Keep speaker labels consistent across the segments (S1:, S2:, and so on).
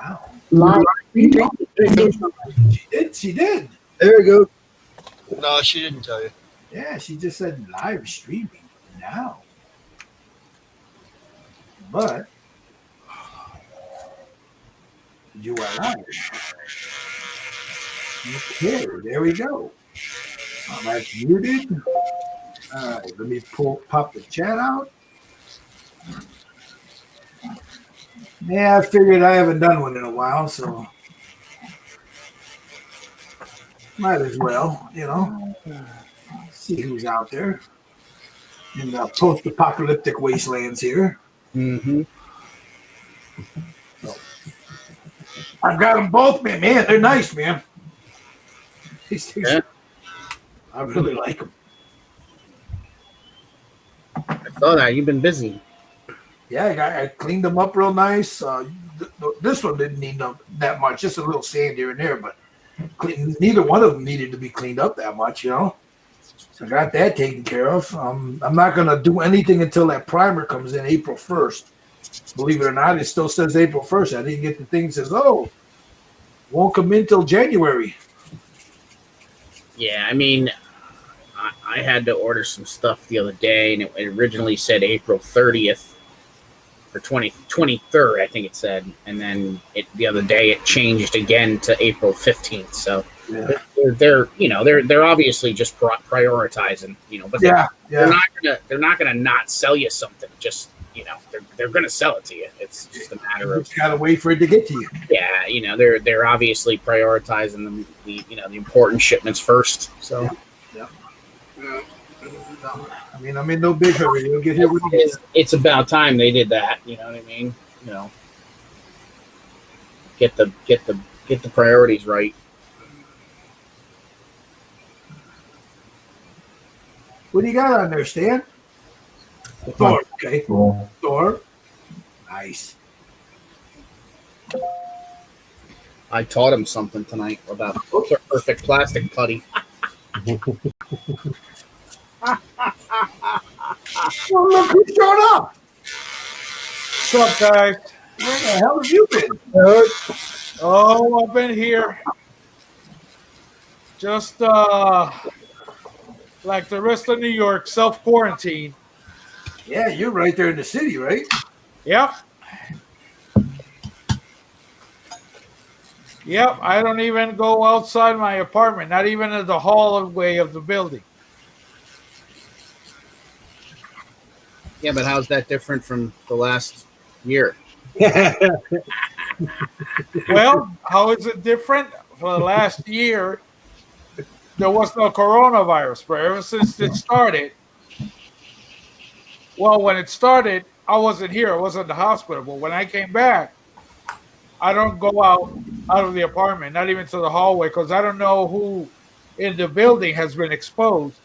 S1: Wow.
S2: Live.
S1: She did. She did.
S3: There you go.
S4: No, she didn't tell you.
S1: Yeah, she just said live streaming now. But you are live. Okay, there we go. That's muted. All right, let me pop the chat out. Yeah, I figured I haven't done one in a while, so might as well, see who's out there in the post-apocalyptic wastelands here.
S3: Mm-hmm.
S1: So, I've got them both, man. Man, they're nice, man.
S3: Yeah.
S1: I really like them.
S3: I saw that. You've been busy.
S1: Yeah, I cleaned them up real nice. This one didn't need that much, just a little sand here and there, but neither one of them needed to be cleaned up that much, So I got that taken care of. I'm not going to do anything until that primer comes in April 1st. Believe it or not, it still says April 1st. I didn't get the thing that says, won't come in till January.
S3: Yeah, I mean, I had to order some stuff the other day, and it originally said April 30th or 23rd, I think it said. And then the other day it changed again to April 15th. So
S1: yeah.
S3: they're obviously just prioritizing, but they're not gonna not sell you something. Just they're gonna sell it to you. It's just a matter of
S1: you gotta wait for it to get to you.
S3: Yeah, they're obviously prioritizing the important shipments first. So
S1: yeah. I mean, I'm in no big hurry. You'll get here when you get.
S3: It's about time they did that. You know what I mean? Get the priorities right.
S1: What do you got on there, Stan? Thor. Okay. Thor. Nice.
S3: I taught him something tonight about perfect plastic putty.
S1: Well, look who showed up.
S5: What's up, guys?
S1: Where the hell have you been?
S5: Oh, I've been here. Just like the rest of New York, self-quarantine.
S1: Yeah, you're right there in the city, right?
S5: Yep. Yep, I don't even go outside my apartment, not even in the hallway of the building.
S3: Yeah, but how's that different from the last year?
S5: Well, how is it different? For the last year, there was no coronavirus, but ever since it started, well, when it started, I wasn't here. I was in the hospital. But when I came back, I don't go out of the apartment, not even to the hallway, because I don't know who in the building has been exposed.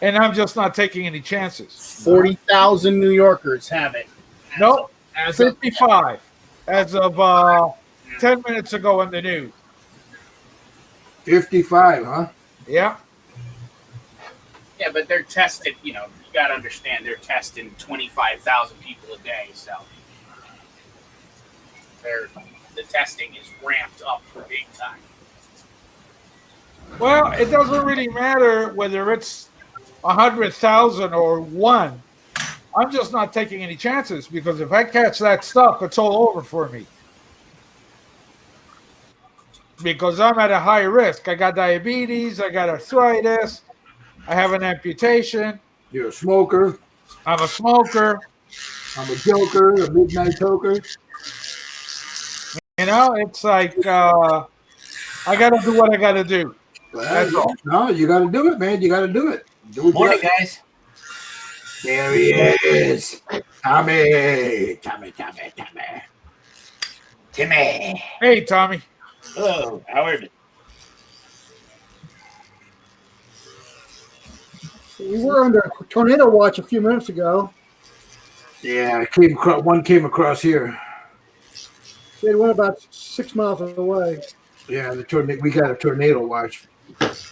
S5: And I'm just not taking any chances.
S3: 40,000 New Yorkers have it.
S5: Nope, 55 as of 10 minutes ago in the news.
S1: 55, huh?
S5: Yeah.
S3: Yeah, but they're tested, you got to understand, they're testing 25,000 people a day, so the testing is ramped up big time.
S5: Well, it doesn't really matter whether it's 100,000 or one. I'm just not taking any chances because if I catch that stuff, it's all over for me. Because I'm at a high risk. I got diabetes. I got arthritis. I have an amputation.
S1: You're a smoker.
S5: I'm a smoker.
S1: I'm a joker, a midnight toker.
S5: It's like I got to do what I got to do.
S1: That's all. No, you got to do it, man. You got to do it.
S2: Morning, guys.
S1: There he is. Tommy.
S2: Timmy.
S5: Hey, Tommy.
S2: Hello, Howard.
S6: We were under tornado watch a few minutes ago.
S1: Yeah, one came across here.
S6: It went about 6 miles away.
S1: Yeah, we got a tornado watch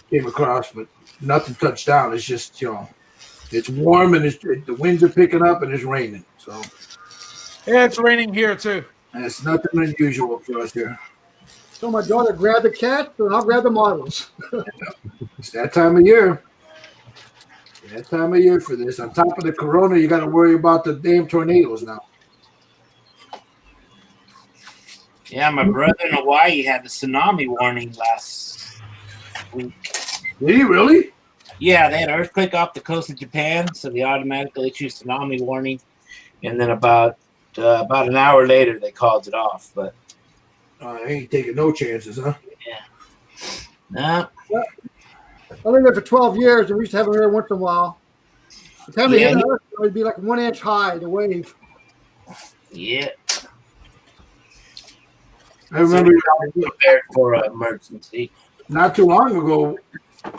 S1: came across, but nothing touched down. It's just, it's warm and the winds are picking up and it's raining. So
S5: Yeah, it's raining here too.
S1: And it's nothing unusual for us here.
S6: So my daughter grabbed the cat, and I'll grab the models.
S1: It's that time of year. That time of year for this. On top of the corona, you got to worry about the damn tornadoes now.
S2: Yeah, my brother in Hawaii had a tsunami warning last week.
S1: Did he really?
S2: Yeah, they had an earthquake off the coast of Japan, so they automatically issued tsunami warning. And then about an hour later, they called it off. But
S1: I ain't taking no chances, huh?
S2: nah,
S6: I lived there for 12 years, and we used to have them there once in a while. The time they
S2: Yeah.
S6: hit us, it would be like 1 inch high, the wave.
S2: yeah,
S1: I remember
S2: prepared for an emergency.
S1: not too long ago,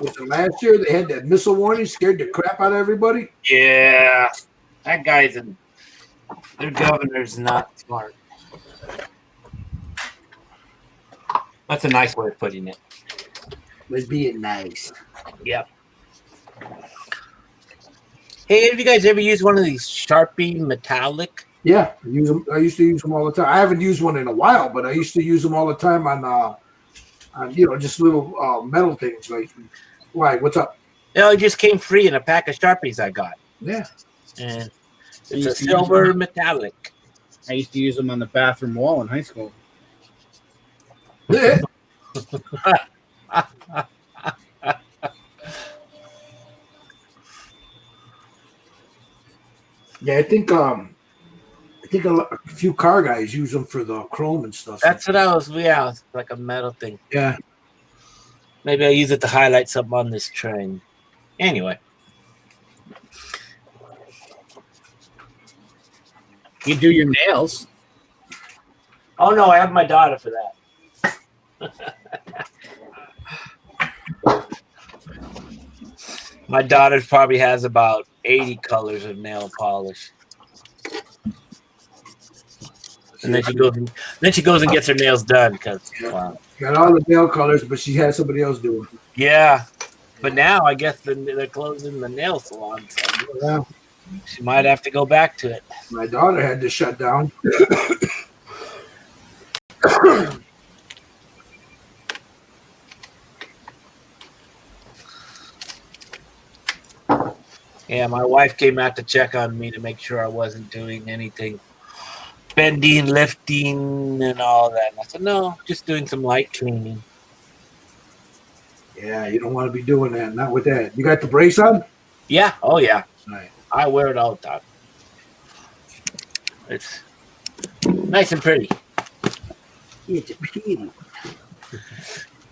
S1: was it last year, they had that missile warning, scared the crap out of everybody.
S2: Yeah, that guy's their governor's not smart. That's a nice way of putting it.
S1: Was being nice.
S2: Yep. Hey, have you guys ever used one of these Sharpie metallic?
S1: Yeah, I use them. I used to use them all the time. I haven't used one in a while, but I used to use them all the time on just little metal things. Like, why? What's up?
S2: No, it just came free in a pack of Sharpies I got.
S1: Yeah.
S2: And it's
S3: used
S2: a
S3: to use
S2: silver
S3: them.
S2: metallic.
S3: I used to use them on the bathroom wall in high school.
S1: Yeah, I think a few car guys use them for the chrome and stuff.
S2: That's what it's like a metal thing.
S1: Yeah.
S2: Maybe I'll use it to highlight something on this train. Anyway.
S3: You do your nails.
S2: Oh, no, I have my daughter for that. My daughter probably has about 80 colors of nail polish. And then she goes and gets her nails done because wow.
S1: Got all the nail colors, but she had somebody else do it.
S2: Yeah. But now I guess they're closing the nail salon. So
S1: Yeah.
S2: she might have to go back to it.
S1: My daughter had to shut down.
S2: Yeah, my wife came out to check on me to make sure I wasn't doing anything bending, lifting, and all that. And I said, no, just doing some light cleaning.
S1: Yeah, you don't want to be doing that. Not with that. You got the brace on?
S2: Yeah. Oh, yeah.
S1: Right.
S2: I wear it all the time. It's nice and pretty.
S1: It's a pity.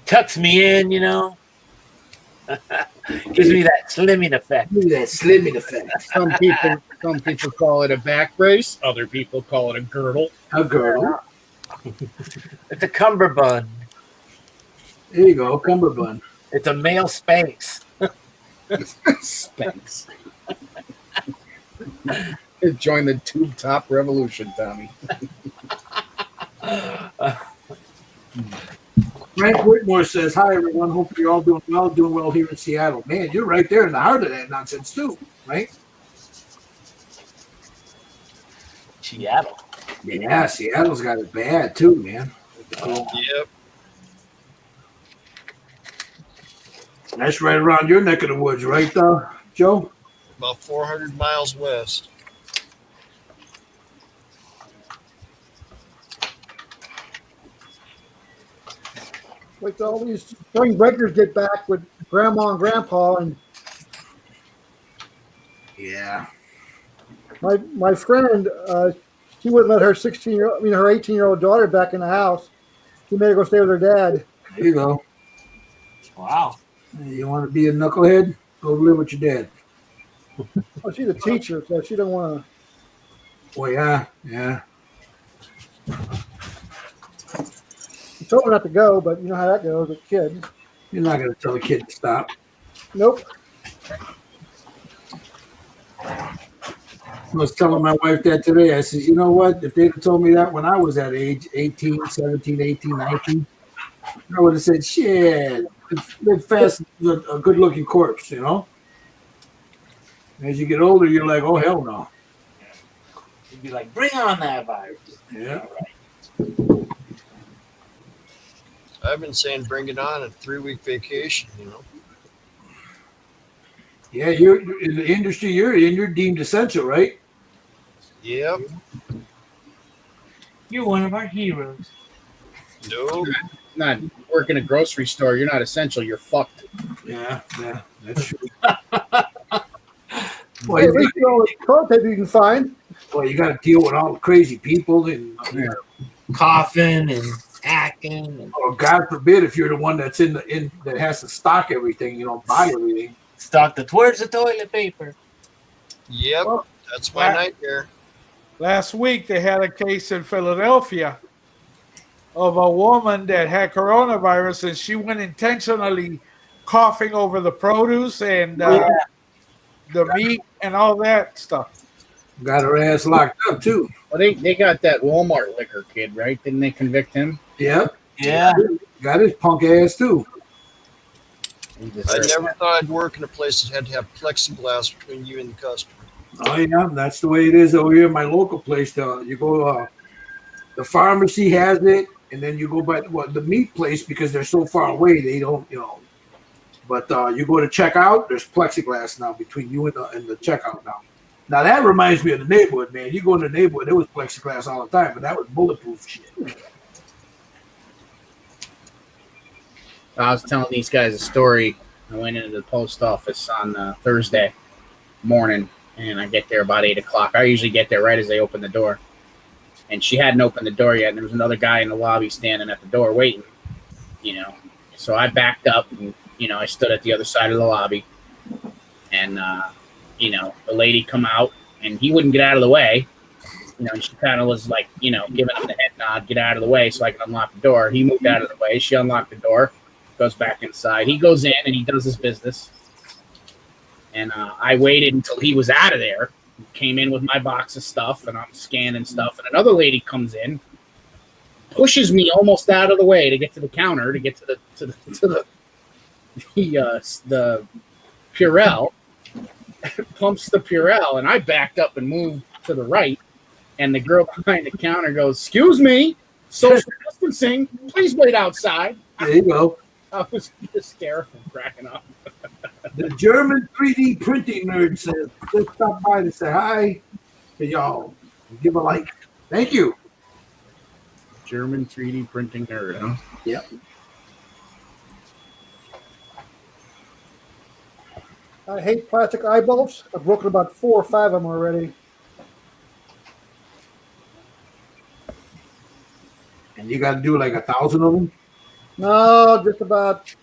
S2: Tucks me in, Gives me that slimming effect.
S1: Look at that slimming effect.
S3: Some people call it a back brace. Other people call it a girdle.
S1: A girl.
S2: It's a cummerbund.
S1: There you go, cummerbund.
S2: It's a male Spanx.
S3: Spanx. Join the tube top revolution, Tommy.
S1: Frank Whitmore says, hi, everyone. Hope you're all doing well here in Seattle. Man, you're right there in the heart of that nonsense, too, right?
S2: Seattle.
S1: Yeah, Seattle's got it bad, too, man.
S4: Yep.
S1: That's right around your neck of the woods, right, Joe?
S4: About 400 miles west.
S6: Wait till all these spring breakers get back with grandma and grandpa, and
S1: Yeah.
S6: my friend, she wouldn't let her 18-year-old daughter back in the house. She made her go stay with her dad.
S1: There you go.
S2: Wow.
S1: You want to be a knucklehead? Go live with your dad.
S6: Oh, she's a teacher, so she don't want to.
S1: Well, yeah.
S6: She told her not to go, but you know how that goes with kids.
S1: You're not going to tell a kid to stop.
S6: Nope.
S1: I was telling my wife that today. I said, you know what? If they'd have told me that when I was that age, 18, 17, 18, 19, I would have said, shit, live fast as a good-looking corpse, As you get older, you're like, oh, hell no.
S2: You'd be like, bring on that virus.
S1: Yeah.
S4: I've been saying bring it on a 3-week vacation,
S1: Yeah, you're in the industry you're in, you're deemed essential, right?
S4: Yep.
S2: You're one of our heroes.
S4: No.
S3: Not working a grocery store. You're not essential. You're fucked.
S1: Yeah, that's true.
S6: Hey, at least you know the content you can find.
S1: Well, you got to deal with all the crazy people, and
S2: Coughing and hacking. And
S1: or God forbid if you're the one that's in that has to stock everything, buy everything.
S2: stock the towards the toilet paper.
S4: Yep.
S5: Well,
S4: That's my nightmare.
S5: Last week they had a case in Philadelphia of a woman that had coronavirus, and she went intentionally coughing over the produce and the meat and all that stuff.
S1: Got her ass locked up too.
S3: Well, they got that Walmart liquor kid, right? Didn't they convict him?
S1: Yep.
S2: Yeah.
S1: Got his punk ass too.
S3: He
S4: I
S3: deserves
S4: never
S3: that.
S4: thought I'd work in a place that had to have plexiglass between you and the customer.
S1: Oh yeah, that's the way it is over here in my local place. You go, the pharmacy has it, and then you go by the meat place because they're so far away. They don't, But you go to check out, there's plexiglass now between you and the checkout now. Now that reminds me of the neighborhood, man. You go in the neighborhood, there was plexiglass all the time, but that was bulletproof shit.
S3: I was telling these guys a story. I went into the post office on Thursday morning, and I get there about 8 o'clock. I usually get there right as they open the door. And she hadn't opened the door yet, and there was another guy in the lobby standing at the door waiting, So I backed up, and, I stood at the other side of the lobby. And, the lady come out, and he wouldn't get out of the way. And she kind of was like, giving him the head nod, get out of the way so I can unlock the door. He moved out of the way. She unlocked the door, goes back inside. He goes in, and he does his business. And I waited until he was out of there, came in with my box of stuff, and I'm scanning stuff. And another lady comes in, pushes me almost out of the way to get to the counter, to get to the Purell, pumps the Purell, and I backed up and moved to the right. And the girl behind the counter goes, "Excuse me, social distancing, please wait outside."
S1: There you go.
S3: I was hysterical, cracking up.
S1: The German 3D printing nerd says, just stop by to say hi to y'all. Give a like. Thank you.
S3: German 3D printing nerd, huh?
S1: Yep.
S6: I hate plastic eyeballs. I've broken about 4 or 5 of them already.
S1: And you got to do like 1,000 of them?
S6: No, just about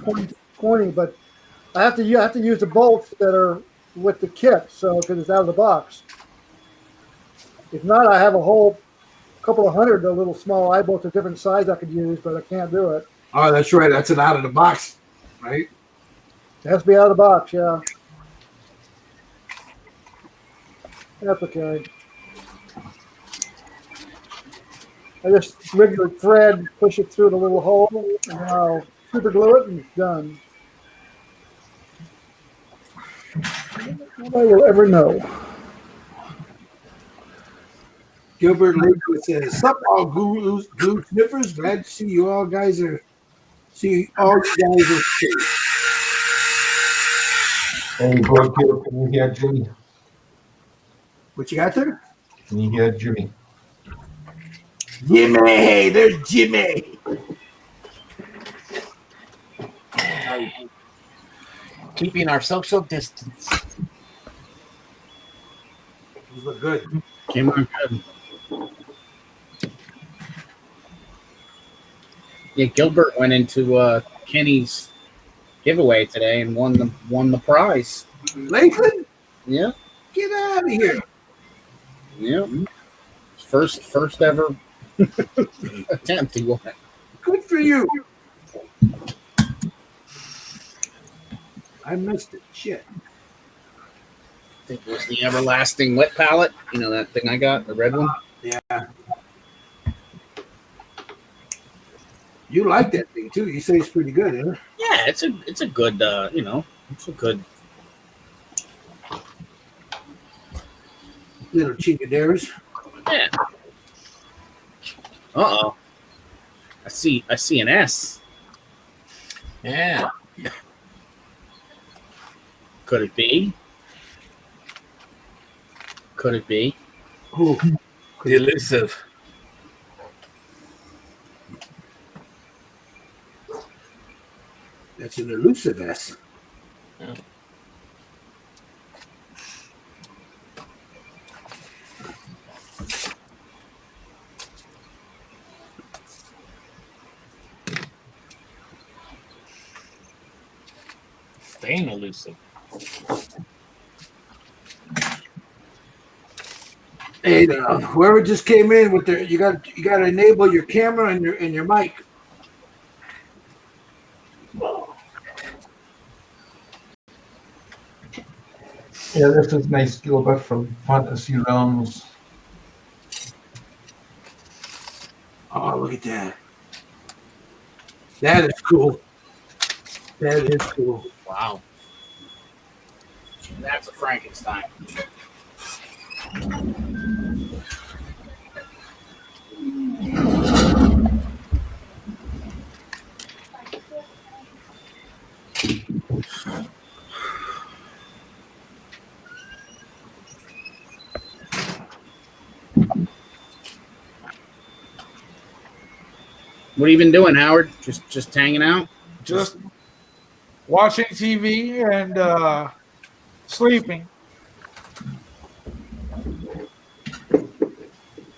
S6: 20, but I have to use the bolts that are with the kit, so because it's out of the box. If not, I have a whole couple of hundred of little small eye bolts of different size I could use, but I can't do it.
S1: Oh, that's right. That's an out of the box, right?
S6: It has to be out of the box, yeah. That's okay. I just rig the thread, push it through the little hole, and then I'll super glue it, and it's done. Nobody will ever know.
S1: Gilbert Lakewood says, "Sup, all glue sniffers. Glad to see you all guys are safe.
S7: Hey, bro, can you hear Jimmy?
S1: What you got there?
S7: Can you hear Jimmy?
S1: Jimmy, there's Jimmy.
S2: Keeping our social distance.
S1: These look good.
S3: Came on good. Yeah, Gilbert went into Kenny's giveaway today and won the prize.
S1: Lakeland,
S3: Yeah,
S1: get out of here.
S3: yeah. First ever attempt he won.
S1: Good for you. I missed it. Shit.
S3: I think it was the everlasting wet palette. You know that thing I got, the red one.
S1: Yeah. You like that thing too. You say it's pretty good, huh?
S3: Yeah, it's a good it's a good
S1: Little chingaderas.
S3: Yeah. Uh-oh. I see an S.
S2: Yeah.
S3: Could it be? Could it be?
S1: Who?
S2: The elusive.
S1: That's an elusive S.
S2: Staying elusive.
S1: Hey, whoever just came in with their, you got to enable your camera and your mic.
S7: Yeah, this is nice Gilbert from Fantasy Realms.
S1: Oh, look at that. That is cool. That is cool.
S2: Wow.
S3: That's a Frankenstein. What have you been doing, Howard? Just hanging out?
S5: Just watching TV and sleeping.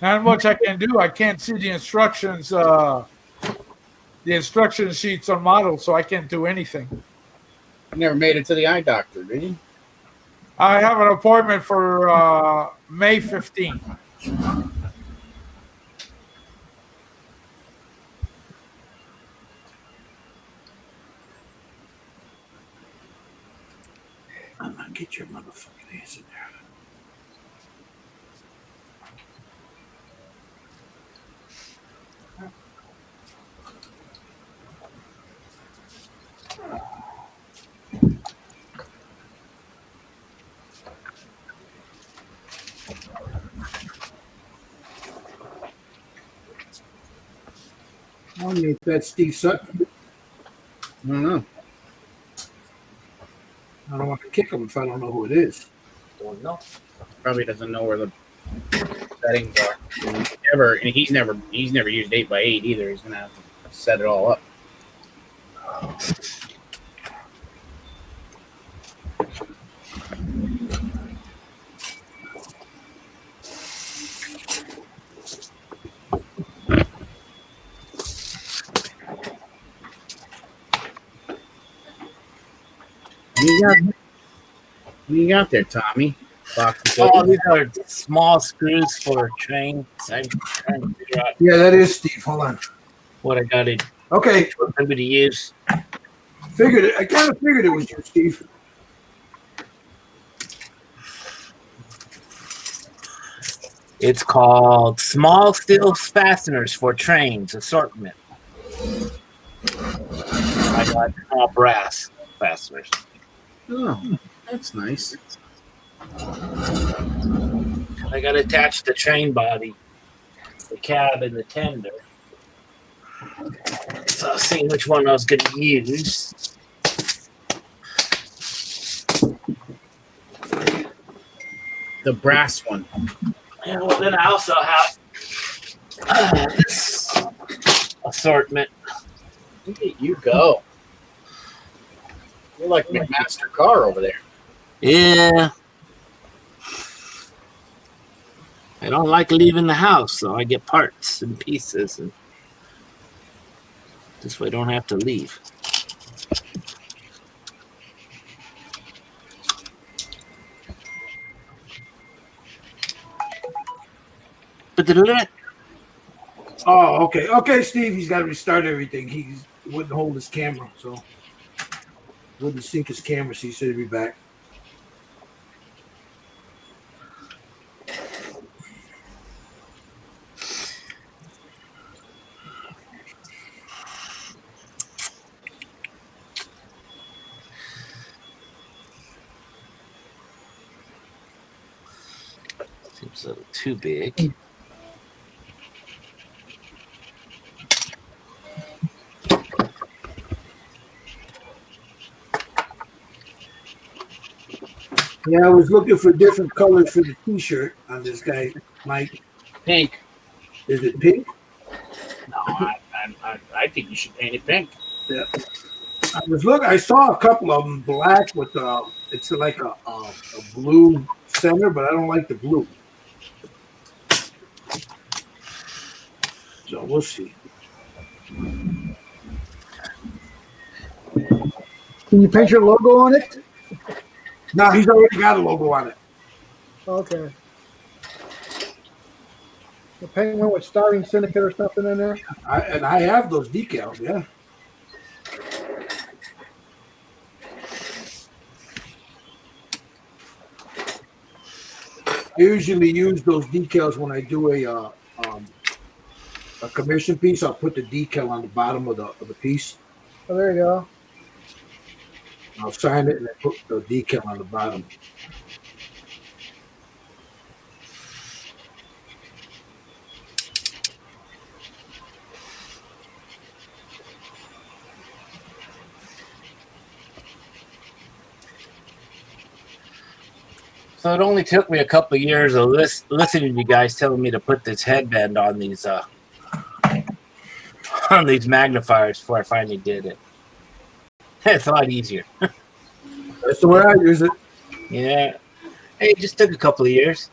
S5: Not much I can do. I can't see the instructions, the instruction sheets on models, so I can't do anything.
S3: You never made it to the eye doctor, did you?
S5: I have an appointment for May 15th.
S1: I'm gonna get your motherfucking ass in there. Oh, ain't that Steve Sutton?
S3: I don't know.
S1: I don't want to kick him if I don't know who it is.
S2: Don't know.
S3: Probably doesn't know where the settings are. He's never used 8x8 either. He's gonna have to set it all up. What you got there, Tommy?
S2: Oh, these are small screws for trains. I'm trying to figure out
S1: Yeah, that is Steve. Hold on.
S2: what I got to
S1: Okay,
S2: remember to use.
S1: figured it. I kind of figured it was you, Steve.
S2: It's called Small Steel Fasteners for Trains Assortment. I got all brass fasteners.
S3: Oh, that's nice.
S2: I got to attach the train body, the cab, and the tender. So I was seeing which one I was going to use.
S3: The brass one.
S2: Yeah, well, then I also have this assortment.
S3: Look at you go. You're like McMaster Car over there.
S2: Yeah. I don't like leaving the house, so I get parts and pieces, and this way I don't have to leave.
S1: Oh, okay. Okay, Steve, he's got to restart everything. He wouldn't hold his camera, so wouldn't sync his camera, so he said he'd be back.
S2: It's a little too big.
S1: Yeah, I was looking for different colors for the T-shirt on this guy, Mike.
S3: Pink.
S1: Is it pink?
S3: No, I think you should paint it pink.
S1: Yeah. I saw a couple of them black with it's like a blue center, but I don't like the blue. So we'll see.
S6: Can you paint your logo on it?
S1: No, he's already got a logo on it.
S6: Okay. The paint one with Starving Syndicate or something in there?
S1: I have those decals, yeah. I usually use those decals when I do a commission piece. I'll put the decal on the bottom of the piece.
S6: Oh, there you go.
S1: I'll sign it and then put the decal on the bottom.
S2: So it only took me a couple of years of listening to you guys telling me to put this headband on these magnifiers before I finally did it. It's a lot easier.
S1: That's the way I use it.
S2: Yeah. Hey, it just took a couple of years.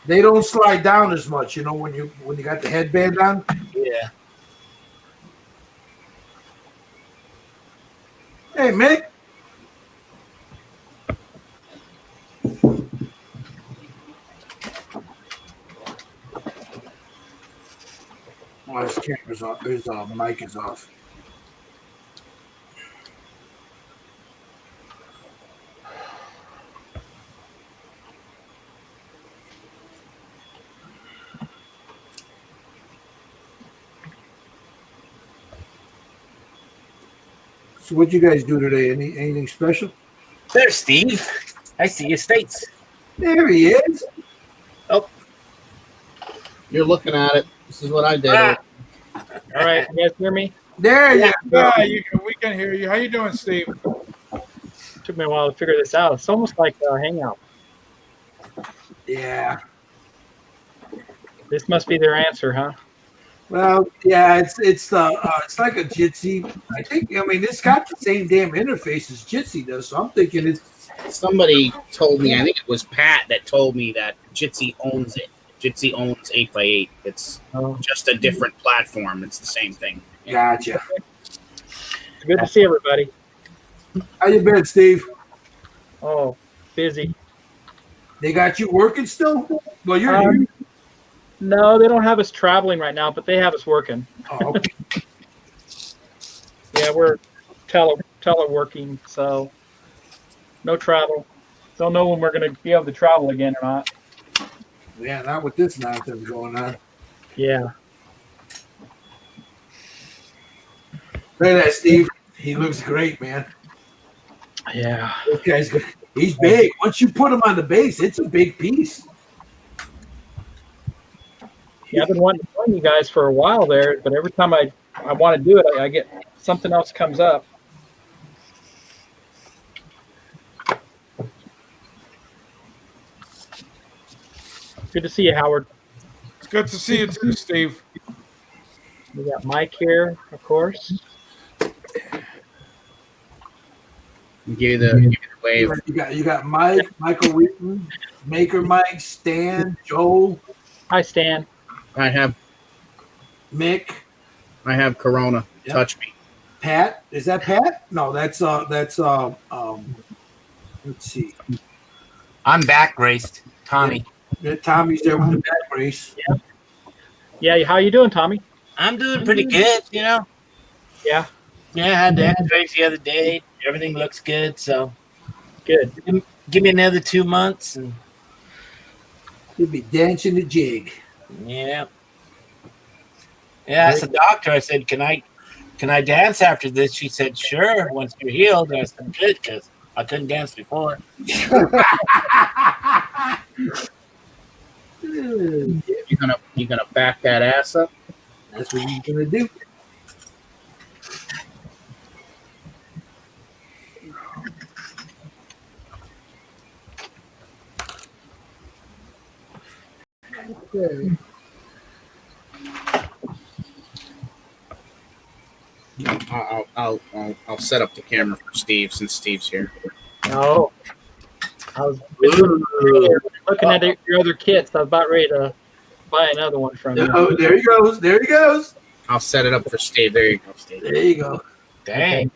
S1: They don't slide down as much, you know, when you got the headband on.
S2: Yeah.
S1: Hey, Mick. Oh, his camera's off. His mic is off. So what you guys do today? Anything special?
S2: There's Steve. I see your states.
S1: There he is.
S2: Oh.
S3: You're looking at it. This is what I did.
S2: Ah.
S8: All right, you guys hear me?
S1: There you go.
S5: We can hear you. How you doing, Steve?
S8: Took me a while to figure this out. It's almost like Hangout.
S1: Yeah.
S8: This must be their answer, huh?
S1: Well, yeah, it's like a Jitsi. I think. I mean, it's got the same damn interface as Jitsi does. So I'm thinking it's.
S3: Somebody told me, I think it was Pat that told me that Jitsi owns it. Jitsi owns 8x8. It's just a different platform. It's the same thing.
S1: Gotcha.
S8: It's good to see everybody.
S1: How you been, Steve?
S8: Oh, busy.
S1: They got you working still? Well, you're here.
S8: No, they don't have us traveling right now, but they have us working.
S1: Oh, okay.
S8: Yeah, we're teleworking, so no travel. Don't know when we're going to be able to travel again or not.
S1: Yeah, not with this nonsense going on.
S8: Yeah.
S1: Look at that, Steve. He looks great, man.
S8: Yeah.
S1: This guy's good. He's big. Once you put him on the base, it's a big piece.
S8: Yeah, I've been wanting to join you guys for a while there, but every time I want to do it, I get something else comes up. Good to see you, Howard.
S5: It's good to see you too, Steve.
S8: We got Mike here, of course.
S3: Give you the wave.
S1: You got Mike, Michael Wheaton, Maker Mike, Stan, Joel.
S8: Hi, Stan.
S3: I have
S1: Mick.
S3: Corona.
S1: Yep.
S3: Touch me.
S1: Pat. Is that Pat? No, that's let's see.
S2: I'm back raced. Tommy.
S1: Yeah, Tommy's there with the back race.
S8: Yeah, how you doing, Tommy?
S2: I'm doing pretty good, you know.
S8: Yeah.
S2: Yeah, I had the X-rays the other day. Everything looks good, so
S8: Good.
S2: give me another 2 months and
S1: He'll be dancing the jig.
S2: yeah. Yeah, I asked the doctor, I said, Can I dance after this? She said, sure, once you're healed. And I said, good, because I couldn't dance before.
S3: You gonna back that ass up?
S1: That's what you're gonna do.
S6: Okay.
S3: I'll set up the camera for Steve since Steve's here.
S8: Oh, I was looking at your other kits. I was about ready to buy another one from you.
S1: Oh, there he goes. There he goes.
S3: I'll set it up for Steve. There you go, Steve.
S1: There you go.
S2: Dang.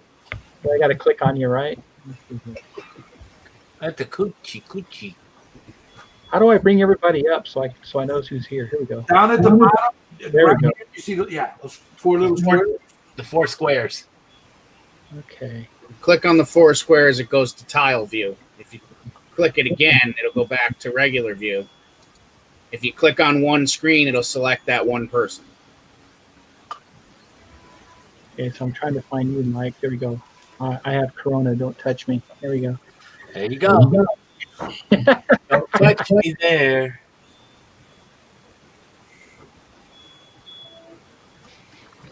S8: So I got to click on you, right?
S2: At the coochie.
S8: How do I bring everybody up so I know who's here? Here we go.
S1: Down at the bottom.
S8: There we go.
S1: You see, those 4 little squares.
S2: The 4 squares.
S8: Okay.
S3: Click on the 4 squares. It goes to tile view. If you click it again, it'll go back to regular view. If you click on one screen, it'll select that one person.
S8: Okay, so I'm trying to find you, Mike. There we go. I have Corona. Don't touch me. There we go.
S2: There you go. Don't touch me there.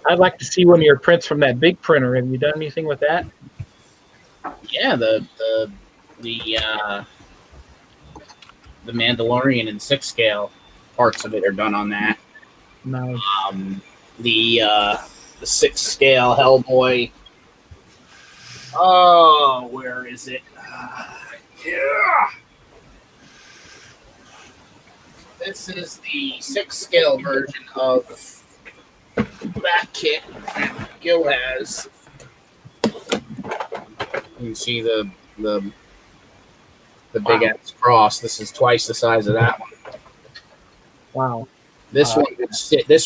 S8: I'd like to see one of your prints from that big printer. Have you done anything with that?
S3: Yeah, the Mandalorian and 6 scale parts of it are done on that.
S8: No.
S3: The 6 scale Hellboy. Oh, where is it? Yeah. This is the 6 scale version of that kit that Gil has. You can see the big ass cross. This is twice the size of that one.
S8: Wow.
S3: This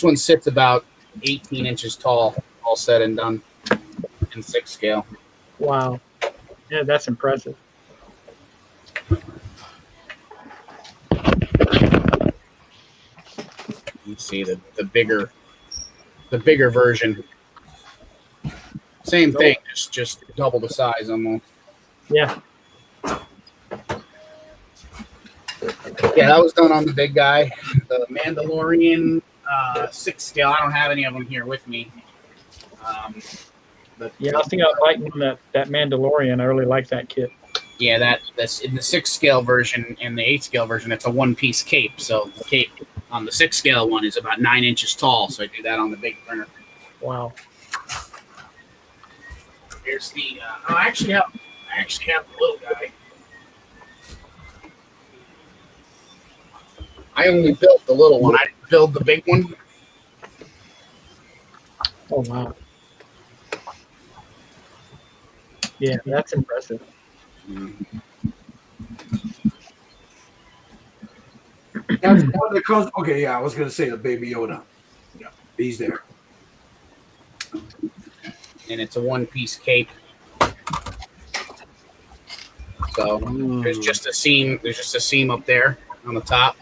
S3: one sits about 18 inches tall, all said and done, in 6 scale.
S8: Wow. Yeah, that's impressive.
S3: You see the bigger version. Same thing, just double the size almost.
S8: Yeah.
S3: Yeah, that was done on the big guy. The Mandalorian 6 scale. I don't have any of them here with me. But
S8: Yeah, I think I like that Mandalorian. I really like that kit.
S3: yeah, that's in the 6 scale version and the 8 scale version. It's a 1-piece cape. So the cape on the 6 scale one is about 9 inches tall. So I do that on the big printer.
S8: Wow.
S3: Here's the. I actually have the little guy. I only built the little one. I didn't build the big one.
S8: Oh, wow. Yeah, that's impressive.
S1: That's the one that comes. Okay, yeah, I was gonna say the Baby Yoda. Yeah, he's there.
S3: And it's a 1-piece cape. So there's just a seam. There's just a seam up there on the top.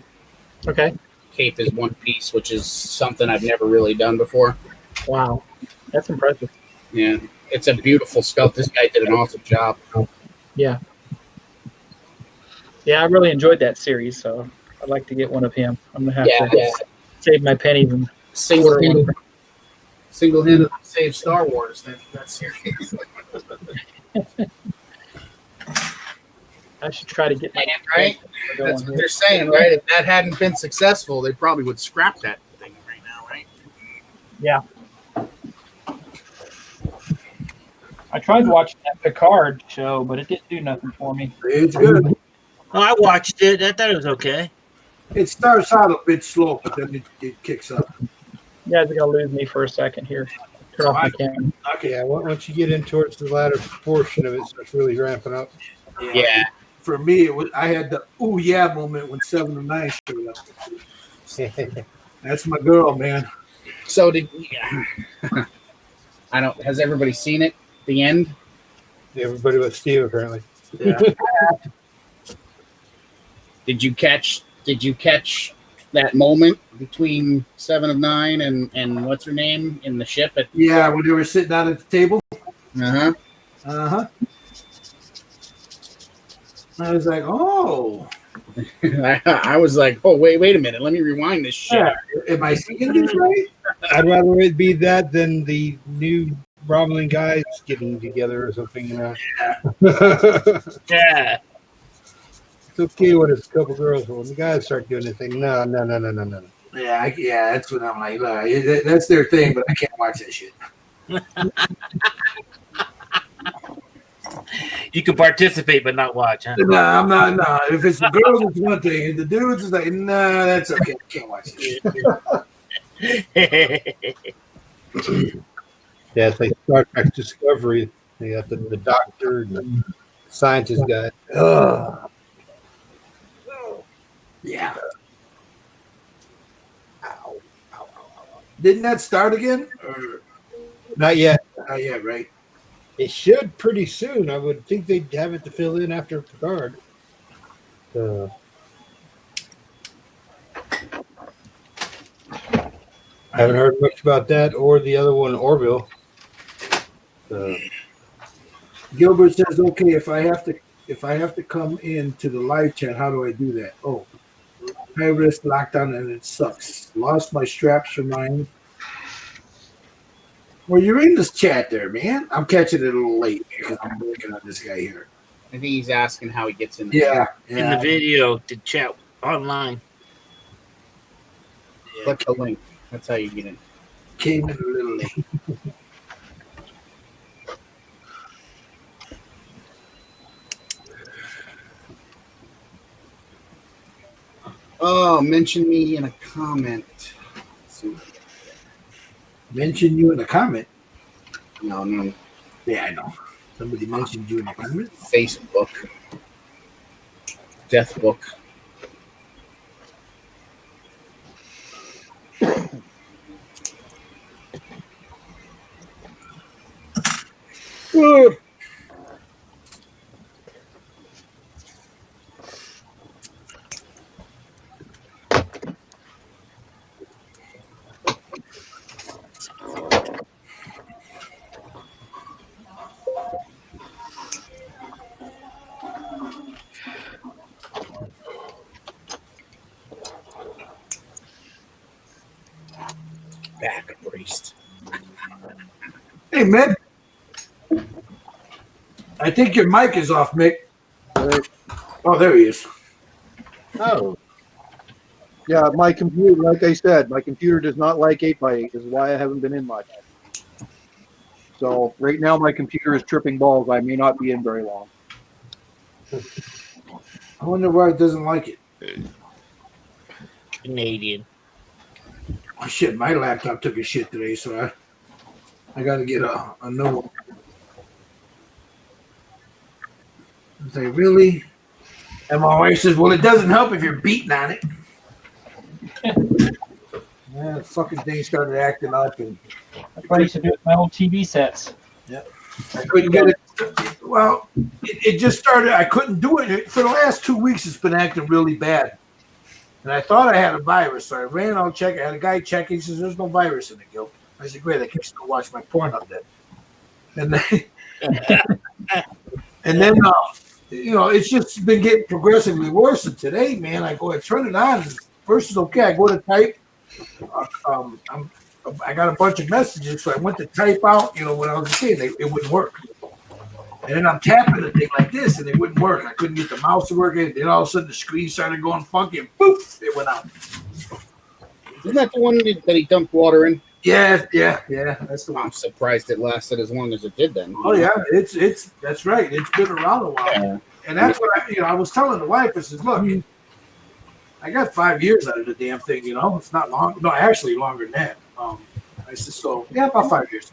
S8: Okay.
S3: Cape is 1 piece, which is something I've never really done before.
S8: Wow. That's impressive.
S3: Yeah, it's a beautiful sculpt. This guy did an awesome job.
S8: Yeah. Yeah, I really enjoyed that series, so I'd like to get one of him. I'm gonna have to save my pennies and
S3: Single-handedly save Star Wars. That's serious.
S8: I should try to get my
S3: Right? That's what they're saying, right? If that hadn't been successful, they probably would scrap that thing right now, right?
S8: Yeah. I tried watching that Picard show, but it didn't do nothing for me.
S1: It's good.
S2: Oh, I watched it. I thought it was okay.
S1: It starts out a bit slow, but then it kicks up.
S8: You guys are gonna lose me for a second here. Turn off my camera.
S1: Okay.
S9: Yeah, once you get in towards the latter portion of it, so it's really ramping up.
S3: Yeah.
S1: For me, I had the ooh yeah moment when 7 and 9 showed up. That's my girl, man.
S3: So has everybody seen it? The end?
S9: Everybody but Steve, apparently.
S1: Yeah.
S3: Did you catch that moment between 7 of 9 and what's her name in the ship at
S1: Yeah, when they were sitting down at the table.
S3: Uh-huh.
S1: I was like, oh.
S3: I was like, oh, wait a minute. Let me rewind this shit.
S1: Yeah. Am I seeing this right?
S9: I'd rather it be that than the new Romulan guys getting together or something. It's
S2: Yeah.
S9: okay when it's a couple girls, but when the guys start doing this thing, no.
S1: Yeah, yeah, that's what I'm like. Look, that's their thing, but I can't watch that shit.
S2: You can participate but not watch, huh?
S1: No, I'm not. No, if it's the girls, it's one thing. If the dudes, it's like, nah, that's okay. I can't watch this shit.
S9: Yeah, it's like Star Trek Discovery. They got the doctor and the scientist guy. Ugh.
S1: Yeah. Ow. Didn't that start again? Or
S9: Not yet.
S1: not yet, right?
S9: It should pretty soon. I would think they'd have it to fill in after Picard. I haven't heard much about that or the other one, Orville.
S1: Gilbert says, "Okay, if I have to come into the live chat, how do I do that? Oh, high risk lockdown, and it sucks. Lost my straps for mine. Well, you're in this chat there, man. I'm catching it a little late because I'm working on this guy here.
S3: I think he's asking how he gets in there.
S1: Yeah,
S2: In the video to chat online.
S3: Click the link. That's how you get in.
S1: Came in a little late.
S3: Oh, mention me in a comment. Let's see.
S1: Mention you in a comment.
S3: No.
S1: Yeah, I know. Somebody mentioned you in a comment.
S3: Facebook. Death book. Back braced.
S1: Hey, Mick. I think your mic is off, Mick. Oh, there he is.
S6: Oh. Yeah, my computer, like I said, my computer does not like 8x8, is why I haven't been in much. So right now my computer is tripping balls. I may not be in very long.
S1: I wonder why it doesn't like it.
S2: Canadian.
S1: Oh, shit, my laptop took a shit today, so I got to get a new one. I was like, really? And my wife says, well, it doesn't help if you're beating on it. Yeah, the fucking thing started acting up, and
S8: That's what I used to do with my old TV sets.
S1: I couldn't get it. Well, it just started. I couldn't do it. For the last 2 weeks, it's been acting really bad. And I thought I had a virus, so I ran out check. I had a guy check. He says, there's no virus in it, Gil. I said, great. I can still watch my porn up there. And then, it's just been getting progressively worse. And today, man, I go and turn it on. And first is okay. I go to type. I got a bunch of messages, so I went to type out, what I was saying. It wouldn't work. And then I'm tapping the thing like this, and it wouldn't work. I couldn't get the mouse to work. And then all of a sudden, the screen started going funky, and poof, it went out.
S3: Isn't that the one that he dumped water in?
S1: Yeah. That's the one.
S3: I'm surprised it lasted as long as it did then.
S1: Oh yeah, it's that's right. It's been around a while, and that's what I was telling the wife. I said, look, I got 5 years out of the damn thing. It's not long. No, actually longer than that. I said, so yeah, about 5 years.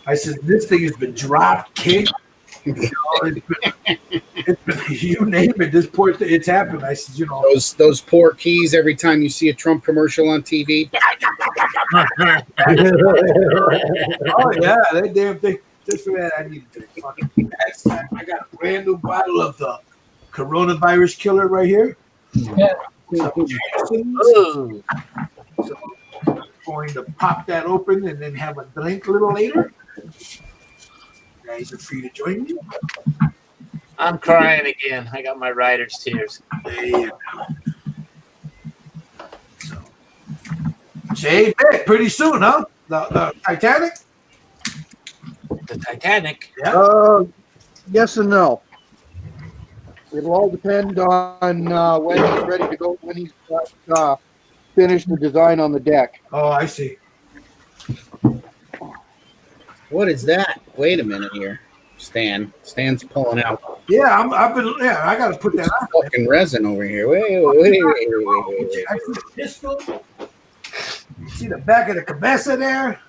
S1: I said, this thing has been dropped, kicked. It's been, you name it. This poor thing, it's happened. I said,
S3: those poor keys. Every time you see a Trump commercial on TV.
S1: Oh yeah, that damn thing. Just for that, I need to fucking next time. I got a brand new bottle of the coronavirus killer right here.
S8: Yeah.
S1: So I'm going to pop that open and then have a drink a little later. You guys are free to join me.
S2: I'm crying again. I got my writer's tears.
S1: Yeah. Say, hey, pretty soon, huh? The Titanic?
S2: The Titanic.
S1: Yeah.
S6: Yes and no. It'll all depend on when he's ready to go, when he's finished the design on the deck.
S1: Oh, I see.
S3: What is that? Wait a minute here. Stan's pulling out
S1: Yeah, I got to put that on.
S3: fucking resin over here. Wait.
S1: I see the pistol. See the back of the cabeza there?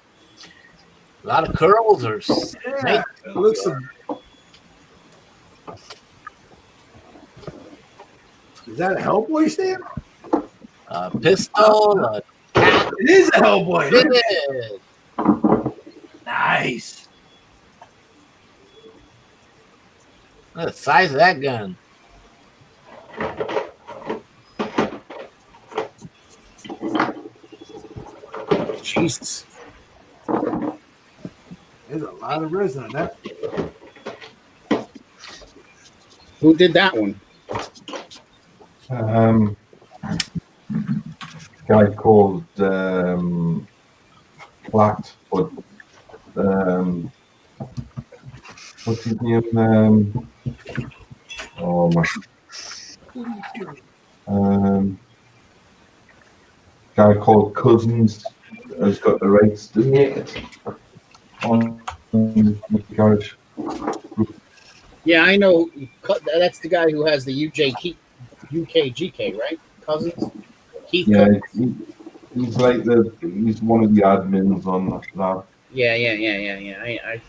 S2: A lot of curls or
S1: Yeah, it looks. Is that a Hellboy stand?
S2: a pistol.
S1: It is a Hellboy. Look at
S2: It
S1: it. Nice.
S2: Look at the size of that gun.
S3: Jesus.
S1: There's a lot of resin on that.
S3: Who did that one?
S7: Guy called Platt, but what's his name? Oh my. Guy called Cousins has got the rights to make it on the garage.
S3: Yeah, I know. That's the guy who has the UKGK, right? Cousins? Keith
S7: Yeah,
S3: Cousins?
S7: he's he's one of the admins on that.
S3: Yeah.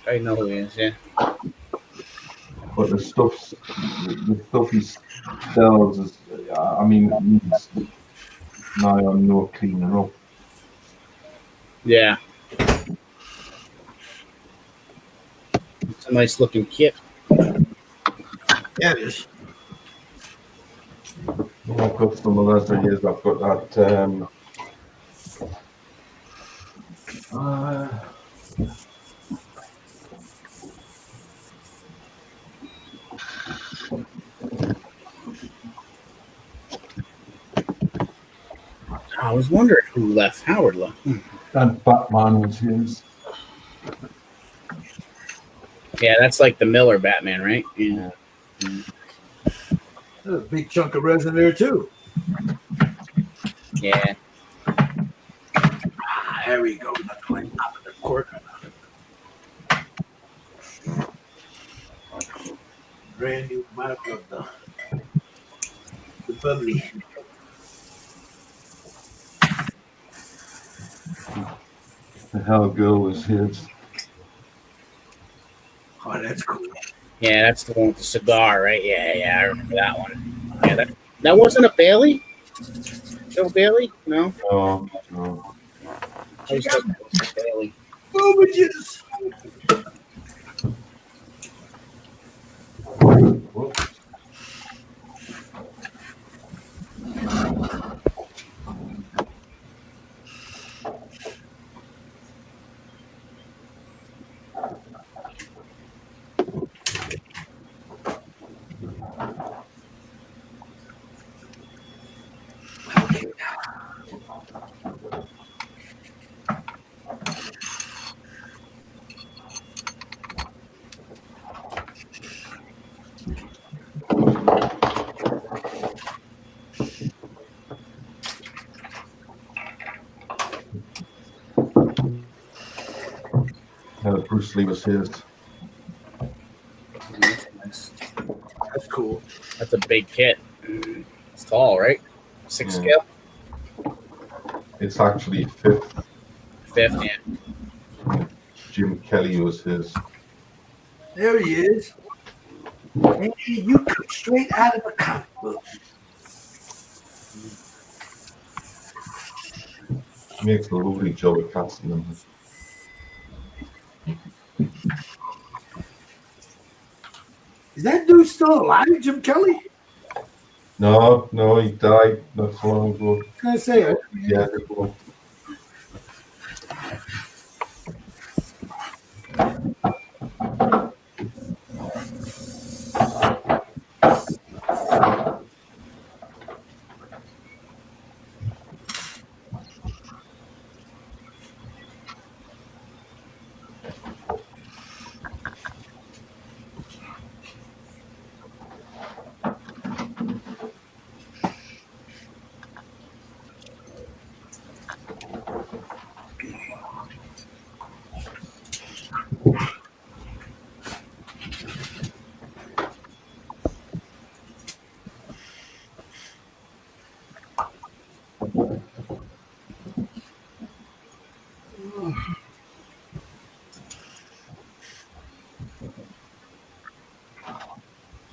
S3: I know who he is. Yeah.
S7: But the stuff he sells is, I mean, it needs nigh on no cleaning up.
S3: Yeah. It's a nice looking kit.
S1: Yeah, it is.
S7: I've got some of that years. I've got that.
S3: I was wondering who left. Howard left.
S7: That Batman was his.
S3: Yeah, that's like the Miller Batman, right? Yeah.
S1: There's a big chunk of resin there too.
S3: Yeah.
S1: There we go. Nothing like popping the cork. Brand new map of the bubbly.
S7: The Hell Girl was his.
S1: Oh, that's cool.
S3: Yeah, that's the one with the cigar, right? Yeah, I remember that one. Yeah, that wasn't a Bailey? Joe Bailey? No?
S7: No.
S3: I was thinking it was a Bailey.
S1: Boobages.
S7: Bruce Lee was his.
S3: Nice.
S1: That's cool.
S3: That's a big kit. It's tall, right? 6 scale?
S7: It's actually fifth.
S3: Yeah.
S7: Jim Kelly was his.
S1: There he is. Hey, you come straight out of a comic book.
S7: Makes a lovely job of casting them.
S1: Is that dude still alive, Jim Kelly?
S7: No, he died not so long ago.
S1: I was gonna say,
S7: Yeah, ago.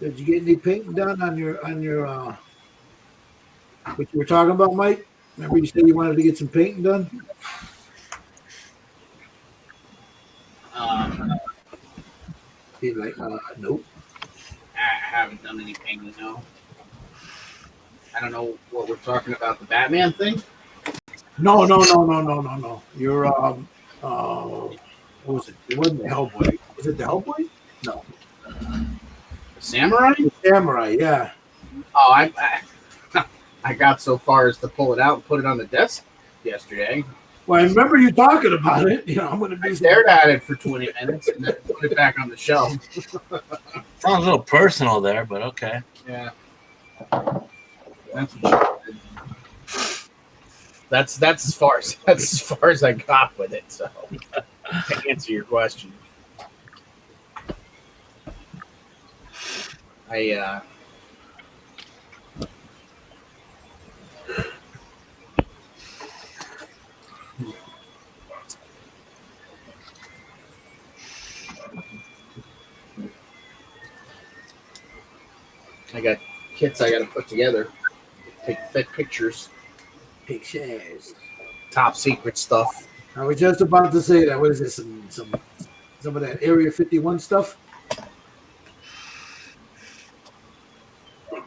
S1: Did you get any painting done on your what you were talking about, Mike? Remember you said you wanted to get some painting done? He's like, nope.
S3: I haven't done any painting, no. I don't know what we're talking about. The Batman thing?
S1: No. You're what was it? It wasn't the Hellboy. Was it the Hellboy? No.
S3: The Samurai?
S1: The Samurai, yeah.
S3: Oh, I got so far as to pull it out and put it on the desk yesterday.
S1: Well, I remember you talking about it. You know, I'm going to
S3: I
S1: do
S3: stared at it for 20 minutes and then put it back on the shelf.
S2: Sounds a little personal there, but okay.
S3: Yeah. That's what she did. That's as far as I got with it. So to answer your question, I got kits I got to put together. Take thick pictures.
S1: Pictures.
S3: Top secret stuff.
S1: I was just about to say that. What is this? Some of that Area 51 stuff?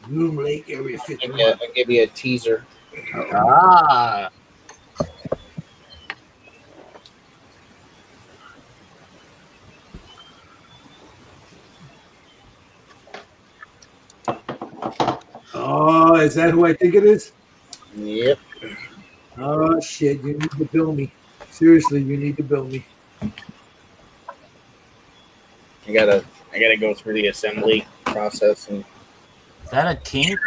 S1: Moon Lake Area 51.
S3: I'll give you a teaser.
S2: Ah.
S1: Oh, is that who I think it is?
S3: Yep.
S1: Oh shit! You need to bill me. Seriously, you need to bill me.
S3: I gotta go through the assembly process and
S2: Is that a team?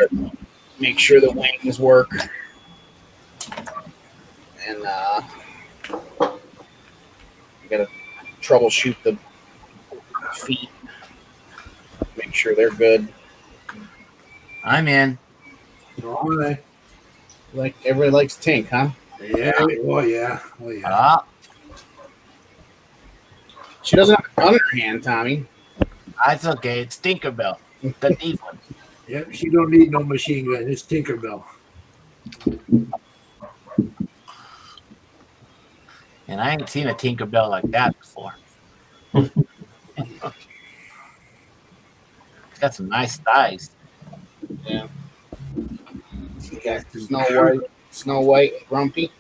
S3: make sure the wings work. And I gotta troubleshoot the feet. Make sure they're good.
S2: I'm in.
S1: All right.
S3: Like everybody likes Tink, huh?
S1: Yeah. Oh yeah. Oh yeah.
S2: Ah,
S3: She doesn't have a gun in her hand, Tommy.
S2: that's okay. It's Tinkerbell. The deep one.
S1: Yep. She don't need no machine gun. It's Tinkerbell.
S2: And I ain't seen a Tinkerbell like that before. It's got some nice thighs.
S3: Yeah. She got Snow White, Grumpy.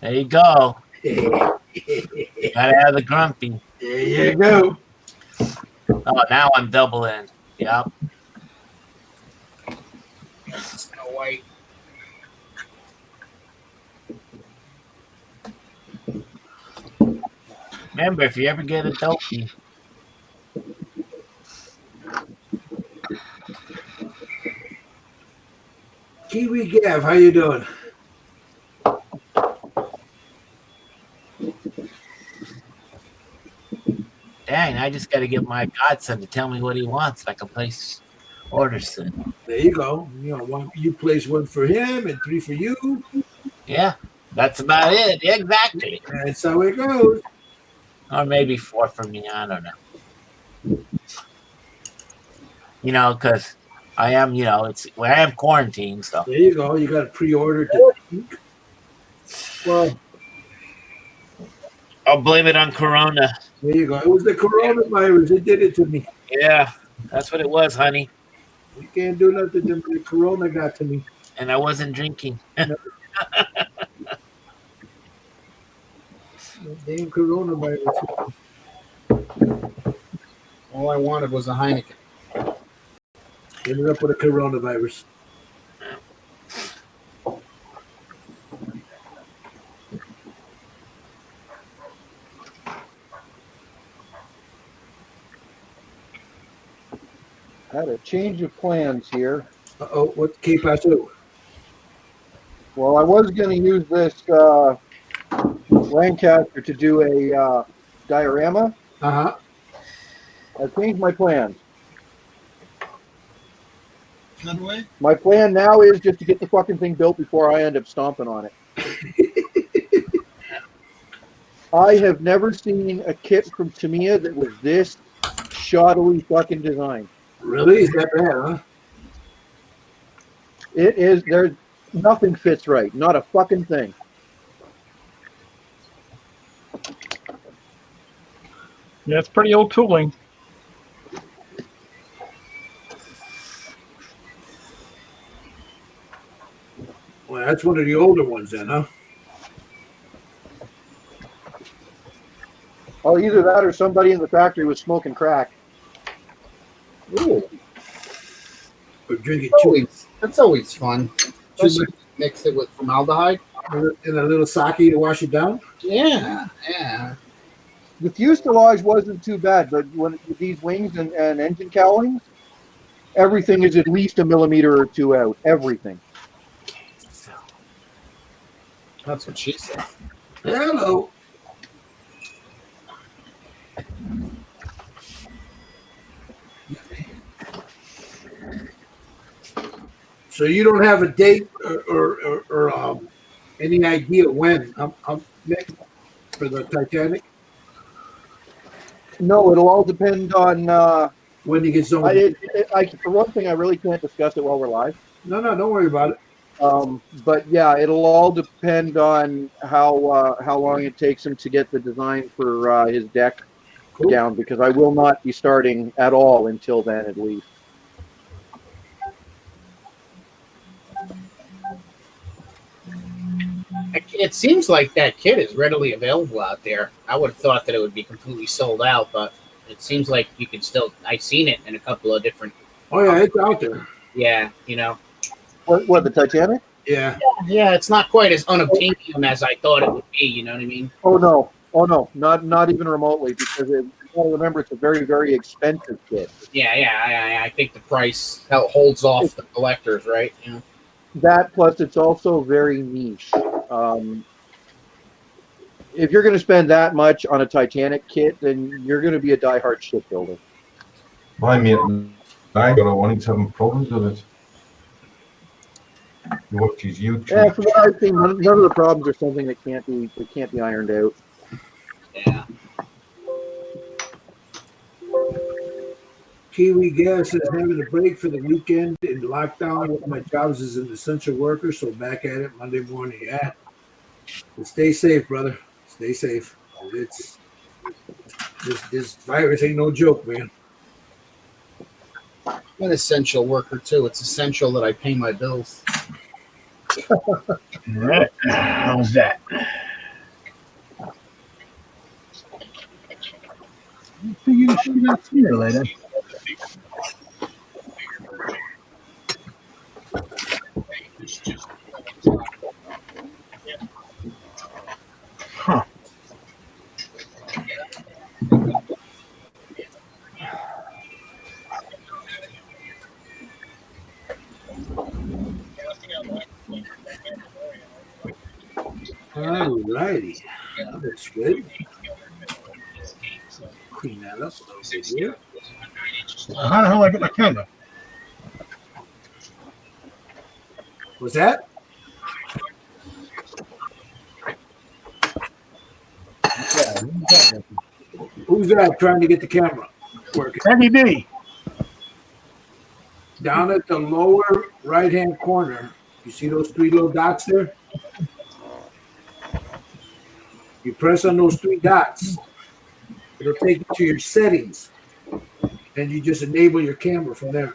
S2: There you go. Gotta have the grumpy.
S1: There you go.
S2: Oh, now I'm double in. Yep.
S3: Snow White.
S2: Remember, if you ever get a dopey,
S1: Kiwi Gav, how you doing?
S2: dang, I just gotta get my godson to tell me what he wants. I can place orders soon.
S1: There you go. You know, you place one for him and 3 for you.
S2: Yeah, that's about it. Exactly.
S1: That's how it goes.
S2: Or maybe 4 for me. I don't know. You know, because I am, you know, I am quarantined, so.
S1: There you go. You got a pre-order to well,
S2: I'll blame it on Corona.
S1: there you go. It was the coronavirus. It did it to me.
S2: Yeah, that's what it was, honey.
S1: We can't do nothing to me. The corona got to me.
S2: And I wasn't drinking.
S1: Damn coronavirus.
S3: All I wanted was a Heineken.
S1: Ended up with a coronavirus.
S6: Had a change of plans here.
S1: Uh-oh, what K-Pass-O?
S6: Well, I was going to use this Lancaster to do a diorama.
S1: Uh-huh.
S6: I changed my plans.
S4: Another way?
S6: My plan now is just to get the fucking thing built before I end up stomping on it. I have never seen a kit from Tamiya that was this shoddily fucking designed.
S1: Really? Is that bad, huh?
S10: It is. There's nothing fits right. Not a fucking thing.
S8: Yeah, it's pretty old tooling.
S1: Well, that's one of the older ones then, huh?
S10: Oh, either that or somebody in the factory was smoking crack.
S3: Ooh,
S1: Or drinking
S3: that's always fun. Especially mix it with formaldehyde.
S1: and a little sake to wash it down.
S3: Yeah, yeah.
S10: The fuselage wasn't too bad, but when with these wings and engine cowlings, everything is at least a millimeter or two out. Everything.
S3: That's what she said.
S1: Hello. So you don't have a date or any idea when Nick, for the Titanic?
S10: No, it'll all depend on.
S1: When you get so
S10: For one thing, I really can't discuss it while we're live.
S1: No, don't worry about it.
S10: But yeah, it'll all depend on how long it takes him to get the design for his deck down, because I will not be starting at all until then, at least.
S3: It seems like that kit is readily available out there. I would have thought that it would be completely sold out, but it seems like you can still. I've seen it in a couple of different.
S1: Oh yeah, it's out there.
S3: Yeah, you know.
S10: What the Titanic?
S1: Yeah.
S3: Yeah, it's not quite as unobtainium as I thought it would be. You know what I mean?
S10: Oh no, not even remotely, because you gotta remember it's a very, very expensive kit.
S3: Yeah. I think the price holds off the collectors, right? Yeah.
S10: That plus it's also very niche. If you're going to spend that much on a Titanic kit, then you're going to be a diehard shipbuilder.
S7: My mate and I got one. He's having problems with it. You watch his YouTube.
S10: Yeah, from what I've seen, none of the problems are something that can't be ironed out.
S3: Yeah.
S1: Kiwi Gas is having a break for the weekend in lockdown. One of my jobs is an essential worker, so back at it Monday morning. Yeah. But stay safe, brother. Stay safe. It's this virus ain't no joke, man.
S3: I'm an essential worker too. It's essential that I pay my bills.
S8: How's that? You should not see her later. Huh.
S1: All righty. That's good. Clean that up a little bit here.
S9: How the hell I get my camera?
S1: What's that? Who's that trying to get the camera working?
S9: Heavy D.
S1: Down at the lower right-hand corner, you see those three little dots there? You press on those three dots. It'll take you to your settings. And you just enable your camera from there.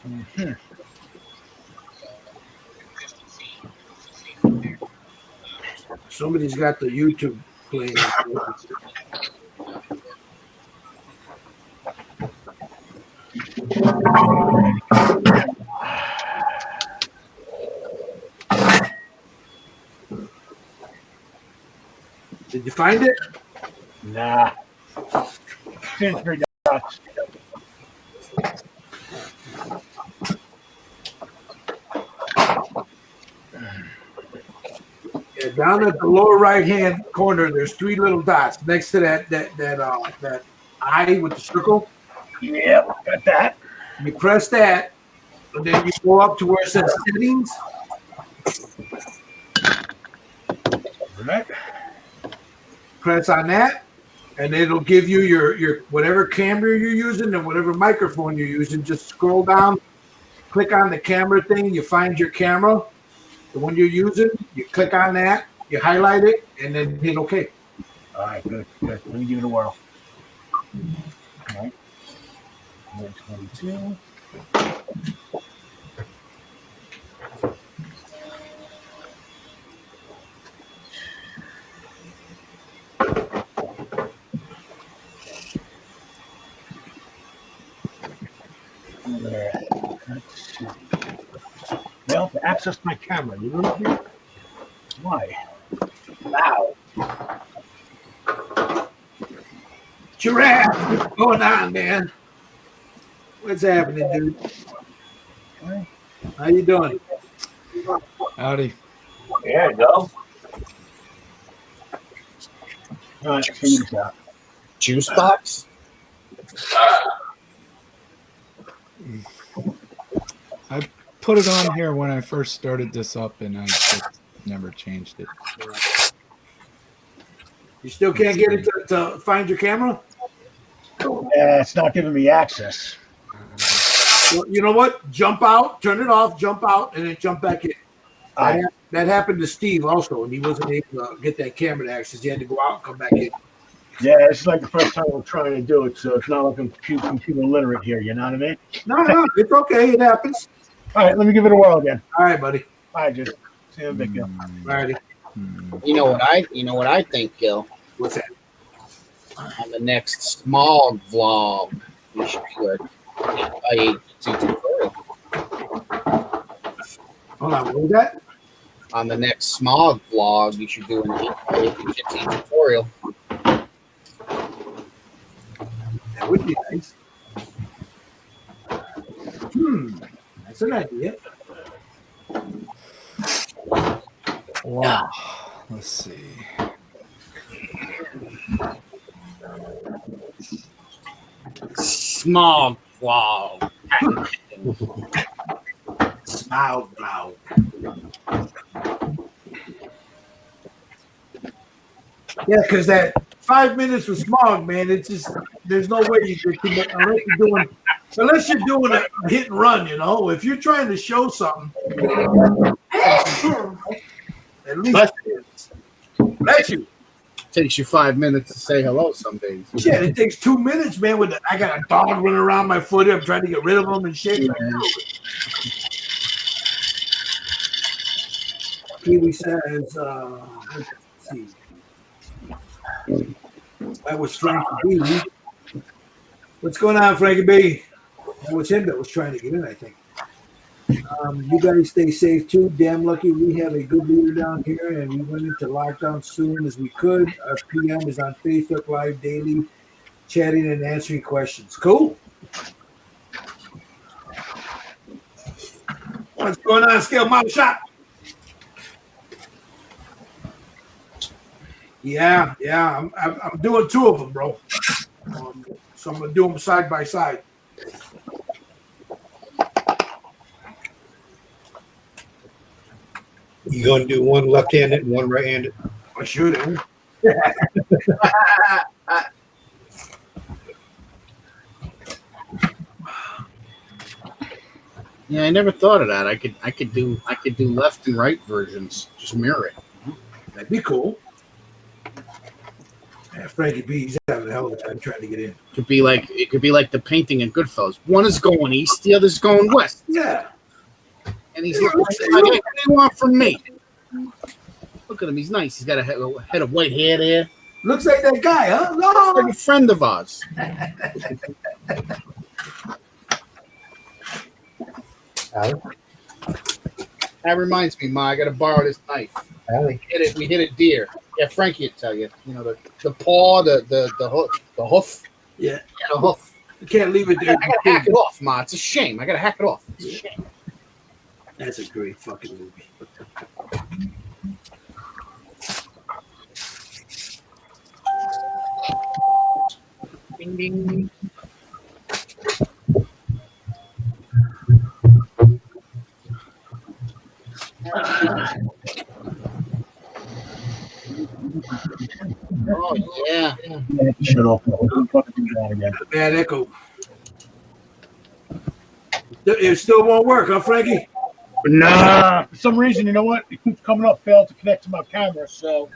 S9: Mm-hmm.
S1: Somebody's got the YouTube playing. Did you find it?
S9: Nah. Since three dots.
S1: Yeah, down at the lower right-hand corner, there's three little dots next to that eye with the circle.
S9: Yep, got that.
S1: You press that, and then you go up to where it says settings.
S9: Right.
S1: Press on that, and it'll give you your whatever camera you're using and whatever microphone you're using. Just scroll down, click on the camera thing. You find your camera, the one you're using. You click on that, you highlight it, and then hit OK.
S11: All right, good. Let me give it a whirl. All right. 22. There. Well, to access my camera, you know what? Why? Wow.
S1: Giraffe, what's going on, man? What's happening, dude? How you doing?
S5: Howdy.
S11: There you go. All right,
S3: Juice box?
S5: I put it on here when I first started this up, and I just never changed it.
S1: You still can't get it to find your camera?
S11: Yeah, it's not giving me access.
S1: Well, you know what? Jump out, turn it off, jump out, and then jump back in. That happened to Steve also, and he wasn't able to get that camera to access. He had to go out and come back in.
S11: Yeah, it's like the first time I'm trying to do it, so it's not like I'm computer literate here, you know what I mean?
S1: No, it's okay. It happens.
S11: All right, let me give it a whirl again.
S1: All right, buddy.
S11: All right, just see you, big deal.
S1: All righty.
S3: You know what I think, Gil?
S1: What's that?
S3: On the next smog vlog, we should do a tutorial.
S1: Hold on, what was that?
S3: On the next smog vlog, you should do an 8x8 tutorial.
S1: That would be nice. That's an idea.
S5: Wow. Let's see.
S3: Smog vlog.
S1: Smog vlog. Yeah, because that 5 minutes with smog, man, it's just there's no way you get too much unless you're doing a hit and run, you know. If you're trying to show something, at least bless you.
S3: Takes you 5 minutes to say hello some days.
S1: Shit, it takes 2 minutes, man. I got a dog running around my foot. I'm trying to get rid of him and shit. Kiwi says, let's see. That was Frankie B. What's going on, Frankie B? That was him that was trying to get in, I think. You guys stay safe too. Damn lucky we have a good leader down here, and we went into lockdown soon as we could. Our PM is on Facebook Live daily, chatting and answering questions. Cool. What's going on, Scale Mom Shop? Yeah, I'm doing 2 of them, bro. So I'm gonna do them side by side.
S9: You going to do one left-handed and one right-handed?
S1: I should have.
S3: Yeah, I never thought of that. I could do left and right versions. Just mirror it.
S1: That'd be cool. Yeah, Frankie B, he's having a hell of a time trying to get in.
S3: It could be like the painting in Goodfellas. One is going east, the other's going west.
S1: Yeah.
S3: And he's like, what do you want from me? Look at him. He's nice. He's got a head of white hair there.
S1: Looks like that guy, huh? No.
S3: Like a friend of ours. That reminds me, Ma, I got to borrow this knife. We hit a deer. Yeah, Frankie would tell you. You know, the paw, the hoof.
S1: Yeah.
S3: The hoof.
S1: You can't leave it there.
S3: I got to hack it off, Ma. It's a shame. I got to hack it off. It's a shame.
S1: That's a great fucking movie.
S3: Ding, ding. Oh yeah.
S11: Yeah, shut off. I'm fucking do that again.
S1: Bad echo. It still won't work, huh, Frankie?
S11: Nah, for some reason, you know what? It keeps coming up, failed to connect to my camera, so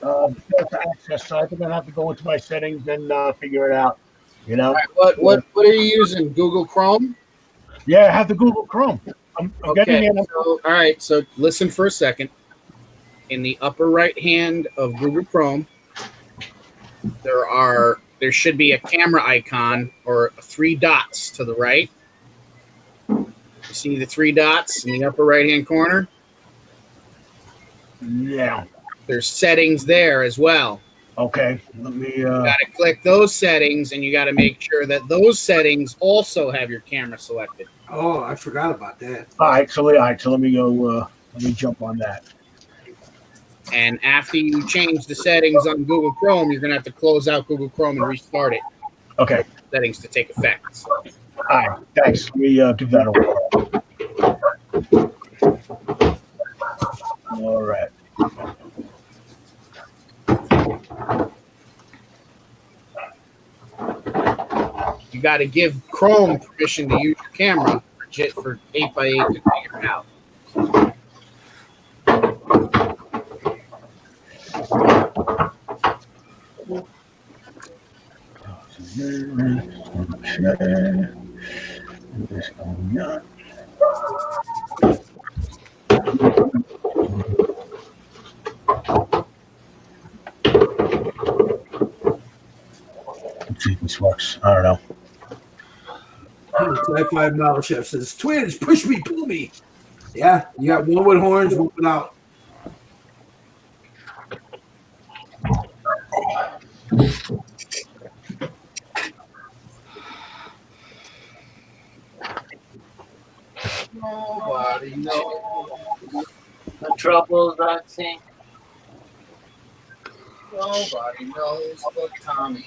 S11: failed to access. So I think I have to go into my settings and figure it out. You know?
S3: All right, what are you using? Google Chrome?
S11: Yeah, I have the Google Chrome. I'm getting
S3: Okay.
S11: in.
S3: So, all right. So listen for a second. In the upper right hand of Google Chrome, there should be a camera icon or 3 dots to the right. You see the 3 dots in the upper right hand corner?
S11: Yeah.
S3: There's settings there as well.
S11: Okay. Let me.
S3: You got to click those settings, and you got to make sure that those settings also have your camera selected.
S1: Oh, I forgot about that.
S11: All right. So let me go. Let me jump on that.
S3: And after you change the settings on Google Chrome, you're going to have to close out Google Chrome and restart it.
S11: Okay.
S3: Settings to take effect.
S11: All right. Thanks. Let me give that a whirl. All right.
S3: You got to give Chrome permission to use your camera for 8x8 to figure it out.
S11: Let's see if this works. I don't know.
S1: Sci-Fi Model Chef says, twins, push me, pull me. Yeah, you got one with horns, one without.
S3: Nobody knows
S2: The troubles I think.
S3: Nobody knows but Tommy.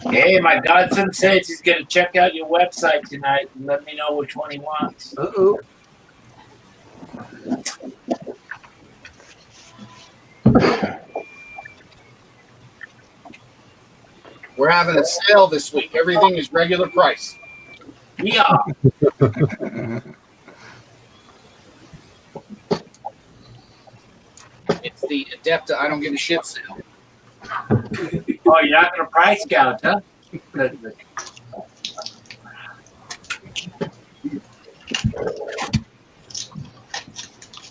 S2: Hey, my godson says he's going to check out your website tonight and let me know which one he wants.
S1: Uh-oh.
S3: We're having a sale this week. Everything is regular price.
S2: Yeah.
S3: It's the Adepta I don't give a shit sale.
S2: Oh, you're not going to price gouge, huh?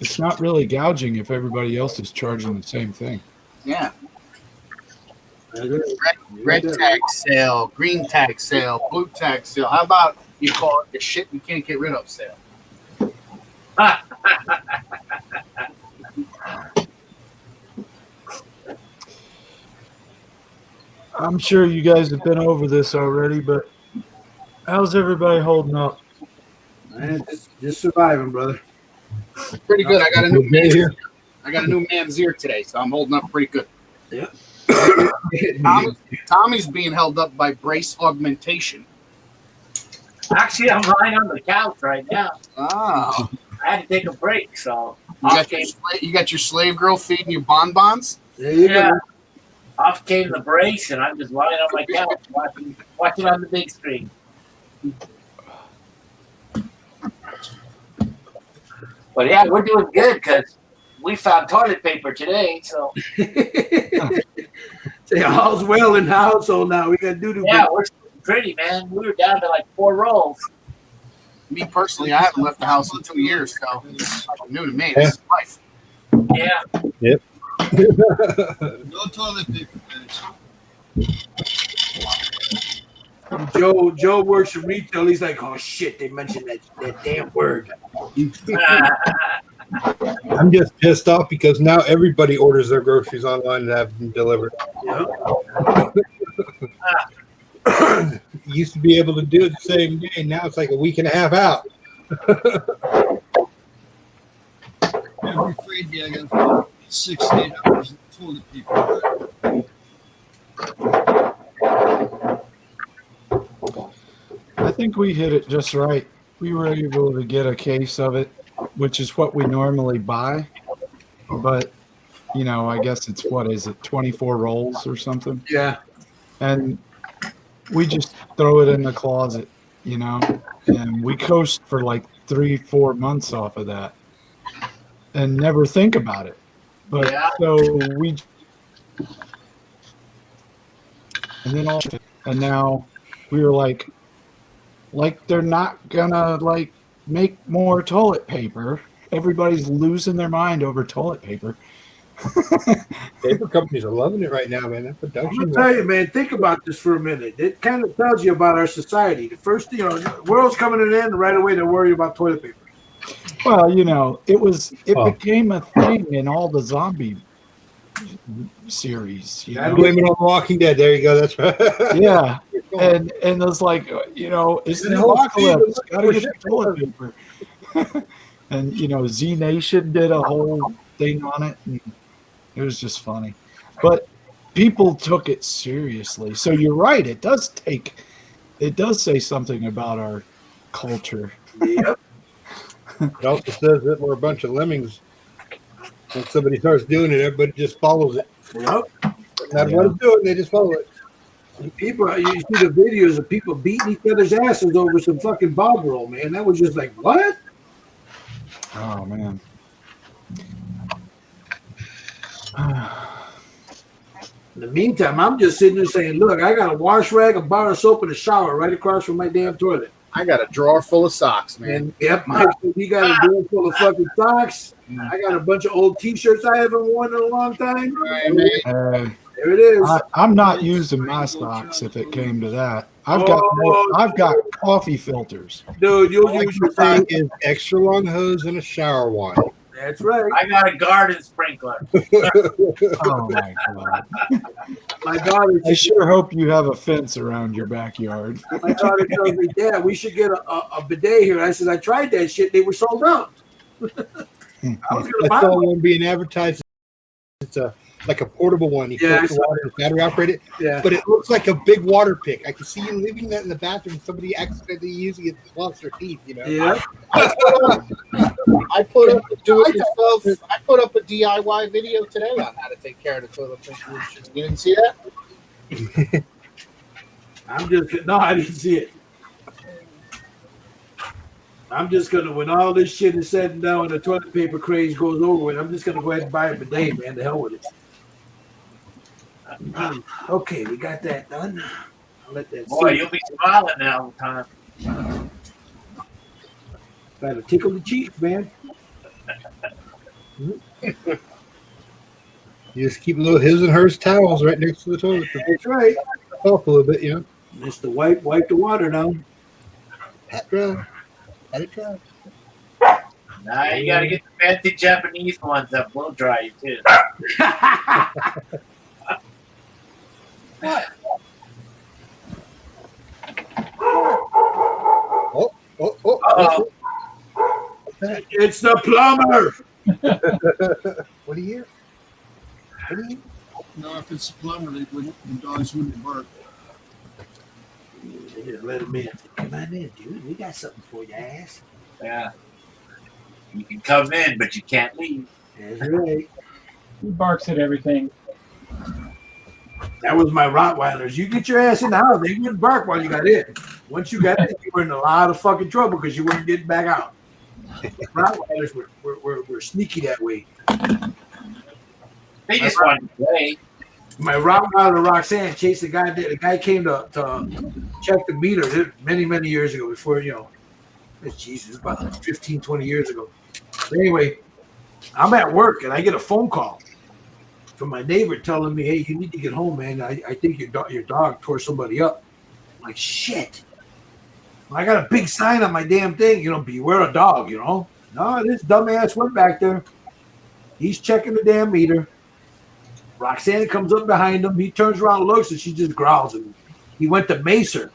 S12: It's not really gouging if everybody else is charging the same thing.
S3: Yeah. Red tag sale, green tag sale, blue tag sale. How about you call it the shit you can't get rid of sale?
S12: I'm sure you guys have been over this already, but how's everybody holding up?
S1: Man, just surviving, brother.
S3: Pretty good. I got a new man's ear today, so I'm holding up pretty good.
S1: Yeah.
S3: Tommy's being held up by brace augmentation.
S2: Actually, I'm lying on the couch right now.
S3: Oh.
S2: I had to take a break, so
S3: You got your slave girl feeding you bonbons?
S1: There you go.
S2: Off came the brace, and I'm just lying on my couch watching on the big screen. But yeah, we're doing good because we found toilet paper today. So
S1: say all's well in the household now. We got doo-doo.
S2: Yeah, we're pretty, man. We were down to like 4 rolls.
S3: Me personally, I haven't left the house in 2 years, so it's new to me. This is life.
S2: Yeah.
S9: Yep.
S4: No toilet paper, guys.
S1: Joe works in retail. He's like, oh shit, they mentioned that damn word.
S9: I'm just pissed off because now everybody orders their groceries online and have them delivered. Used to be able to do it the same day. Now it's like a week and a half out.
S4: Every Friday I got 6 to 8 hours of toilet paper.
S12: I think we hit it just right. We were able to get a case of it, which is what we normally buy. But I guess it's, what is it, 24 rolls or something?
S1: Yeah.
S12: And we just throw it in the closet, and we coast for like 3-4 months off of that and never think about it. But and now we were like they're not gonna like make more toilet paper. Everybody's losing their mind over toilet paper.
S9: Paper companies are loving it right now, man. That
S1: I'm
S9: production.
S1: gonna tell you, man. Think about this for a minute. It kind of tells you about our society. The first, the world's coming to an end, right away they're worried about toilet paper.
S12: Well, it became a thing in all the zombie series.
S9: Blame it on Walking Dead. There you go. That's right.
S12: Yeah, and it's like, it's the apocalypse. Gotta get the toilet paper. And Z Nation did a whole thing on it, and it was just funny. But people took it seriously. So you're right. It does say something about our culture.
S1: Yep.
S9: It also says that we're a bunch of lemmings. When somebody starts doing it, everybody just follows it.
S1: Yep.
S9: Not what it's doing, they just follow it.
S1: People, you see the videos of people beating each other's asses over some fucking bog roll, man. That was just like, what?
S12: Oh, man.
S1: In the meantime, I'm just sitting there saying, look, I got a wash rag, a bar of soap, and a shower right across from my damn toilet.
S3: I got a drawer full of socks, man.
S1: And, yep, Mike, he got a drawer full of fucking socks. I got a bunch of old T-shirts I haven't worn in a long time. There it is.
S12: I'm not using my socks if it came to that. I've got coffee filters.
S1: Dude, you'll
S9: All I
S1: use
S9: can
S1: your
S9: say
S1: socks.
S9: is extra long hose and a shower wand.
S1: That's right.
S2: I got a garden sprinkler.
S12: Oh my god!
S1: My daughter.
S12: I sure hope you have a fence around your backyard.
S1: My daughter tells me, Dad, we should get a bidet here. I said, I tried that shit. They were sold out. I was going to buy
S9: I saw
S1: one.
S9: one being advertised. It's like a portable one. You
S1: Yeah,
S9: put the water, it's battery operated.
S1: Yeah.
S9: But it looks like a big water pick. I can see you leaving that in the bathroom. Somebody accidentally using it to wash their teeth.
S1: Yeah.
S3: I put up a do-it-yourself. I put up a DIY video today on how to take care of the toilet paper. You didn't see that?
S1: No, I didn't see it. I'm just gonna, when all this shit is said and done, and the toilet paper craze goes over with, I'm just gonna go ahead and buy a bidet, man. The hell with it. Okay, we got that done. I'll let that.
S2: Boy,
S1: sit.
S2: you'll be smiling now all the time.
S1: Gotta tickle the cheeks, man.
S9: You just keep little his and hers towels right next to the toilet.
S1: That's right.
S9: Off a little bit,
S1: Just to wipe the water now.
S9: Pat dry. Pat it dry.
S2: Nah, you gotta get the fancy Japanese ones that blow dry you too.
S9: Oh.
S1: It's the plumber.
S9: What do you hear?
S4: No, if it's a plumber, the dogs wouldn't bark.
S1: They just let him in. Come on in, dude. We got something for your ass.
S2: Yeah. You can come in, but you can't leave.
S1: That's right.
S8: He barks at everything.
S1: That was my Rottweilers. You get your ass in the house, they wouldn't bark while you got in. Once you got in, you were in a lot of fucking trouble because you weren't getting back out. Rottweilers were sneaky that way.
S2: They just wanted to play.
S1: My Rottweiler Roxanne chased the guy. The guy came to check the meter many, many years ago before, Jesus, about 15, 20 years ago. But anyway, I'm at work and I get a phone call from my neighbor telling me, hey, you need to get home, man. I think your dog tore somebody up. I'm like, shit. I got a big sign on my damn thing, beware a dog, No, this dumbass went back there. He's checking the damn meter. Roxanne comes up behind him. He turns around and looks, and she just growls. And he went to mace her.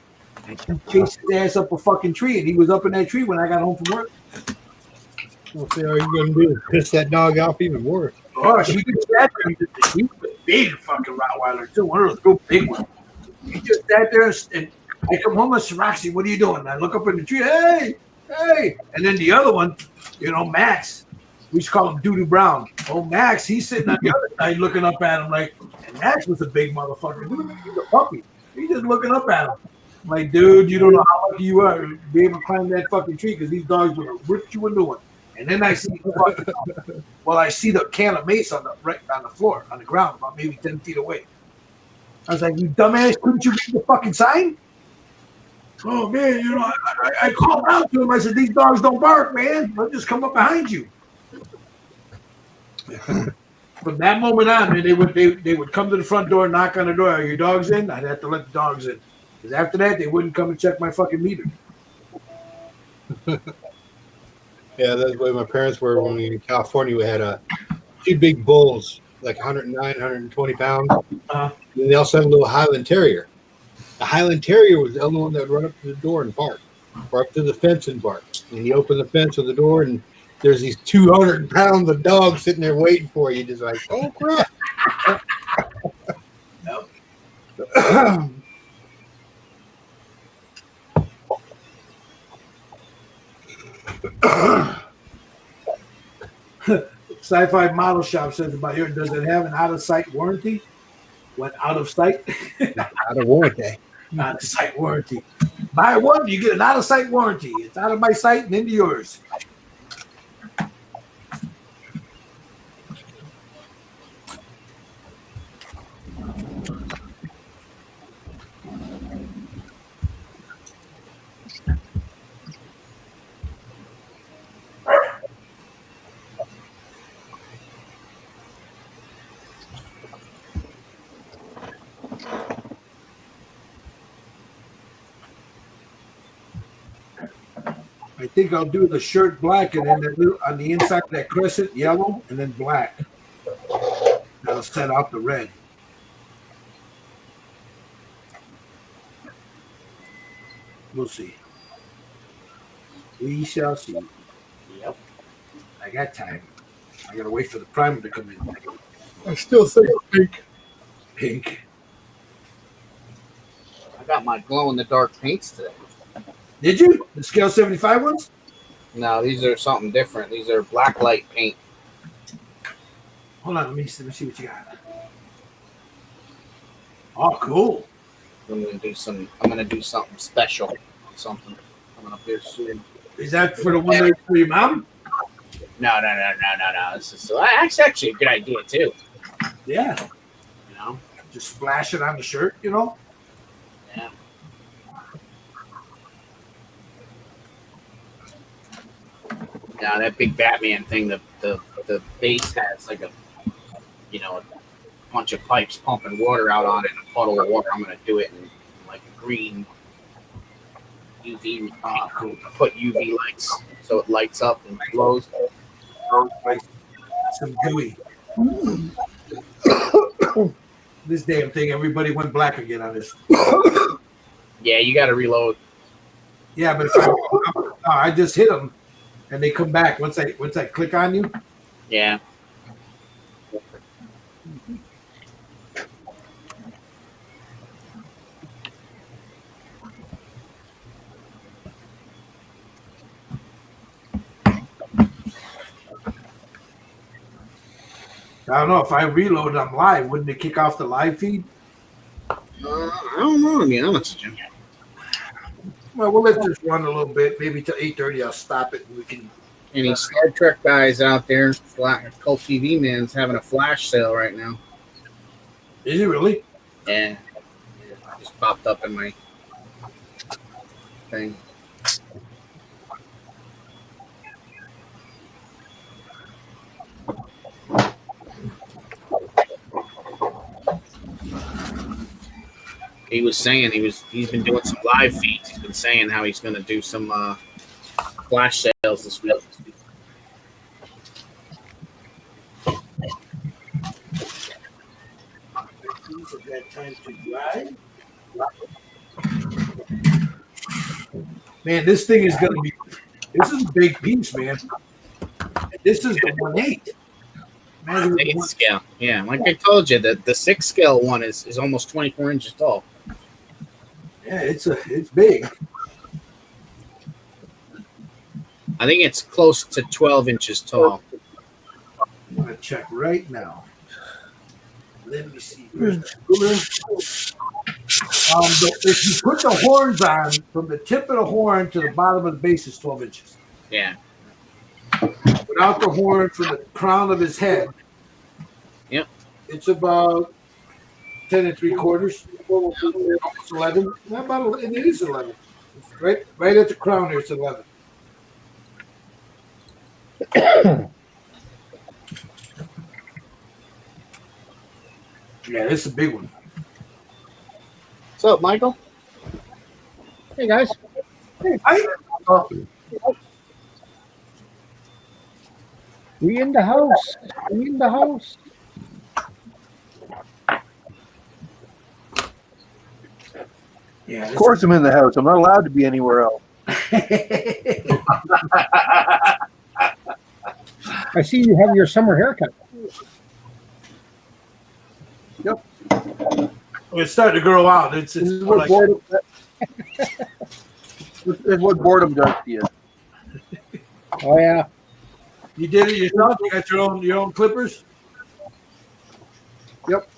S1: And she chased his ass up a fucking tree, and he was up in that tree when I got home from work.
S9: We'll see how you're going to do. Piss that dog off even more.
S1: Oh, she just sat there. He was a big fucking Rottweiler, too. One of those real big ones. He just sat there, and I come home and said, Roxy, what are you doing? And I look up in the tree. Hey. And then the other one, Max, We used to call him Doo Doo Brown. Oh, Max, he's sitting on the other side looking up at him like, and Max was a big motherfucker. He's a puppy. He's just looking up at him. I'm like, dude, you don't know how lucky you are to be able to climb that fucking tree because these dogs would have ripped you a new one. And then I see I see the can of mace on the floor, on the ground, about maybe 10 feet away. I was like, you dumbass, couldn't you read the fucking sign? Oh, man, you know, I called out to him. I said, these dogs don't bark, man. They'll just come up behind you. From that moment on, man, they would come to the front door, knock on the door. Are your dogs in? I'd have to let the dogs in. Because after that, they wouldn't come and check my fucking meter.
S9: Yeah, that's the way my parents were when we were in California. We had two big bulls, like 109, 120 pounds. And they also had a little Highland Terrier. The Highland Terrier was the only one that would run up to the door and bark, or up to the fence and bark. And you open the fence or the door, and there's these 200 pounds of dogs sitting there waiting for you. Just like, oh crap.
S1: Sci-Fi Model Shop says about here, does it have an out-of-sight warranty? What, out of sight?
S9: Out of warranty.
S1: Out-of-sight warranty. Buy one, you get an out-of-sight warranty. It's out of my sight and into yours. I think I'll do the shirt black and then on the inside of that crescent, yellow, and then black. That'll set out the red. We'll see. We shall see. Yep. I got time. I gotta wait for the primer to come in.
S6: I still say pink.
S1: Pink.
S3: I got my glow-in-the-dark paints today.
S1: Did you? The scale 75 ones?
S3: No, these are something different. These are black light paint.
S1: Hold on, let me see what you got. Oh, cool.
S3: I'm gonna do something special. Something coming up here soon.
S1: Is that for the one for your mom?
S3: No. This is actually a good idea too.
S1: Yeah.
S3: You know,
S1: just splash it on the shirt. You know.
S3: Yeah. Now that big Batman thing, the base has like a bunch of pipes pumping water out on it and a puddle of water. I'm gonna do it in like a green UV. Put UV lights so it lights up and glows.
S1: Some gooey. This damn thing, everybody went black again on this.
S3: Yeah, you got to reload.
S1: Yeah, but if I just hit them and they come back once I click on you.
S3: Yeah.
S1: I don't know if I reload I'm live, wouldn't it kick off the live feed?
S3: I don't know, to be honest with you.
S1: Well, we'll let this run a little bit. Maybe till 8:30, I'll stop it and we can.
S3: Any Star Trek guys out there? Cult TV Man's having a flash sale right now.
S1: Is it really?
S3: Yeah. Just popped up in my thing. He was saying he's been doing some live feeds. He's been saying how he's going to do some flash sales this week.
S1: Man, this thing is going to be. This is a big piece, man. This is the 1/8.
S3: The 8 scale. Yeah, like I told you, the 6 scale one is almost 24 inches tall.
S1: Yeah, it's big.
S3: I think it's close to 12 inches tall.
S1: check right now. Let me see. Where's the cooler? If you put the horns on, from the tip of the horn to the bottom of the base is 12 inches.
S3: Yeah.
S1: Without the horn, from the crown of his head,
S3: Yep.
S1: it's about 10 3/4. It's 11. Not about, it is 11. Right at the crown here, it's 11. Yeah, this is a big one.
S3: What's up, Michael?
S13: Hey guys. We in the house. We in the house.
S1: Yeah,
S10: Of course I'm in the house. I'm not allowed to be anywhere else.
S13: I see you have your summer haircut.
S10: Yep.
S1: It's starting to grow out. It's
S10: This is
S1: more
S10: what
S1: like,
S10: boredom. This is what boredom does to you.
S13: Oh yeah.
S1: you did it yourself. You got your own clippers.
S10: Yep.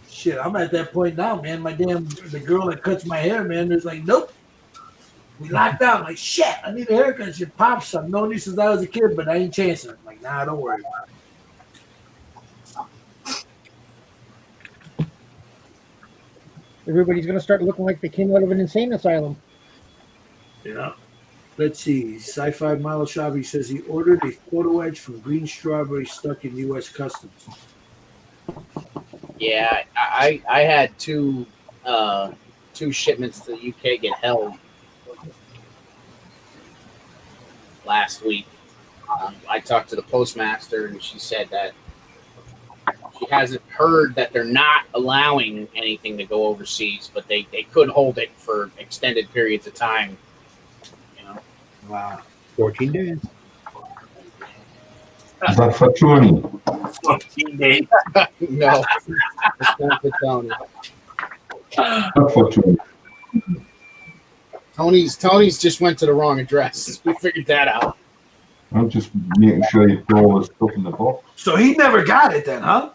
S1: Shit, I'm at that point now, man. The girl that cuts my hair, man, there's like, nope. We locked down. Like, shit, I need a haircut. She pops. I've known you since I was a kid, but I ain't chancing. I'm like, nah, don't worry about it.
S13: Everybody's gonna start looking like they came out of an insane asylum.
S1: Yeah. Let's see. Sci-Fi Milo Shavi says he ordered a photo edge from Green Strawberry stuck in U.S. Customs.
S3: Yeah, I had two shipments to the UK get held last week. I talked to the postmaster, and she said that she hasn't heard that they're not allowing anything to go overseas, but they could hold it for extended periods of time. You know.
S1: Wow.
S9: 14 days.
S7: Is that for Tony?
S2: 14 days.
S3: No, it's not for Tony.
S7: Not for Tony.
S3: Tony's just went to the wrong address. We figured that out.
S7: I'm just making sure you put all the stuff in the box.
S1: So he never got it then, huh?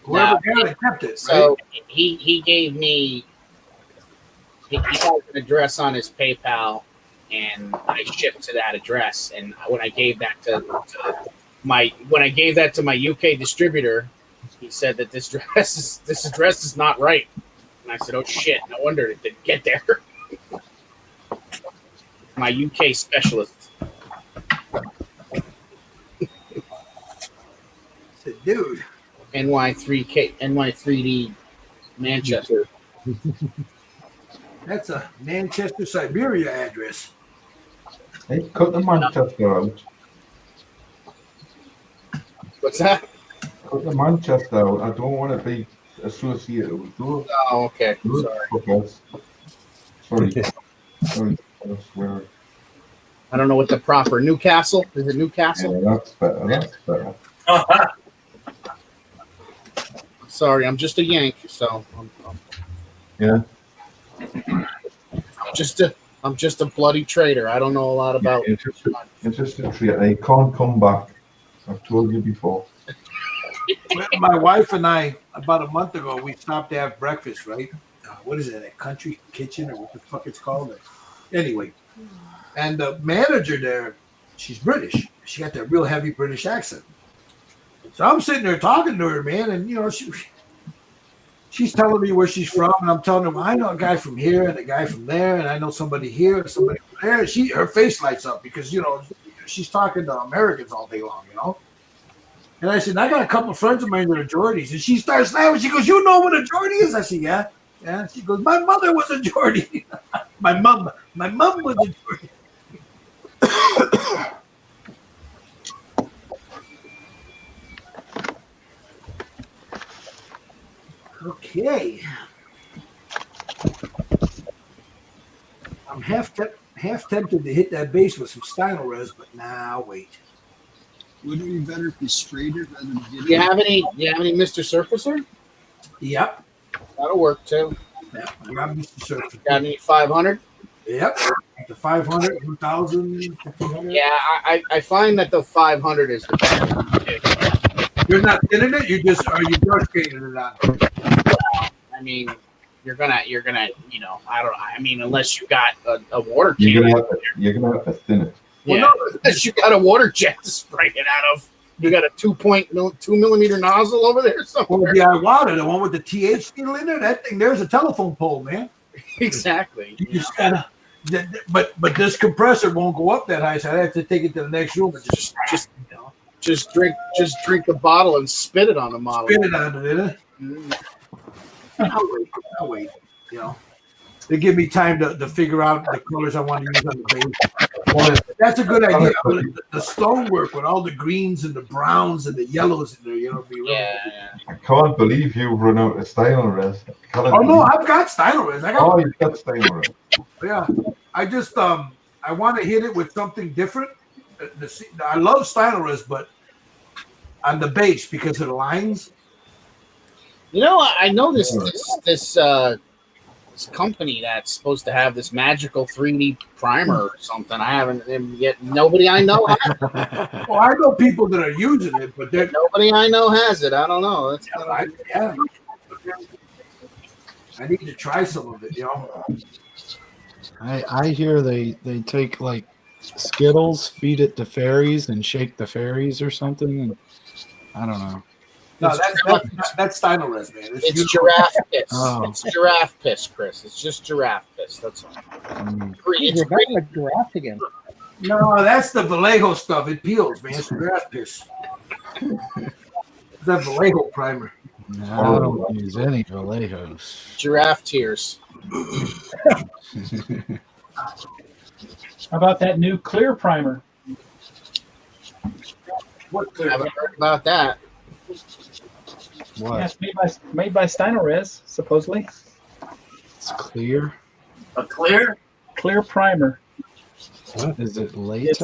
S1: Whoever
S3: No.
S1: got it kept it, right?
S3: So he gave me he has an address on his PayPal, and I shipped to that address. And when I gave that to my UK distributor, he said that this address is not right. And I said, "Oh shit! No wonder it didn't get there." My UK specialist.
S1: said, dude.
S3: NY3D Manchester.
S1: That's a Manchester, Siberia address.
S7: Hey, cut the Manchester out.
S3: What's that?
S7: Cut the Manchester out. I don't want to be associated with those.
S3: Oh, okay.
S7: Those
S3: Sorry.
S7: fuckers. Sorry. I swear.
S3: I don't know what the proper Newcastle is. It Newcastle?
S7: Yeah, that's better. That's better.
S3: Sorry, I'm just a Yank, so
S7: Yeah.
S3: I'm just a bloody traitor. I don't know a lot about.
S7: It's just a treat. You can't come back. I've told you before.
S1: My wife and I, about a month ago, we stopped to have breakfast, right? What is it, a country kitchen or what the fuck it's called? Anyway, and the manager there, she's British. She got that real heavy British accent. So I'm sitting there talking to her, man, and, you know, she's telling me where she's from, and I'm telling her, well, I know a guy from here and a guy from there, and I know somebody here and somebody from there. Her face lights up because, you know, she's talking to Americans all day long, you know? And I said, I got a couple of friends of mine that are Geordies. And she starts laughing. She goes, you know what a Geordie is? I said, yeah. Yeah. She goes, my mother was a Geordie. my mom was a Geordie. Okay. I'm half tempted to hit that base with some Stynel res, but nah, wait.
S4: Wouldn't it be better if you sprayed it rather than get it?
S3: Do you have any Mr. Surfacer?
S1: Yep.
S3: That'll work too.
S1: Yeah, I got Mr. Surfacer.
S3: Got any 500?
S1: Yep. The 500, 1,000, 1,500?
S3: Yeah, I find that the 500 is the best.
S1: You're not thinning it. You just are you brush painting it on?
S3: I mean, you're gonna, you know, I mean, unless you got a water
S7: You're
S3: can.
S7: gonna have to thin it.
S3: Yeah,
S1: Well,
S3: unless you got a water jet to spray it out of. You got a 2.2 millimeter nozzle over there somewhere.
S1: Well, yeah, water, the one with the TH needle in there. That thing, there's a telephone pole, man.
S3: Exactly.
S1: You just gotta. But this compressor won't go up that high, so I have to take it to the next room and
S3: just drink the bottle and spit it on the model.
S1: spin it on it, innit? I'll wait. You know, they give me time to figure out the colors I want to use on the base. Well, that's a good idea. The stonework with all the greens and the browns and the yellows in there, you know, be really
S7: I can't believe you've run out of stylo res.
S1: Oh no, I've got stylo res.
S7: Oh, you've got stylo res.
S1: Yeah, I just I want to hit it with something different. I love stylo res, but on the base because of the lines.
S3: You know, I know this company that's supposed to have this magical 3D primer or something. I haven't yet. Nobody I know has it.
S1: Well, I know people that are using it, but
S3: nobody I know has it. I don't know. That's
S1: I need to try some of it, you know.
S12: I hear they take like Skittles, feed it to fairies, and shake the fairies or something. And I don't know.
S1: No, that's stylo res, man.
S3: It's giraffe piss.
S12: Oh.
S3: It's giraffe piss, Chris. It's just giraffe piss. That's all.
S13: You're back with giraffe again.
S1: No, that's the Vallejo stuff. It peels, man. It's grass piss. It's that Vallejo primer.
S12: No, I don't use any Vallejos.
S3: Giraffe tears.
S8: How about that new clear primer?
S1: What clear?
S3: I haven't heard about that.
S12: What?
S8: Yeah, it's made by Steinerres, supposedly.
S12: It's clear.
S3: A clear?
S8: Clear primer.
S12: What is it? Latex?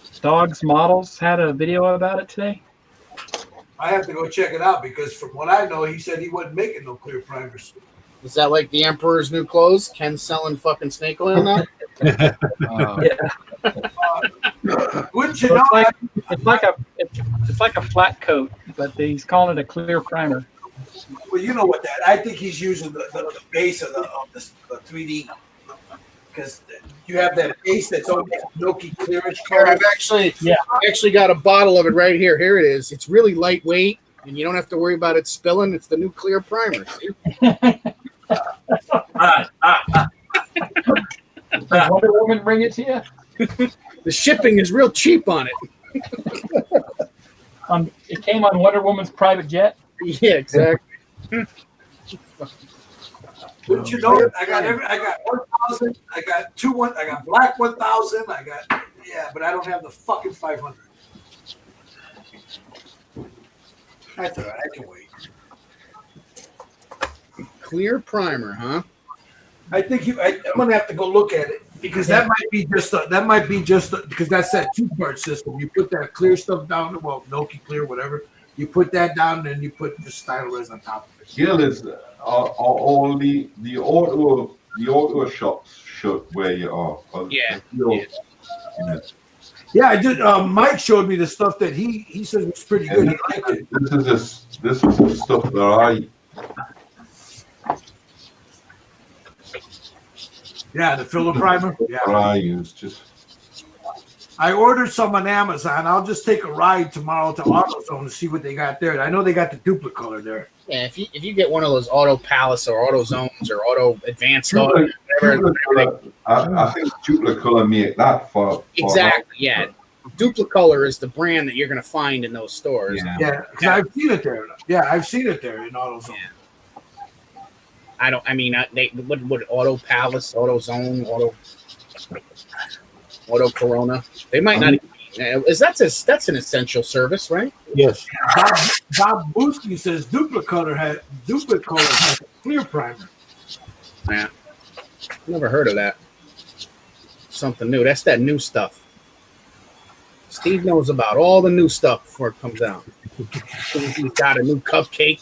S8: It's Dogs Models had a video about it today.
S1: I have to go check it out because from what I know, he said he wasn't making no clear primers.
S3: Is that like the Emperor's New Clothes? Ken selling fucking snake oil now?
S1: Wouldn't you
S8: So
S1: know?
S8: it's like a flat coat, but he's calling it a clear primer.
S1: Well, you know what that? I think he's using the base of the 3D because you have that base that's all milky clearish color.
S3: I've actually got a bottle of it right here. Here it is. It's really lightweight, and you don't have to worry about it spilling. It's the new clear primer. See?
S8: Did Wonder Woman bring it to you?
S3: The shipping is real cheap on it.
S8: It came on Wonder Woman's private jet.
S3: Yeah, exactly.
S1: Wouldn't you know it? I got 1,000. I got 2,1. I got black 1,000. I got but I don't have the fucking 500. That's all right. I can wait.
S3: Clear primer, huh?
S1: I think I'm gonna have to go look at it because that might be just because that's that 2-part system. You put that clear stuff down, well, milky clear, whatever. You put that down, and then you put the stylo res on top of it.
S7: Gil is are all the auto shops shut where you are.
S3: Yeah.
S1: Yeah, I did. Mike showed me the stuff that he said was pretty good. He liked it.
S7: This is the stuff that
S1: Yeah, the filler primer. Yeah,
S7: I use just.
S1: I ordered some on Amazon. I'll just take a ride tomorrow to AutoZone to see what they got there. I know they got the duplicate color there.
S3: Yeah, if you get one of those Auto Palace or Auto Zones or Auto Advanced Auto, whatever.
S7: I think duplicate color make that for
S3: Exactly. Yeah, Duplicolor is the brand that you're going to find in those stores.
S1: Yeah, because I've seen it there. Yeah, I've seen it there in AutoZone.
S3: Yeah. They would Auto Palace, Auto Zone, Auto Corona. They might not. That's an essential service, right?
S9: Yes.
S1: Bob Booski says Duplicolor has a clear primer.
S3: Yeah, never heard of that. Something new. That's that new stuff. Steve knows about all the new stuff before it comes out. He's got a new cupcake.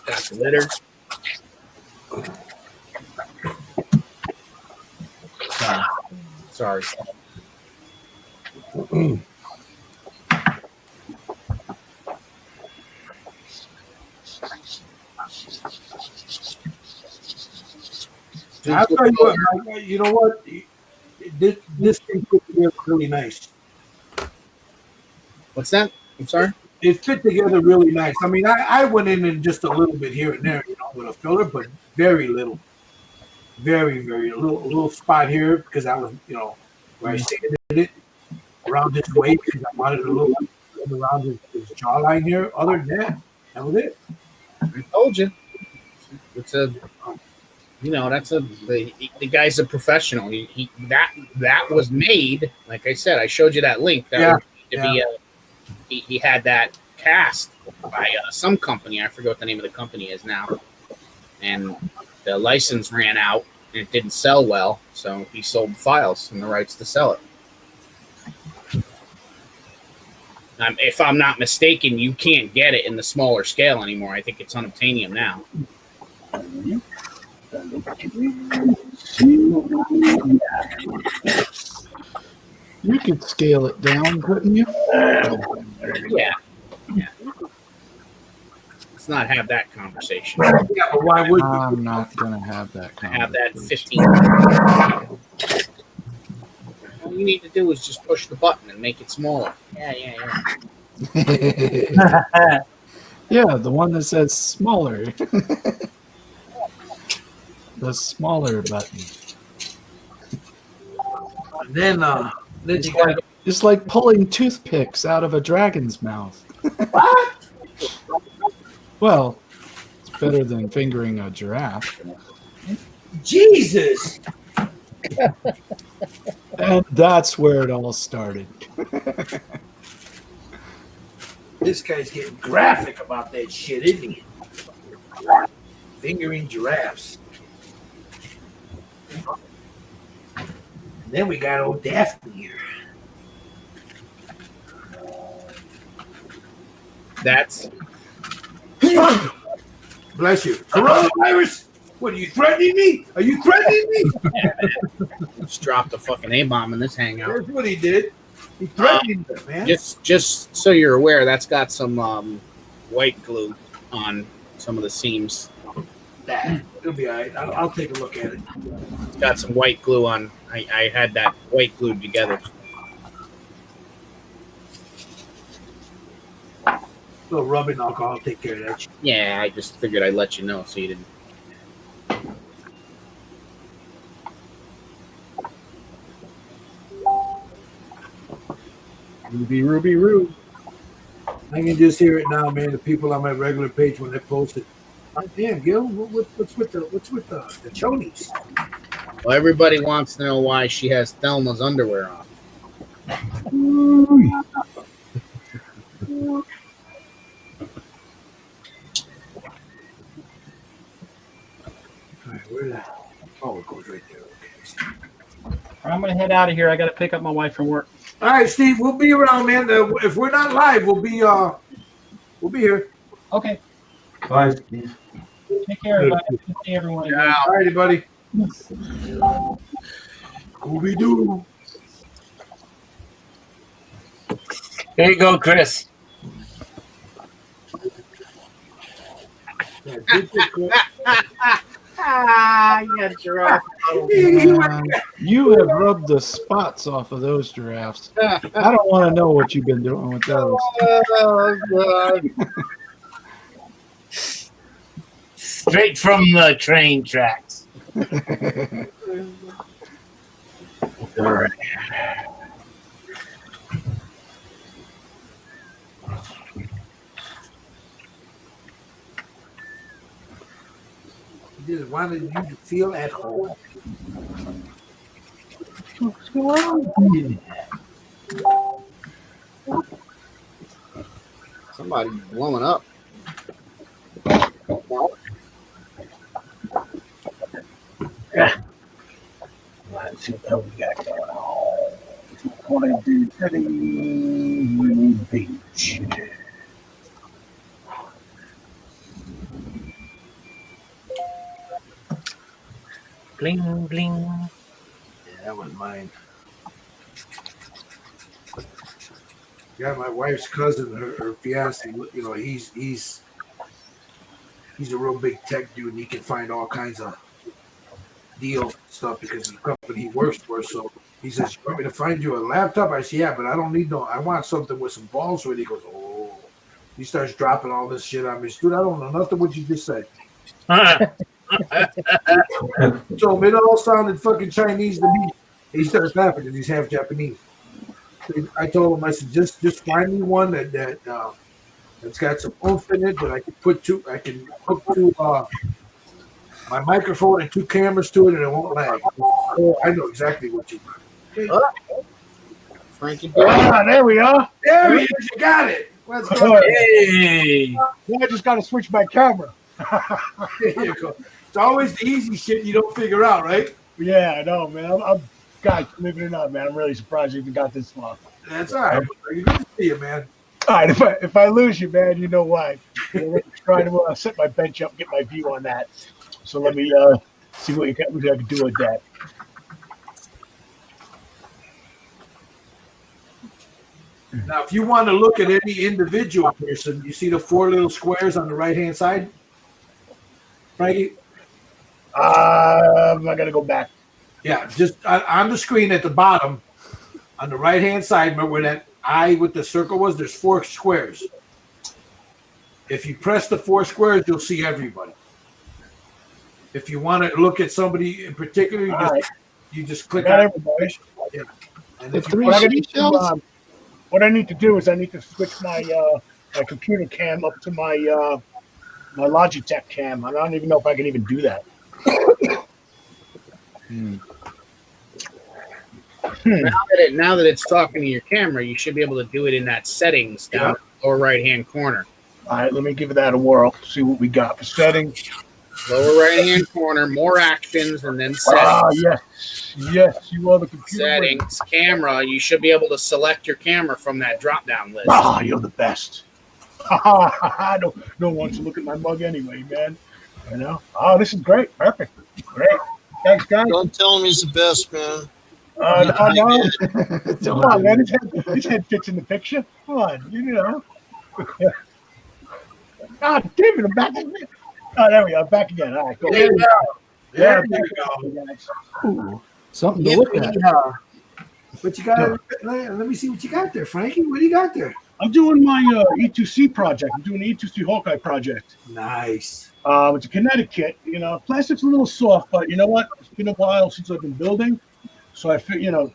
S3: Got glitter. Sorry.
S1: I'll tell you what, Mike, you know what? This thing put together really nice.
S3: What's that? I'm sorry.
S1: It fit together really nice. I mean, I went in just a little bit here and there, with a filler, but very little, very little spot here because I was, where I sanded it around this way because I wanted a little around his jawline here. Other than that, that was it.
S3: I told you. It's a, that's the guy's a professional. That was made. Like I said, I showed you that link. That was made to be he had that cast by some company. I forget what the name of the company is now. And the license ran out and it didn't sell well, so he sold the files and the rights to sell it. If I'm not mistaken, you can't get it in the smaller scale anymore. I think it's unobtainium now.
S12: You could scale it down, couldn't you?
S3: Yeah. Let's not have that conversation.
S1: Yeah, but why would you?
S12: I'm not gonna have that conversation.
S3: Have that 15. All you need to do is just push the button and make it smaller. Yeah.
S12: Yeah, the one that says smaller. The smaller button.
S1: And then you got
S12: It's like pulling toothpicks out of a dragon's mouth.
S1: what?
S12: Well, it's better than fingering a giraffe.
S1: Jesus!
S12: And that's where it all started.
S1: This guy's getting graphic about that shit, isn't he? Fingering giraffes. And then we got old Daphne here.
S3: That's
S1: bless you. Coronavirus? What are you threatening me? Are you threatening me?
S3: just dropped a fucking A-bomb in this hangout.
S1: That's what he did. He threatened me, man.
S3: Just so you're aware, that's got some white glue on some of the seams.
S1: It'll be all right. I'll take a look at it.
S3: It's got some white glue on. I had that white glued together.
S1: little rubbing alcohol. I'll take care of that.
S3: Yeah, I just figured I'd let you know so you didn't.
S11: Ruby Roo.
S1: I can just hear it now, man. The people on my regular page when they post it. Oh, damn, Gil, what's with the chonies?
S3: Well, everybody wants to know why she has Thelma's underwear on.
S1: All right, where the? Oh, it goes right there. Okay.
S8: I'm gonna head out of here. I gotta pick up my wife from work.
S1: All right, Steve, we'll be around, man. If we're not live, we'll be here.
S8: Okay.
S7: Bye, Steve.
S8: Take care. Bye. Good to see everyone. Again.
S1: All righty, buddy. Scooby Doo.
S2: Here you go, Chris.
S3: Yeah, giraffe.
S12: You have rubbed the spots off of those giraffes. I don't want to know what you've been doing with those.
S3: Oh, God.
S2: Straight from the train tracks.
S3: All right.
S1: He just wanted you to feel at home.
S11: What's going on?
S3: Somebody's blowing up.
S11: Let's see what we got going on. 2230 Beach.
S2: Bling, bling.
S1: Yeah, that was mine. Yeah, my wife's cousin, her fiance. You know, he's a real big tech dude, and he can find all kinds of deals and stuff because of the company he works for. So he says, "You want me to find you a laptop?" I said, "Yeah, but I don't need no. I want something with some balls with it." He goes, "Oh." He starts dropping all this shit on me. Dude, I don't know nothing what you just said. So it all sounded fucking Chinese to me. He starts laughing because he's half Japanese. I told him, I said, just find me one that's got some oomph in it that I can put to. I can hook to my microphone and 2 cameras to it, and it won't lag. Oh, I know exactly what you want. Okay.
S3: Frankie.
S11: There we are.
S1: There he is. You got it. Let's go.
S2: Hey.
S11: Now I just got to switch my camera.
S1: There you go. It's always the easy shit you don't figure out, right?
S11: Yeah, I know, man. Guys, believe it or not, man, I'm really surprised you even got this far.
S1: That's all right. Good to see you, man.
S11: All right, if I lose you, man, you know why. I'm trying to set my bench up, get my view on that. So let me see what I can do with that.
S1: Now, if you want to look at any individual person, you see the 4 little squares on the right-hand side? Frankie?
S11: I got to go back.
S1: Yeah, just on the screen at the bottom, on the right-hand side, remember where that eye with the circle was? There's 4 squares. If you press the 4 squares, you'll see everybody. If you want to look at somebody in particular, you just click on
S11: everybody.
S1: Yeah. And
S11: what I need to do is I need to switch my my computer cam up to my my Logitech cam. I don't even know if I can even do that.
S3: Now that it's talking to your camera, you should be able to do it in that settings down lower right-hand corner.
S11: All right, let me give that a whirl. See what we got for settings.
S3: Lower right-hand corner, more actions, and then settings.
S11: Yes, you are the computer.
S3: Settings, camera. You should be able to select your camera from that drop-down list.
S11: You're the best. No one wants to look at my mug anyway, man. You know? Oh, this is great. Perfect. Great. Thanks, guys.
S4: Don't tell him he's the best, man.
S11: No. Come on, man. His head fits in the picture. Come on, you know. God damn it, I'm back again. Oh, there we are. Back again. All right, go.
S1: There you go.
S11: There
S1: you
S11: go.
S12: Ooh, something to look at.
S1: What you got? Let me see what you got there, Frankie. What do you got there?
S11: I'm doing my E2C project. I'm doing the E2C Hawkeye project.
S1: Nice.
S11: It's a Connecticut. You know, plastic's a little soft, but you know what? It's been a while since I've been building. So I feel,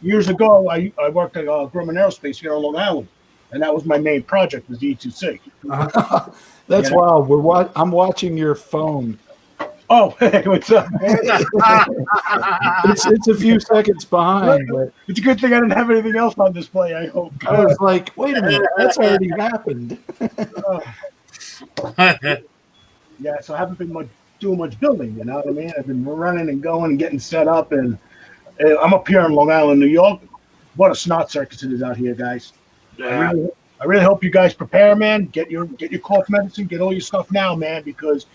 S11: years ago, I worked at Grumman Aerospace here on Long Island. And that was my main project, was the E2C.
S12: That's wild. I'm watching your phone.
S11: Oh, hey, what's up?
S12: It's a few seconds behind, but
S11: it's a good thing I didn't have anything else on display, I hope.
S12: I was like, wait a minute, that's already happened.
S11: Yeah, so I haven't been doing much building, you know what I mean? I've been running and going and getting set up, and I'm up here in Long Island, New York. What a snot circus it is out here, guys.
S1: Yeah.
S11: I really hope you guys prepare, man. Get your cough medicine, get all your stuff now, man, because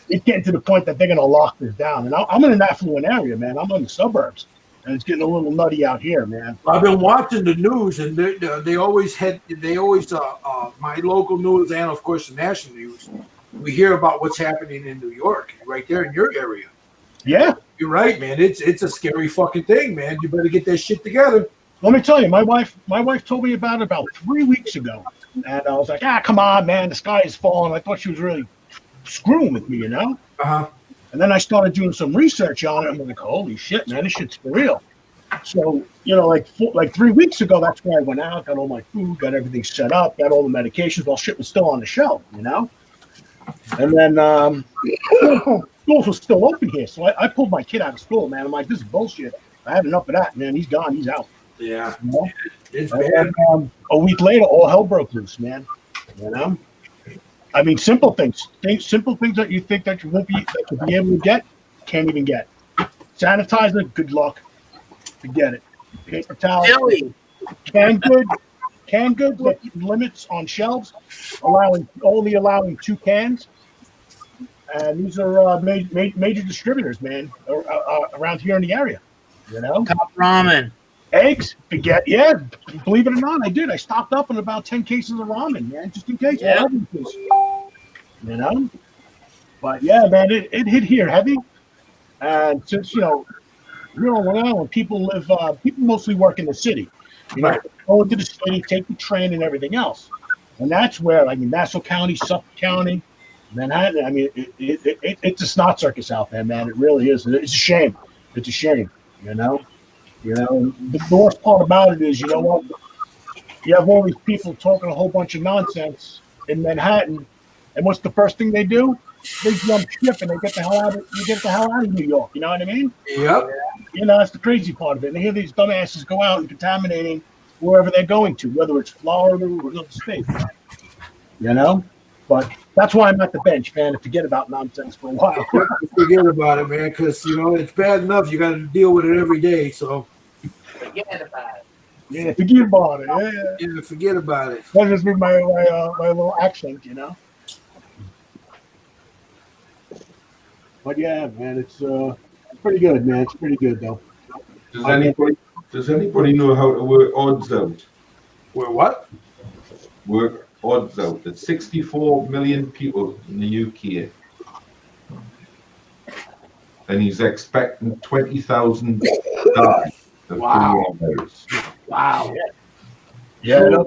S11: it's getting to the point that they're going to lock this down. And I'm in an affluent area, man. I'm in the suburbs, and it's getting a little nutty out here, man.
S1: I've been watching the news, and they always my local news and of course the national news. We hear about what's happening in New York, right there in your area.
S11: Yeah,
S1: you're right, man. It's a scary fucking thing, man. You better get that shit together.
S11: Let me tell you, my wife told me about it about 3 weeks ago, and I was like, come on, man, the sky is falling. I thought she was really screwing with me, you know. And then I started doing some research on it. I'm like, holy shit, man, this shit's for real. So, like 3 weeks ago, that's where I went out, got all my food, got everything set up, got all the medications while shit was still on the shelf, you know. And then schools were still open here, so I pulled my kid out of school, man. I'm like, this is bullshit. I had enough of that, man. He's gone. He's out.
S1: Yeah.
S11: You know?
S1: It's bad.
S11: A week later, all hell broke loose, man. You know? I mean, simple things that you think that you won't be able to get, can't even get. Sanitizer, good luck. Forget it. Paper towels, canned goods that limits on shelves, only allowing 2 cans. And these are major distributors, man, around here in the area. You know,
S2: Top ramen.
S11: Eggs, forget. Yeah, believe it or not, I did. I stocked up on about 10 cases of ramen, man, just in case.
S3: Yeah.
S11: You know. But yeah, man, it hit here heavy. And since Long Island, people live. People mostly work in the city.
S1: Right.
S11: Go into the city, take the train, and everything else. And that's where, Nassau County, Suffolk County, Manhattan. I mean, it's a snot circus out there, man. It really is. It's a shame. It's a shame. You know. The worst part about it is, you know what? You have all these people talking a whole bunch of nonsense in Manhattan, and what's the first thing they do? They jump ship and they get the hell out of New York. You know what I mean?
S1: Yep.
S11: That's the crazy part of it. And they hear these dumbasses go out and contaminating wherever they're going to, whether it's Florida or another state. But that's why I'm at the bench, man, to forget about nonsense for a while.
S1: Forget about it, man, because it's bad enough. You got to deal with it every day. So
S2: Forget about it.
S11: Yeah, forget about it.
S1: Yeah, forget about it.
S11: That just be my little accent, But yeah, man, it's pretty good, man. It's pretty good though.
S7: Does anybody know how to work odds out?
S1: Work what?
S7: Work odds out. There's 64 million people in the UK. And he's expecting 20,000 die.
S1: Wow.
S7: Coronavirus.
S1: Wow.
S11: Yeah.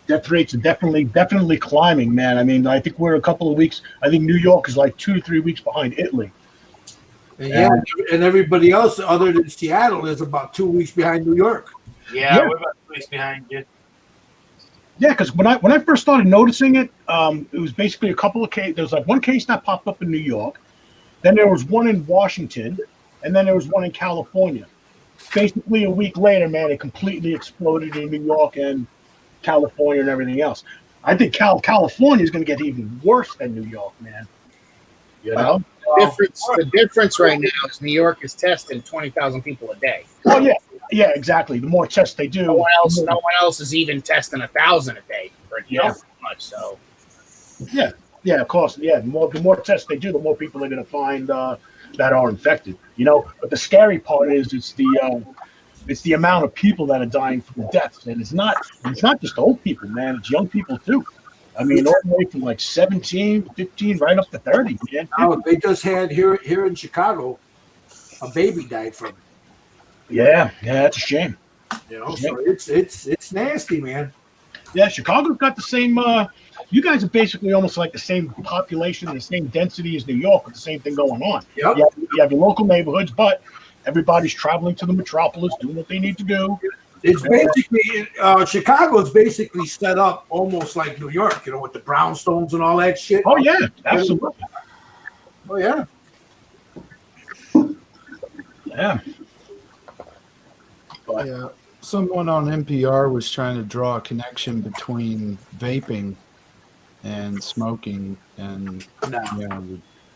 S11: Death rates are definitely climbing, man. I mean, I think we're a couple of weeks. I think New York is like 2 to 3 weeks behind Italy.
S1: And everybody else other than Seattle is about 2 weeks behind New York.
S2: Yeah, we're about 2 weeks behind you.
S11: Yeah, because when I first started noticing it, it was basically a couple of cases. There was like one case that popped up in New York, then there was one in Washington, and then there was one in California. Basically, a week later, man, it completely exploded in New York and California and everything else. I think California is going to get even worse than New York, man.
S3: The difference right now is New York is testing 20,000 people a day.
S11: Oh yeah, exactly. The more tests they do,
S3: no one else is even testing 1,000 a day. Much so.
S11: Yeah, of course. Yeah, the more tests they do, the more people are going to find that are infected. But the scary part is it's the amount of people that are dying from deaths, and it's not just old people, man. It's young people too. I mean, all the way from like 17, 15, right up to 30, man.
S1: Oh, they just had here in Chicago, a baby died from it.
S11: Yeah, that's a shame.
S1: So it's nasty, man.
S11: Yeah, Chicago's got the same. You guys are basically almost like the same population and the same density as New York, with the same thing going on.
S1: Yep.
S11: You have your local neighborhoods, but everybody's traveling to the metropolis, doing what they need to do.
S1: It's basically Chicago is basically set up almost like New York, with the brownstones and all that shit.
S11: Oh yeah, absolutely.
S1: Oh yeah.
S11: Yeah.
S12: But yeah, someone on NPR was trying to draw a connection between vaping and smoking, and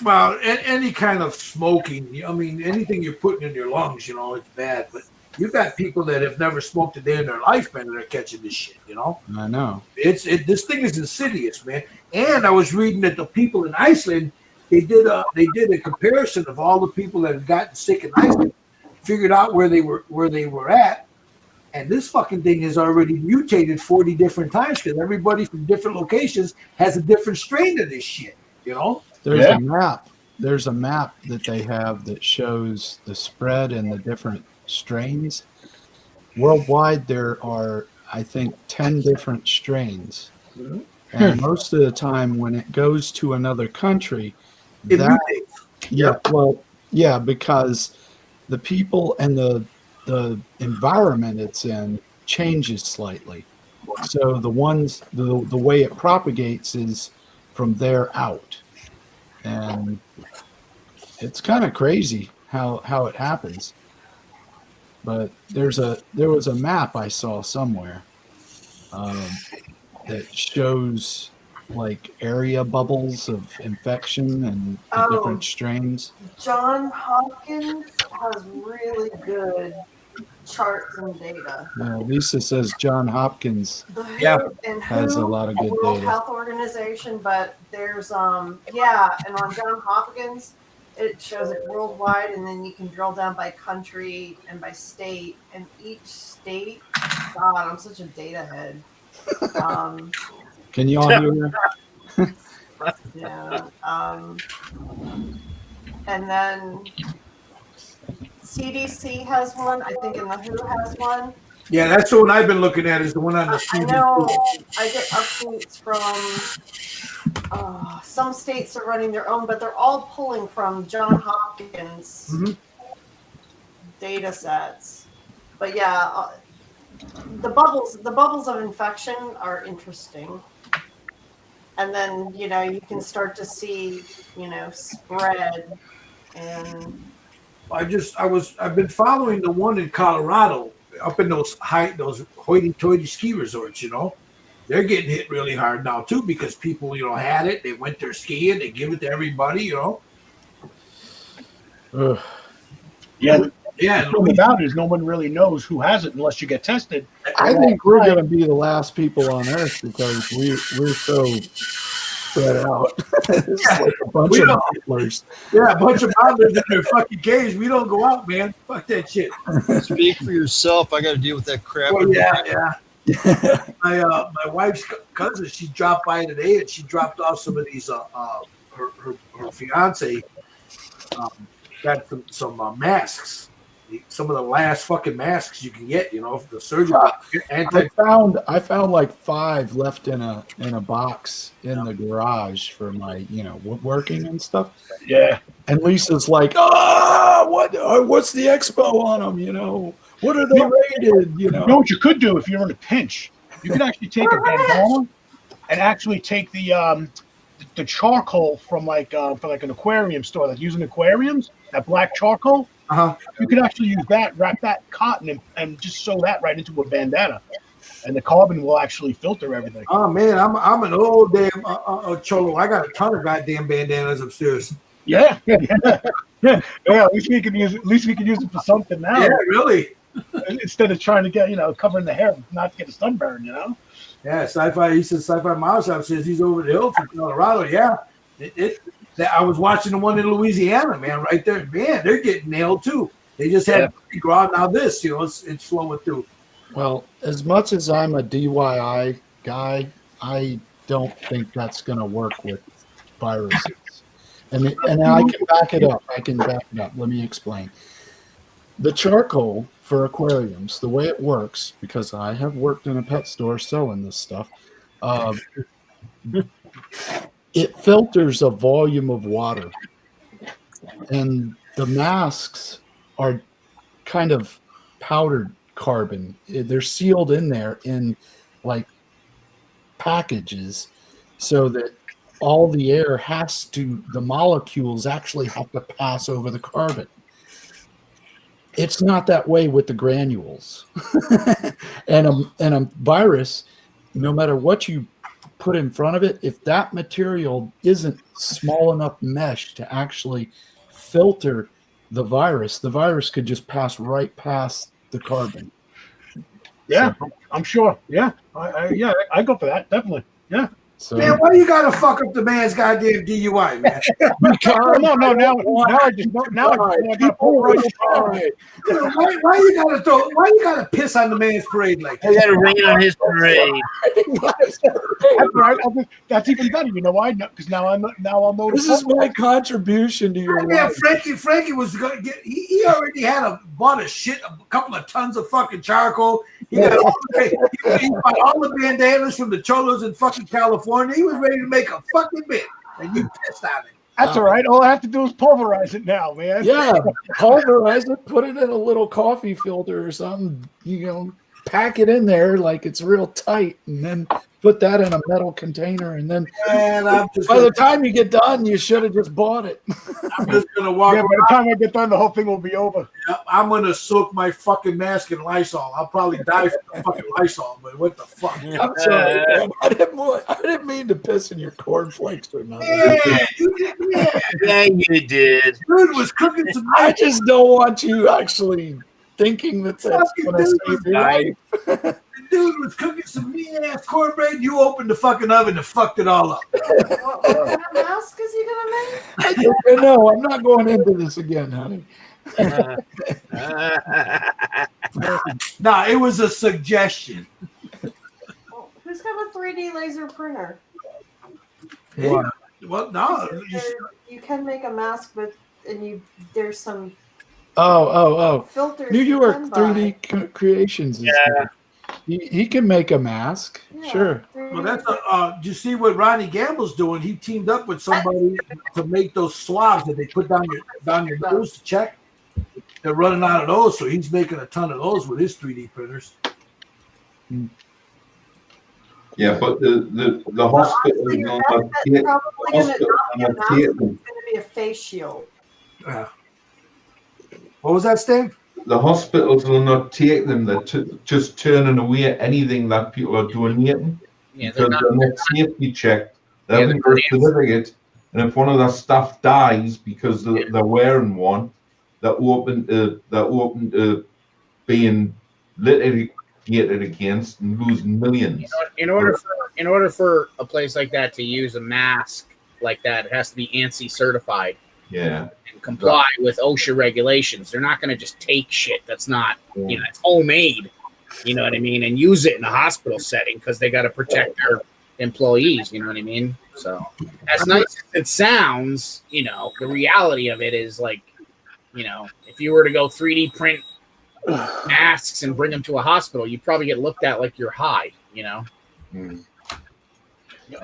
S1: Well, any kind of smoking. I mean, anything you're putting in your lungs, it's bad. But you got people that have never smoked a day in their life, man, that are catching this shit.
S12: I know.
S1: This thing is insidious, man. And I was reading that the people in Iceland, they did a comparison of all the people that had gotten sick in Iceland, figured out where they were at, and this fucking thing has already mutated 40 different times because everybody from different locations has a different strain of this shit.
S12: There's a map. There's a map that they have that shows the spread and the different strains. Worldwide, there are, I think, 10 different strains. Mm-hmm. And most of the time when it goes to another country, because the people and the environment it's in changes slightly. So the way it propagates is from there out. And it's kind of crazy how it happens. But there was a map I saw somewhere that shows like area bubbles of infection and the different strains.
S14: John Hopkins has really good charts and data.
S12: Lisa says John Hopkins has a lot of good
S14: World
S12: data.
S14: Health Organization, but there's and on John Hopkins, it shows it worldwide, and then you can drill down by country and by state. And each state, God, I'm such a data head.
S12: Can you all hear me?
S14: Yeah. And then CDC has one. I think, and the WHO has one.
S1: Yeah, that's the one I've been looking at. Is the one on the
S14: I
S1: CDC.
S14: know. I get updates from some states are running their own, but they're all pulling from John Hopkins data sets. But yeah, the bubbles of infection are interesting. And then, you can start to see, spread. And
S1: I've been following the one in Colorado up in those hoity-toity ski resorts, They're getting hit really hard now too because people, had it, they went there skiing, they give it to everybody,
S11: Yeah.
S1: Yeah.
S11: The thing about it is no one really knows who has it unless you get tested.
S12: I think we're going to be the last people on Earth because we're so spread out. It's like a bunch of modelers.
S1: Yeah, a bunch of modelers in their fucking caves. We don't go out, man. Fuck that shit.
S4: Speak for yourself. I got to deal with that crap.
S1: Well, yeah. My wife's cousin, she dropped by today and she dropped off some of these. Her fiance got some masks. Some of the last fucking masks you can get, the surgery.
S12: I found like 5 left in a box in the garage for my working and stuff.
S11: Yeah.
S12: And Lisa's like, what's the expo on them? What are they rated?
S11: You know what you could do if you're in a pinch? You could actually take a bandana and actually take the charcoal from for an aquarium store that's using aquariums, that black charcoal. You could actually use that, wrap that cotton, and just sew that right into a bandana, and the carbon will actually filter everything.
S1: Oh man, I'm an old damn cholo. I got a ton of goddamn bandanas upstairs.
S11: Yeah. At least we can use it for something now.
S1: Yeah, really.
S11: Instead of trying to get covering the hair, not to get a sunburn.
S1: Yeah, sci-fi. He says Sci-Fi Mile Shop says he's over the hill from Colorado. Yeah, I was watching the one in Louisiana, man, right there. Man, they're getting nailed too. They just had to grow out. Now this, it's slowing through.
S12: Well, as much as I'm a DIY guy, I don't think that's going to work with viruses. And I can back it up. Let me explain. The charcoal for aquariums, the way it works, because I have worked in a pet store selling this stuff, it filters a volume of water. And the masks are kind of powdered carbon. They're sealed in there in like packages so that all the air the molecules actually have to pass over the carbon. It's not that way with the granules. and a virus, no matter what you put in front of it, if that material isn't small enough mesh to actually filter the virus could just pass right past the carbon.
S11: Yeah, so, I'm sure. Yeah, I go for that, definitely. Yeah.
S1: So, man, why you gotta fuck up the man's goddamn DUI, man?
S11: No. Now I just gotta pull right.
S1: Why you gotta piss on the man's parade like that?
S2: I gotta rain on his parade.
S11: That's right. That's even better. You know why? Because now I'll know.
S12: This is my contribution to your life.
S1: Frankie was gonna get. He already had bought a couple of tons of fucking charcoal. He bought all the bandanas from the cholos in fucking California. He was ready to make a fucking bit, and you pissed on it.
S11: That's all right. All I have to do is pulverize it now, man.
S12: Yeah, pulverize it, put it in a little coffee filter or something, pack it in there like it's real tight, and then put that in a metal container, and then by the time you get done, you should have just bought it.
S1: I'm just gonna walk.
S11: Yeah, by the time I get done, the whole thing will be over.
S1: I'm gonna soak my fucking mask in Lysol. I'll probably die from the fucking Lysol, but what the fuck?
S12: I'm sorry, man. I didn't mean to piss in your cornflakes or nothing.
S1: Yeah, you did.
S2: Yeah, you did.
S1: Dude was cooking some.
S12: I just don't want you actually thinking that's
S1: Fucking
S12: going to
S1: dude
S12: save
S1: was
S12: your life.
S1: The dude was cooking some mean ass cornbread. You opened the fucking oven and fucked it all up.
S14: What kind of mask is he gonna make?
S12: No, I'm not going into this again, honey.
S1: Nah, it was a suggestion.
S14: Well, who's got a 3D laser printer?
S1: Well, no.
S14: You can make a mask, but there's some filters.
S12: New
S14: you
S12: York
S14: can
S12: 3D
S14: buy.
S12: Creations is good. He can make a mask.
S14: Yeah,
S12: Sure.
S14: 3D
S1: Well, that's do you see what Ronnie Gamble's doing? He teamed up with somebody to make those swabs that they put down your nose to check. They're running out of those, so he's making a ton of those with his 3D printers.
S7: Yeah, but the hospital
S14: Honestly,
S7: is
S14: your
S7: not
S14: best bet is probably going to not be a mask. It's
S7: take
S14: going to be a face shield.
S1: Yeah. What was that, Steve?
S7: The hospitals will not take them. They're just turning away anything that people are donating
S3: Yeah,
S7: because
S3: they're
S7: they're
S3: not.
S7: not safety checked. They
S3: Yeah,
S7: haven't got a certificate, and if one of their staff dies because they're wearing one, they're open to being litigated against and losing millions.
S3: In order for a place like that to use a mask like that, it has to be ANSI certified.
S7: Yeah.
S3: And comply with OSHA regulations. They're not going to just take shit that's not, it's homemade. You know what I mean? And use it in a hospital setting because they got to protect their employees. You know what I mean? So, as nice as it sounds, the reality of it is like, if you were to go 3D print masks and bring them to a hospital, you'd probably get looked at like you're high.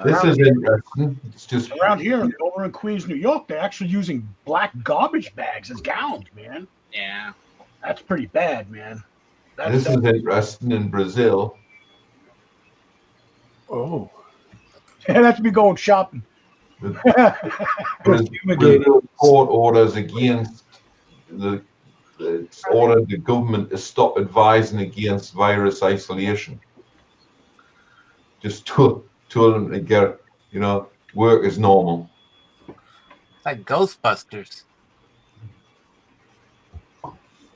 S7: This is interesting. It's just
S11: around here, over in Queens, New York, they're actually using black garbage bags as gowns, man.
S3: Yeah,
S11: that's pretty bad, man.
S7: This is interesting in Brazil.
S12: Oh,
S11: that's me going shopping.
S7: Brazil court orders against it's ordered the government to stop advising against virus isolation. Just told them to get, work as normal.
S2: It's like Ghostbusters.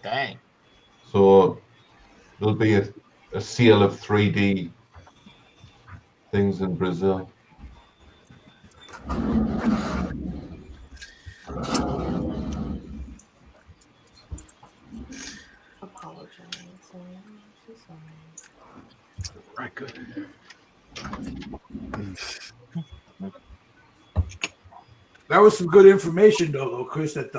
S2: Dang.
S7: So there'll be a sale of 3D things in Brazil.
S11: Right, good.
S1: That was some good information, though, Chris. That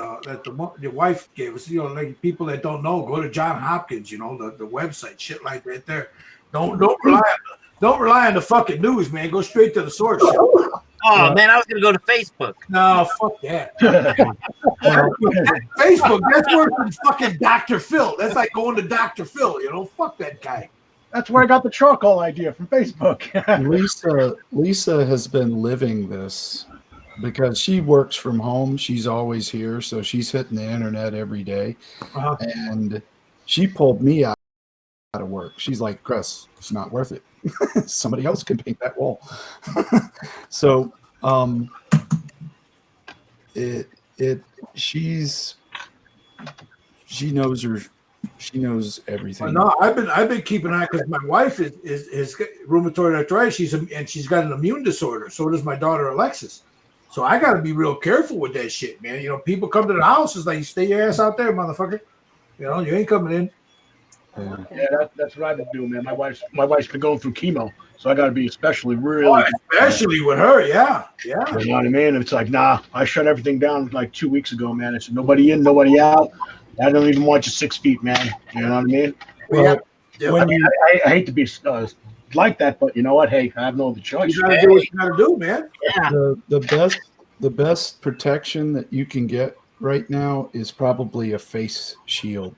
S1: your wife gave us. Like people that don't know, go to John Hopkins. The website, shit like that. There, don't rely on the fucking news, man. Go straight to the source.
S2: Oh man, I was gonna go to Facebook.
S1: No, fuck that. Facebook. That's worse than fucking Dr. Phil. That's like going to Dr. Phil. Fuck that guy.
S11: That's where I got the charcoal idea from Facebook.
S12: Lisa has been living this because she works from home. She's always here, so she's hitting the internet every day. And she pulled me out of work. She's like, Chris, it's not worth it. Somebody else can paint that wall. So she knows everything.
S1: No, I've been keeping an eye because my wife is rheumatoid arthritis. She's got an immune disorder. So does my daughter Alexis. So I got to be real careful with that shit, man. People come to the house, it's like, stay your ass out there, motherfucker. You ain't coming in.
S11: Yeah, that's what I've been doing, man. My wife's been going through chemo, so I got to be especially
S1: especially with her, yeah.
S11: You know what I mean? It's like, nah, I shut everything down like 2 weeks ago, man. I said nobody in, nobody out. I don't even want you 6 feet, man. You know what I mean?
S1: Well,
S11: I hate to be like that, but you know what? Hey, I have no other choice.
S1: You gotta do what you gotta do, man.
S3: Yeah.
S12: The best protection that you can get right now is probably a face shield,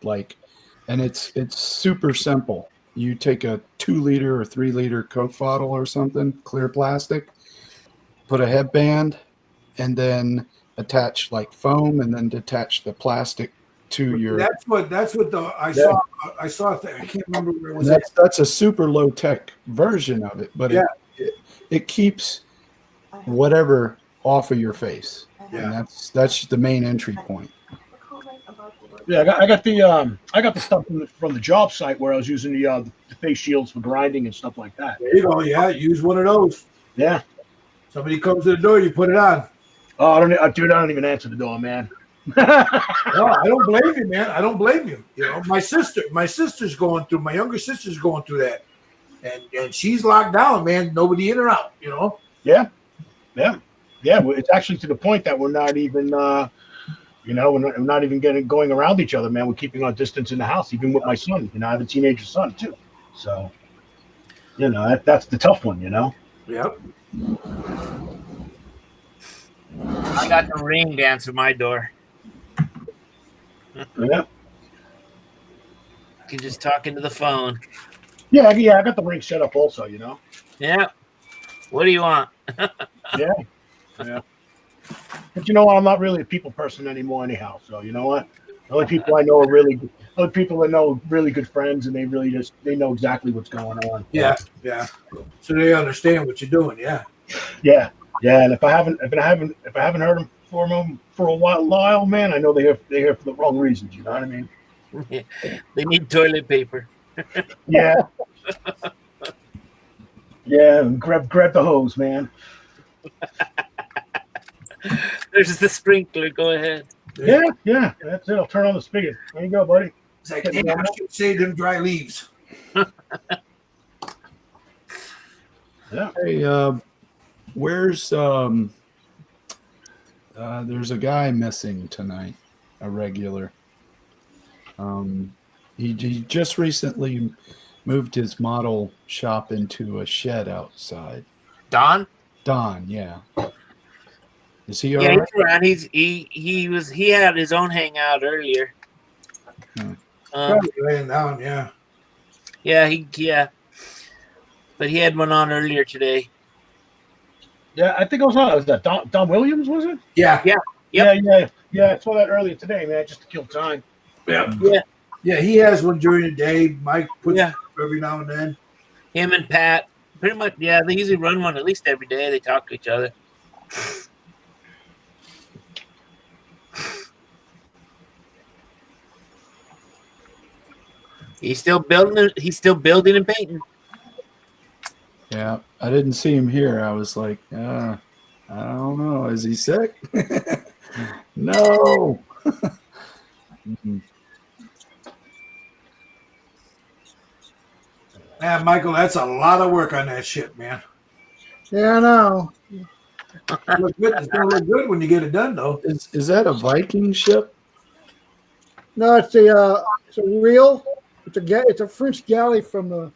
S12: and it's super simple. You take a 2-liter or 3-liter Coke bottle or something, clear plastic, put a headband, and then attach foam, and then detach the plastic to your.
S1: That's what I saw. I saw. I can't remember where it was.
S12: That's a super low tech version of it, but it keeps whatever off of your face, and that's the main entry point.
S11: Yeah, I got the stuff from the job site where I was using the face shields for grinding and stuff like that.
S1: There you go. Yeah, use one of those.
S11: Yeah.
S1: Somebody comes to the door, you put it on.
S11: Oh, dude, I don't even answer the door, man.
S1: No, I don't blame you, man. I don't blame you. You know, my sister's going through. My younger sister's going through that, and she's locked down, man. Nobody in or out. You know.
S11: Yeah. It's actually to the point that we're not even, we're not even going around each other, man. We're keeping our distance in the house, even with my son. I have a teenager son too, so that's the tough one,
S1: Yep.
S2: I got the ring to answer my door.
S11: Yeah.
S2: You can just talk into the phone.
S11: Yeah, I got the ring set up also,
S2: Yeah. What do you want?
S11: Yeah. But you know what? I'm not really a people person anymore, anyhow. So you know what? The only people I know are really good friends, and they know exactly what's going on.
S1: Yeah. So they understand what you're doing. Yeah.
S11: Yeah. And if I haven't heard them for a while, man, I know they're here for the wrong reasons. You know what I mean?
S2: They need toilet paper.
S11: Yeah. Yeah. Grab the hose, man.
S2: There's the sprinkler. Go ahead.
S11: Yeah. That's it. I'll turn on the spigot. There you go, buddy.
S1: It's like, hey, I should say them dry leaves.
S11: Yeah.
S12: Hey, where's there's a guy missing tonight, a regular. He just recently moved his model shop into a shed outside.
S2: Don,
S12: yeah. Is he all
S2: yeah,
S12: right?
S2: he's around. He had his own hangout earlier.
S1: Probably laying down. Yeah.
S2: Yeah, but he had one on earlier today.
S11: Yeah, I think it was on. Was that Don Williams? Was it?
S1: Yeah.
S11: Yeah. I saw that earlier today, man, just to kill time.
S1: Yeah. He has one during the day. Mike puts it up every now and then.
S2: Him and Pat, pretty much. Yeah, they usually run one at least every day. They talk to each other. He's still building and painting.
S12: Yeah, I didn't see him here. I was like, I don't know. Is he sick? No.
S1: Man, Michael, that's a lot of work on that shit, man.
S6: Yeah, I know.
S1: It's gonna look good when you get it done, though.
S12: Is that a Viking ship?
S6: No, it's a reel. It's a French galley from the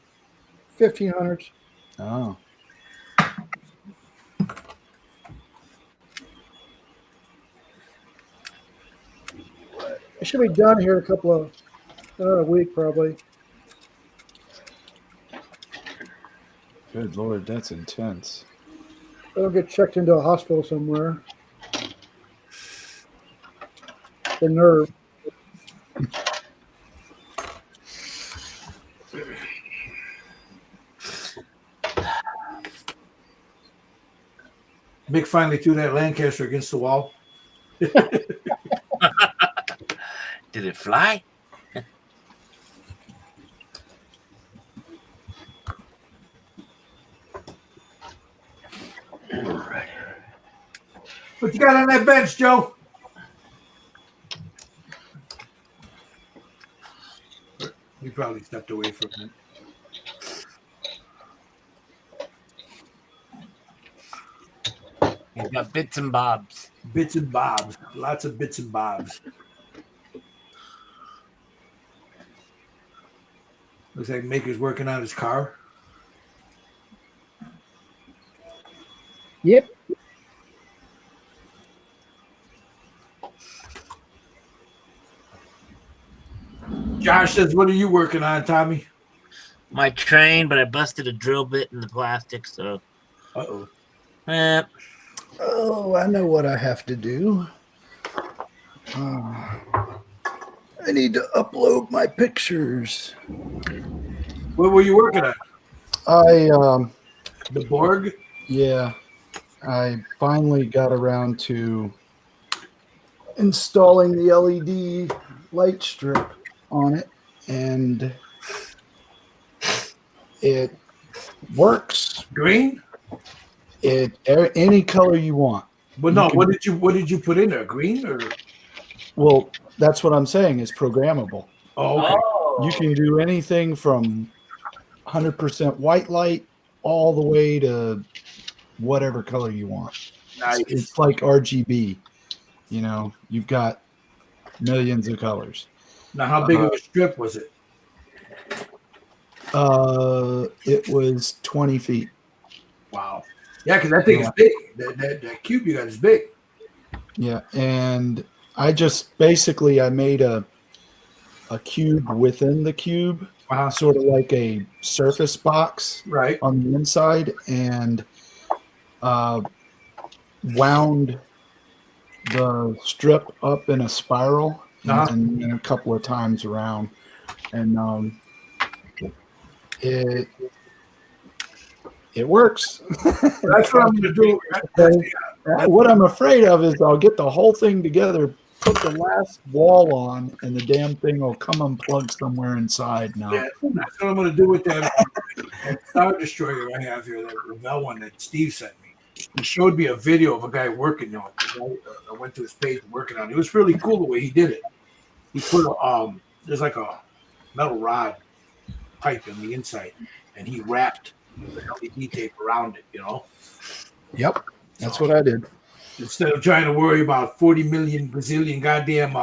S6: 1500s.
S12: Oh.
S6: It should be done here in a week, probably.
S12: Good Lord, that's intense.
S6: It'll get checked into a hospital somewhere. The nerve.
S1: Mick finally threw that Lancaster against the wall.
S2: Did it fly?
S1: What you got on that bench, Joe? You probably stepped away from it.
S2: He's got bits and bobs.
S1: Bits and bobs. Lots of bits and bobs. Looks like Maker's working on his car.
S6: Yep.
S1: Josh says, what are you working on, Tommy?
S2: My train, but I busted a drill bit in the plastic, so.
S1: Uh-oh.
S12: Oh, I know what I have to do. I need to upload my pictures.
S1: What were you working on? The Borg?
S12: Yeah. I finally got around to installing the LED light strip on it, and it works.
S1: Green?
S12: Any color you want.
S1: But
S12: You
S1: no,
S12: can-
S1: what did you put in there? Green or?
S12: Well, that's what I'm saying is programmable.
S1: Oh, okay.
S12: You can do anything from 100% white light all the way to whatever color you want.
S1: Nice.
S12: It's like RGB. You know, you've got millions of colors.
S1: Now, how big of a strip was it?
S12: It was 20 feet.
S1: Wow. Yeah, because that thing is big. That cube you got is big.
S12: Yeah, and I just basically I made a cube within the cube, sort of like a surface box,
S1: right,
S12: on the inside, and wound the strip up in a spiral and then a couple of times around, and it works.
S1: That's what I'm going to do.
S12: What I'm afraid of is I'll get the whole thing together, put the last wall on, and the damn thing will come unplugged somewhere inside now.
S1: Yeah, that's what I'm going to do with that Star Destroyer I have here, that Revell one that Steve sent me. He showed me a video of a guy working on it. I went to his page working on it. It was really cool the way he did it. He put there's like a metal rod pipe in the inside, and he wrapped the LED tape around it,
S12: Yep, that's what I did.
S1: Instead of trying to worry about 40 million bazillion goddamn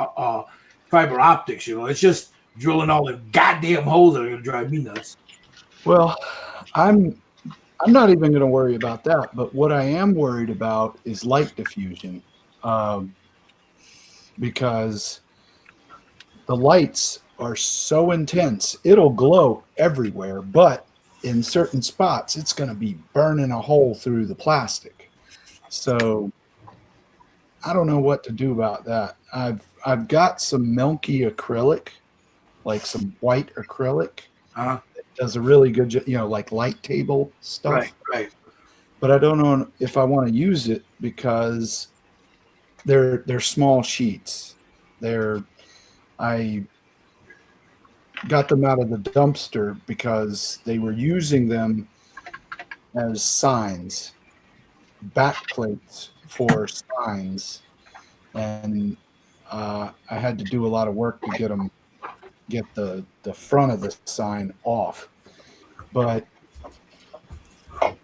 S1: fiber optics, it's just drilling all the goddamn holes that are gonna drive me nuts.
S12: Well, I'm not even going to worry about that. But what I am worried about is light diffusion, because the lights are so intense. It'll glow everywhere, but in certain spots, it's going to be burning a hole through the plastic. So I don't know what to do about that. I've got some milky acrylic, like some white acrylic. That does a really good job, like light table stuff.
S1: Right.
S12: But I don't know if I want to use it because they're small sheets. I got them out of the dumpster because they were using them as signs, backplates for signs, and I had to do a lot of work to get the front of the sign off. But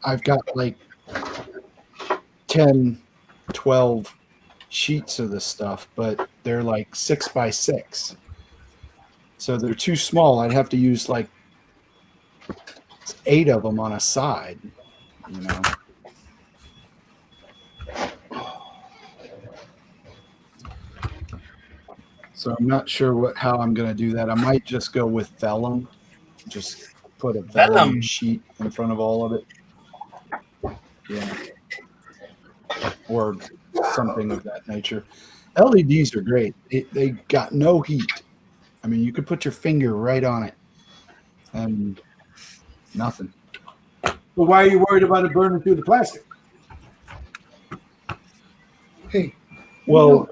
S12: I've got like 10, 12 sheets of this stuff, but they're like 6 by 6. So they're too small. I'd have to use like 8 of them on a side, So I'm not sure how I'm going to do that. I might just go with vellum. Just put a vellum sheet in front of all of it. Yeah. Or something of that nature. LEDs are great. They got no heat. I mean, you could put your finger right on it and nothing.
S1: Well, why are you worried about it burning through the plastic?
S12: Hey. Well,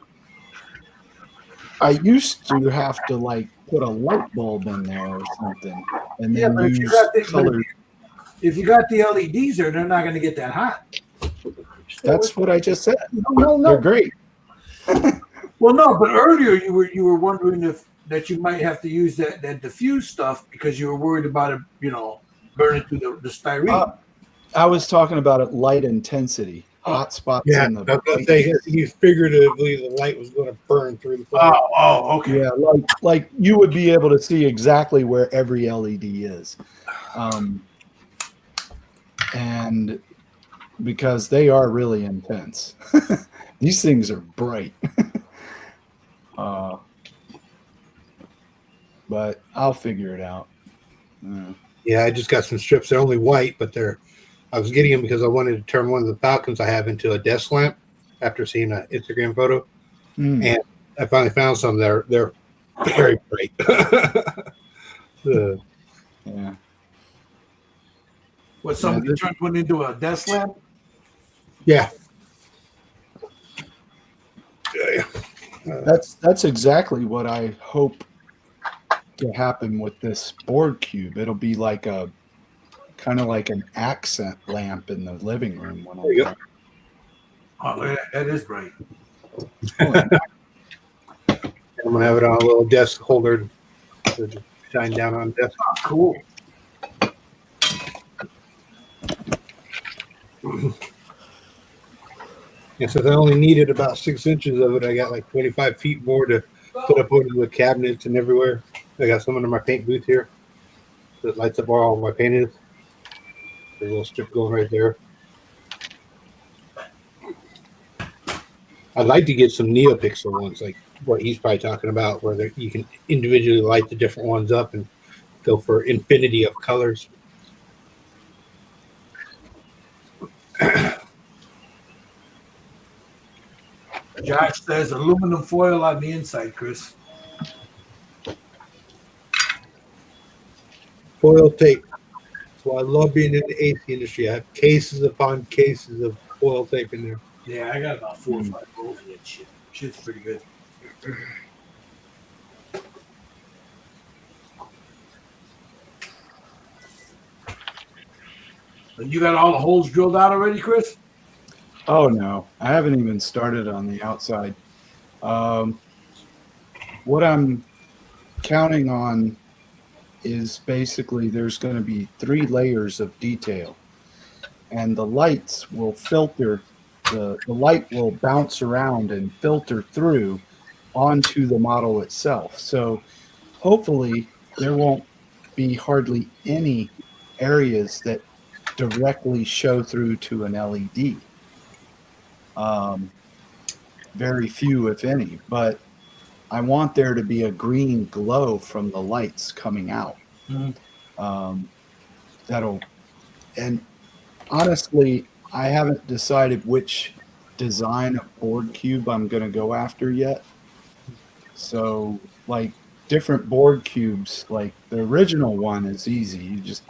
S12: I used to have to put a light bulb in there or something, and then use color.
S1: If you got the LEDs there, they're not going to get that hot.
S12: That's what I just said.
S1: No.
S12: They're great.
S1: Well, no, but earlier you were wondering that you might have to use that diffuse stuff because you were worried about it, burning through the styrene.
S12: I was talking about it light intensity. Hot spots in the
S9: you figuratively the light was going to burn through the plastic.
S1: Oh, okay.
S12: Yeah, like you would be able to see exactly where every LED is, and because they are really intense. These things are bright. But I'll figure it out.
S9: Yeah, I just got some strips. They're only white, but I was getting them because I wanted to turn one of the Falcons I have into a desk lamp after seeing an Instagram photo. And I finally found some. They're very bright.
S12: Yeah.
S1: What, somebody turned one into a desk lamp?
S9: Yeah.
S12: That's exactly what I hope to happen with this board cube. It'll be like a kind of like an accent lamp in the living room when I'm done.
S1: Oh, look at that. That is bright.
S9: I'm gonna have it on a little desk holder to just shine down on the desk.
S1: Cool.
S9: Yeah, since I only needed about 6 inches of it, I got like 25 feet more to put up over the cabinets and everywhere. I got some under my paint booth here that lights up where all my paint is. There's a little strip going right there. I'd like to get some NeoPixel ones, like what he's probably talking about, where you can individually light the different ones up and go for infinity of colors.
S1: Josh says aluminum foil on the inside, Chris.
S9: Foil tape. That's why I love being in the AC industry. I have cases upon cases of foil tape in there.
S1: Yeah, I got about 4 or 5 rolls of that shit. Shit's pretty good. And you got all the holes drilled out already, Chris?
S12: Oh no, I haven't even started on the outside. What I'm counting on is basically there's going to be 3 layers of detail, and the lights will filter. The light will bounce around and filter through onto the model itself. So hopefully there won't be hardly any areas that directly show through to an LED. Very few, if any, but I want there to be a green glow from the lights coming out. And honestly, I haven't decided which design of board cube I'm going to go after yet. So, like different board cubes, like the original one is easy. You just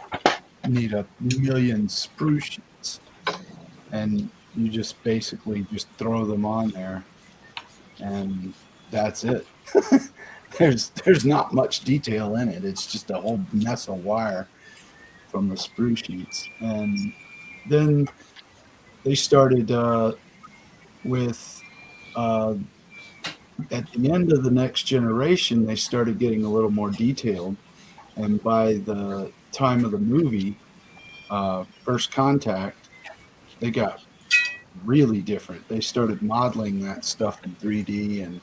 S12: need a million sprue sheets, and you just basically just throw them on there, and that's it. There's not much detail in it. It's just a whole mess of wire from the sprue sheets. And then they started with at the end of the next generation, they started getting a little more detailed. And by the time of the movie, First Contact, they got really different. They started modeling that stuff in 3D, and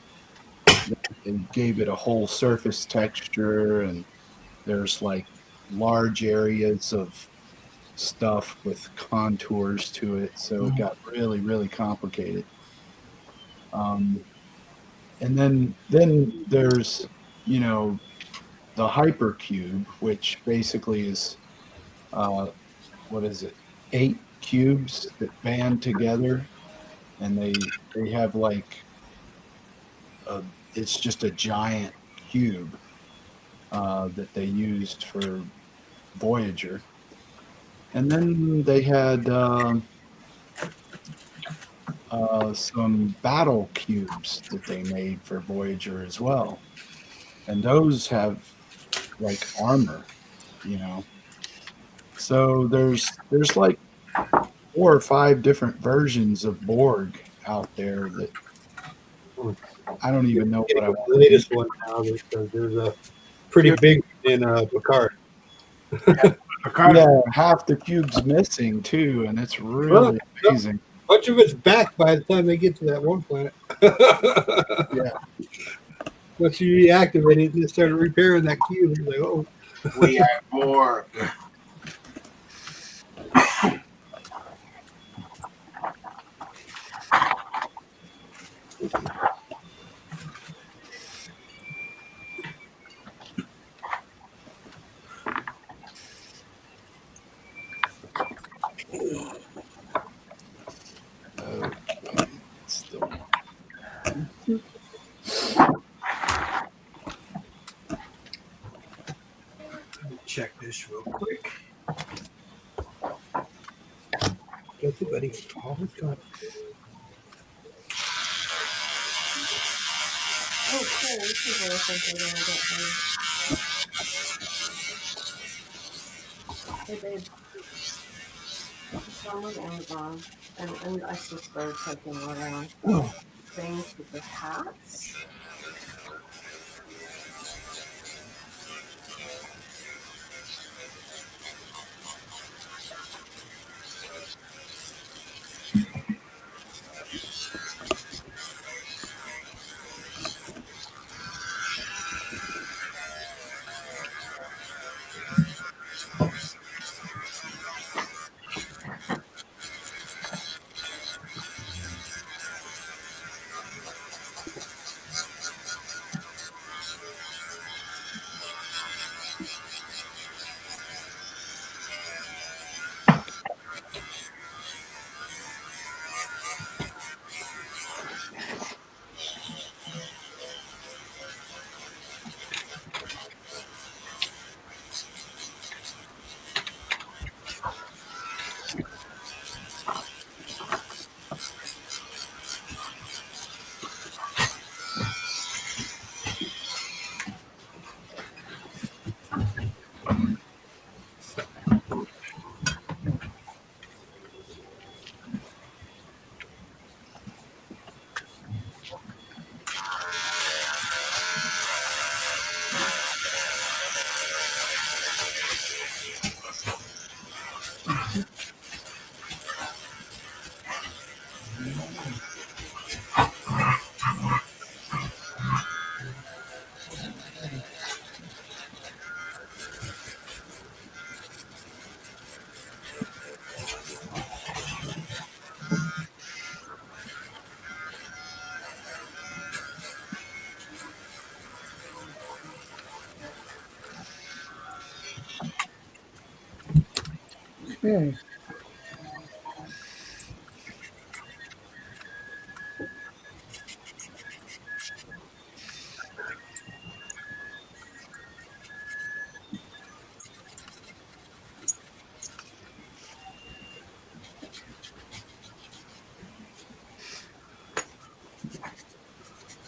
S12: they gave it a whole surface texture, and there's like large areas of stuff with contours to it. So it got really, really complicated. And then there's, the hypercube, which basically is, what is it? 8 cubes that band together, and they have like it's just a giant cube that they used for Voyager. And then they had some battle cubes that they made for Voyager as well, and those have like armor, So there's like 4 or 5 different versions of Borg out there that I don't even know what I want.
S9: The latest one now, there's a pretty big in Picard.
S12: Yeah, half the cube's missing too, and it's really amazing.
S9: Much of it's back by the time they get to that one planet.
S12: Yeah.
S9: Once you reactivate it, they started repairing that cube. It's like, oh,
S1: we are more. Check this real quick.
S9: Guess it, buddy. Always got.
S14: Oh, cool. This is what I think they're gonna get me. Hey, babe. It's on with Amazon. And I just started typing around things with the hats.
S6: Hmm.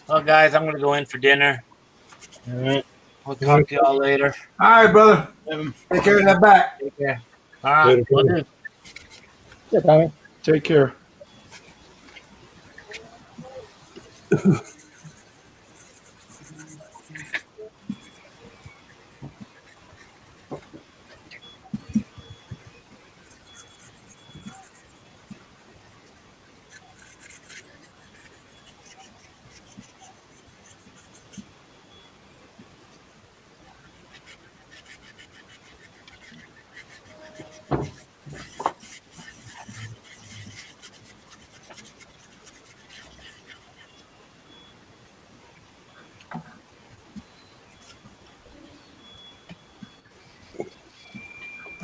S2: Well, guys, I'm gonna go in for dinner. All right. We'll talk to y'all later.
S1: All right, brother. Take care of that back.
S2: Take care. All right. Will do.
S6: Yeah, Tommy.
S12: Take care.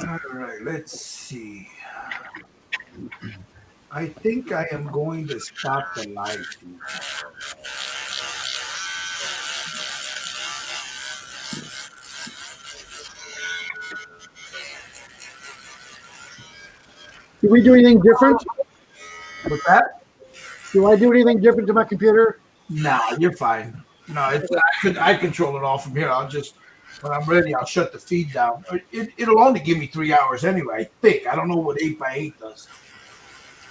S1: All right, let's see. I think I am going to stop the live feed.
S6: Do we do anything different?
S1: What's that?
S6: Do I do anything different to my computer?
S1: Nah, you're fine. No, I control it all from here. I'll just when I'm ready, I'll shut the feed down. It'll only give me 3 hours anyway. I think. I don't know what 8x8 does.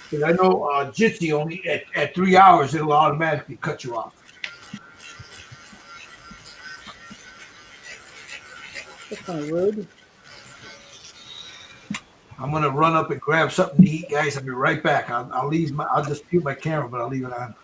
S1: Because I know Jitsi only at 3 hours it'll automatically cut you off.
S6: That's kind of rude.
S1: I'm gonna run up and grab something to eat, guys. I'll be right back. I'll just mute my camera, but I'll leave it on.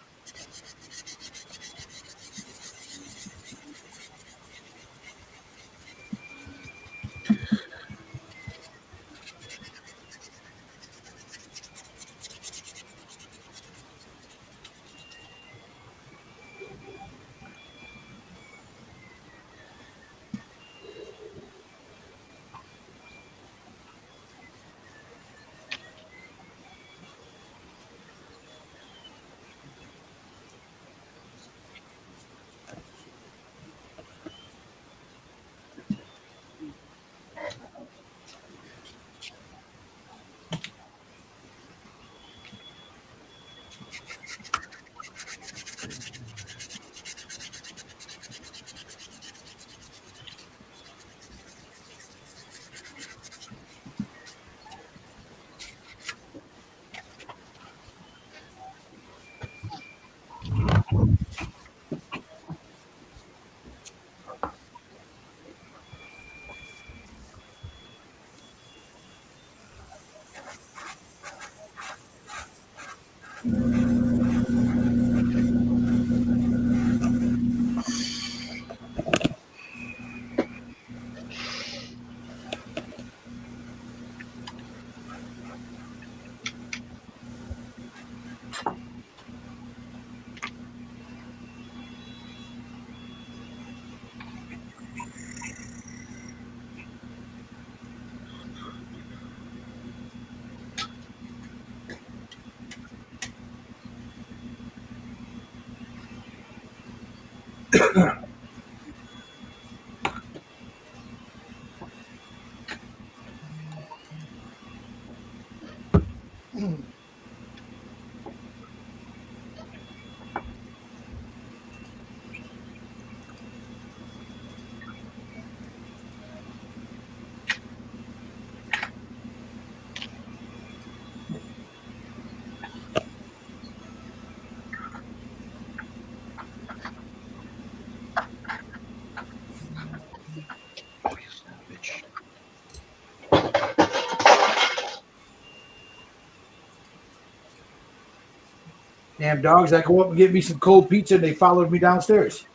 S1: Damn dogs! I go up and get me some cold pizza, and they followed me downstairs.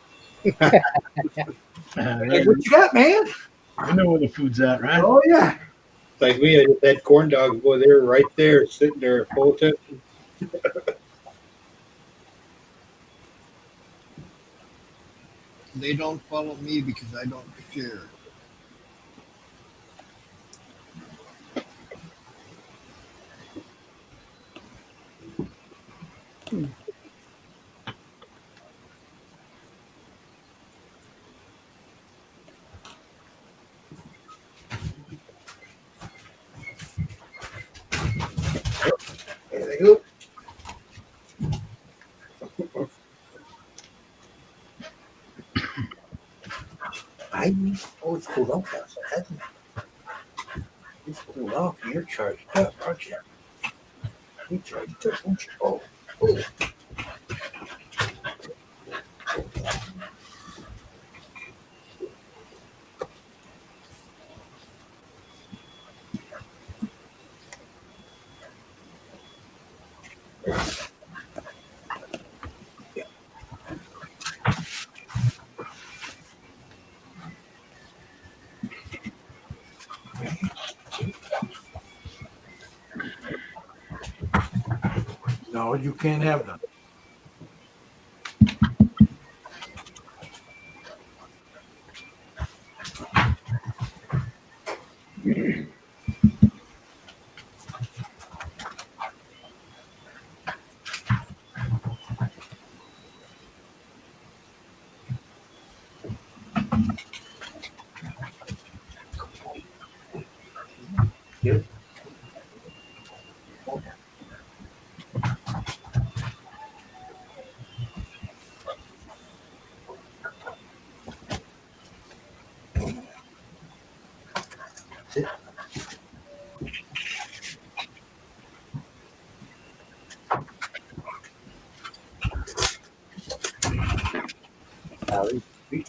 S1: Like, what you got, man?
S11: I know where the food's at, right?
S1: Oh yeah.
S9: It's like we had that corn dog boy there, right there, sitting there, full attention.
S4: They don't follow me because I don't share.
S1: There they go. It's cooled off outside, hasn't it? It's cooled off. You're charged up, aren't you? You charged up, aren't you? Oh. No, you can't have them. Yep. Sit. Allie, feet.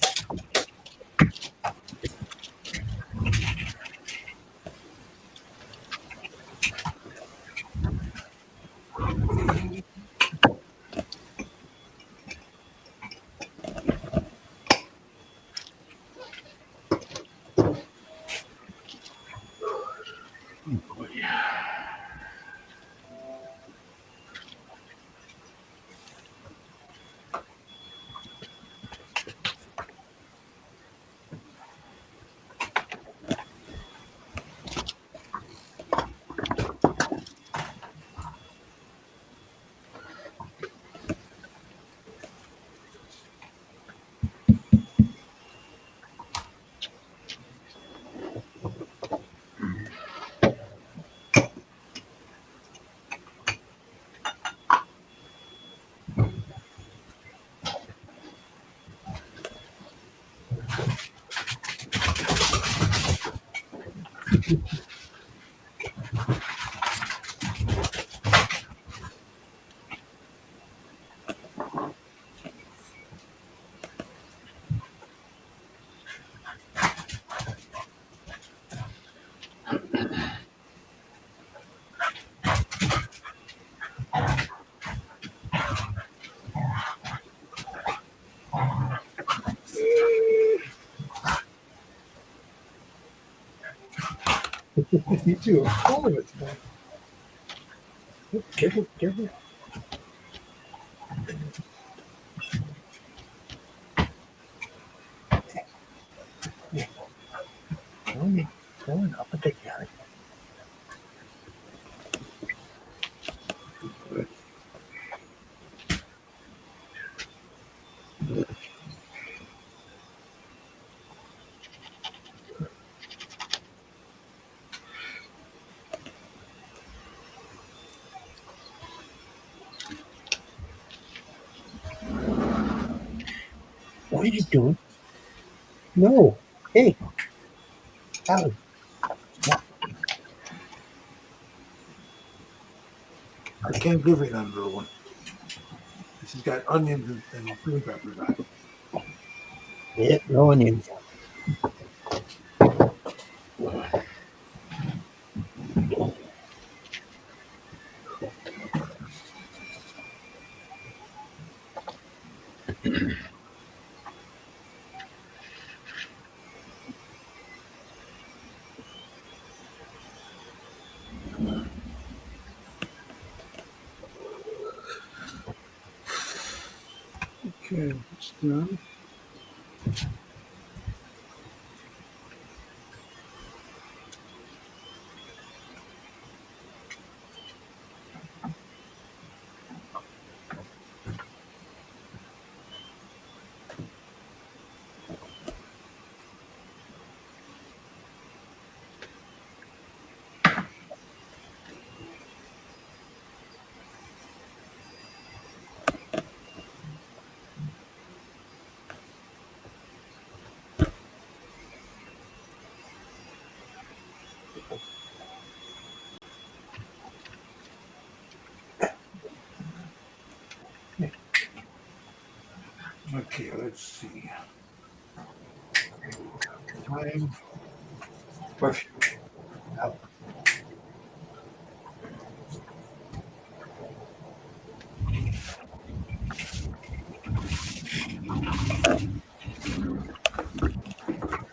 S1: You too. I'm calling it tonight. Careful, careful. Yeah. Go on up and take care of it.
S13: What are you doing? No. Hey. Ow.
S1: I can't give it none, little one. This has got onions and green peppers on it.
S13: Yeah, no onions.
S12: Okay, it's done.
S1: Okay, let's see. Time. Question. Out.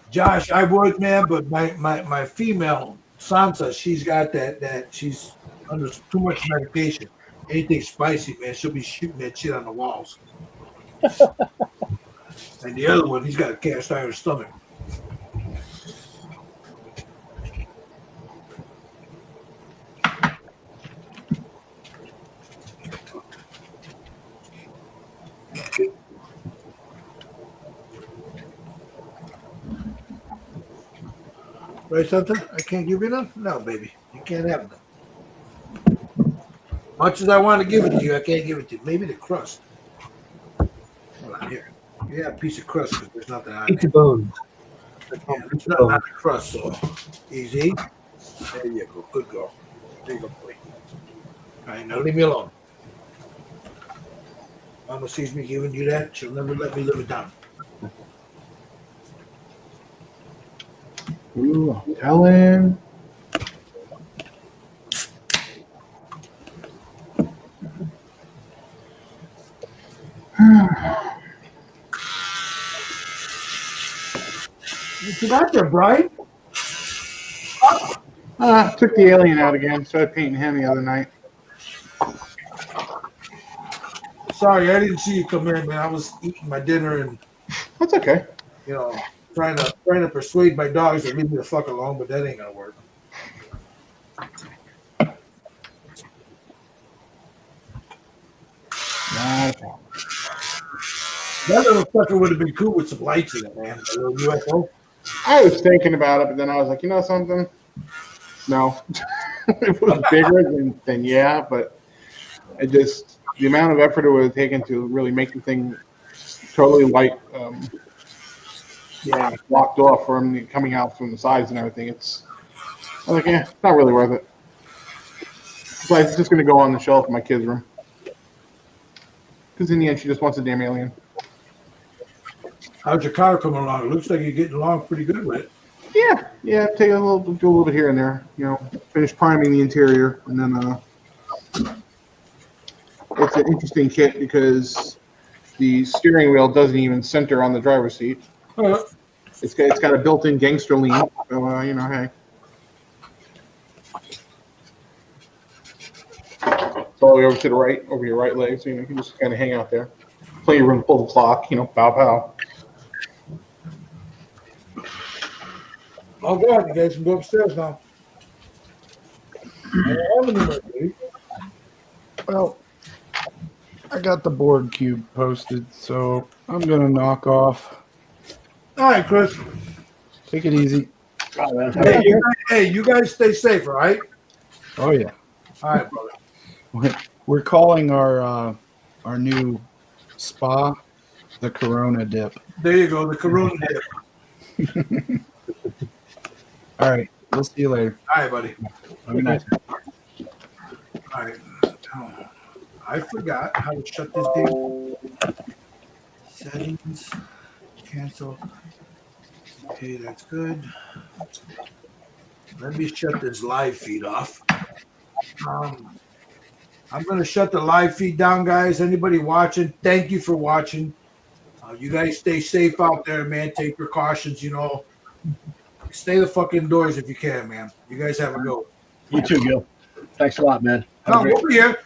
S1: Josh, I would, man, but my female Sansa, she's got that she's under too much medication. Anything spicy, man, she'll be shooting that shit on the walls. And the other one, he's got a cast iron stomach. Right, Santa? I can't give you none? No, baby. You can't have none. Much as I want to give it to you, I can't give it to you. Maybe the crust. Hold on here. Yeah, a piece of crust because there's nothing on
S13: Eat the
S1: it.
S13: bones.
S1: Yeah, there's nothing on the crust, so easy. There you go. Good girl. There you go, boy. All right, now leave me alone. Mama sees me giving you that. She'll never let me live it down.
S15: Ooh, I'm telling.
S1: What you got there, Brian?
S15: Took the alien out again. Started painting him the other night.
S1: Sorry, I didn't see you come in, man. I was eating my dinner and
S15: That's okay.
S1: you know, trying to persuade my dogs to leave me the fuck alone, but that ain't gonna work. That little fucker would have been cool with some lights in it, man. A little UFO.
S15: I was thinking about it, but then I was like, you know something? No. If it was bigger, then yeah, but it just, the amount of effort it would have taken to really make the thing totally light, blocked off from coming out from the sides and everything. I was like, yeah, it's not really worth it. It's like, it's just going to go on the shelf in my kid's room. Because in the end, she just wants a damn alien.
S1: How's your car coming along? It looks like you're getting along pretty good with it.
S15: Yeah, do a little bit here and there. You know, finish priming the interior, and then it's an interesting kit because the steering wheel doesn't even center on the driver's seat. It's got a built-in gangster lean, so you know, hey. It's all the way over to the right, over your right leg, so you can just kind of hang out there. Plenty of room to pull the clock, you know, pow pow.
S1: Oh God, you guys can go upstairs now. I don't have any more, baby.
S12: Well, I got the board cube posted, so I'm gonna knock off.
S1: All right, Chris.
S12: Take it easy.
S1: Hey, you guys stay safe, all right?
S12: Oh yeah.
S1: All right, brother.
S12: We're calling our new spa The Corona dip.
S1: There you go, the Corona dip.
S12: All right. We'll see you later.
S1: All right, buddy.
S12: Have a good night.
S1: All right. I forgot how to shut this thing. Settings. Cancel. Okay, that's good. Let me shut this live feed off. I'm going to shut the live feed down, guys. Anybody watching, thank you for watching. You guys stay safe out there, man. Take precautions, Stay the fuck indoors if you can, man. You guys have a go.
S11: You too, Gil. Thanks a lot, man.
S1: Come over here.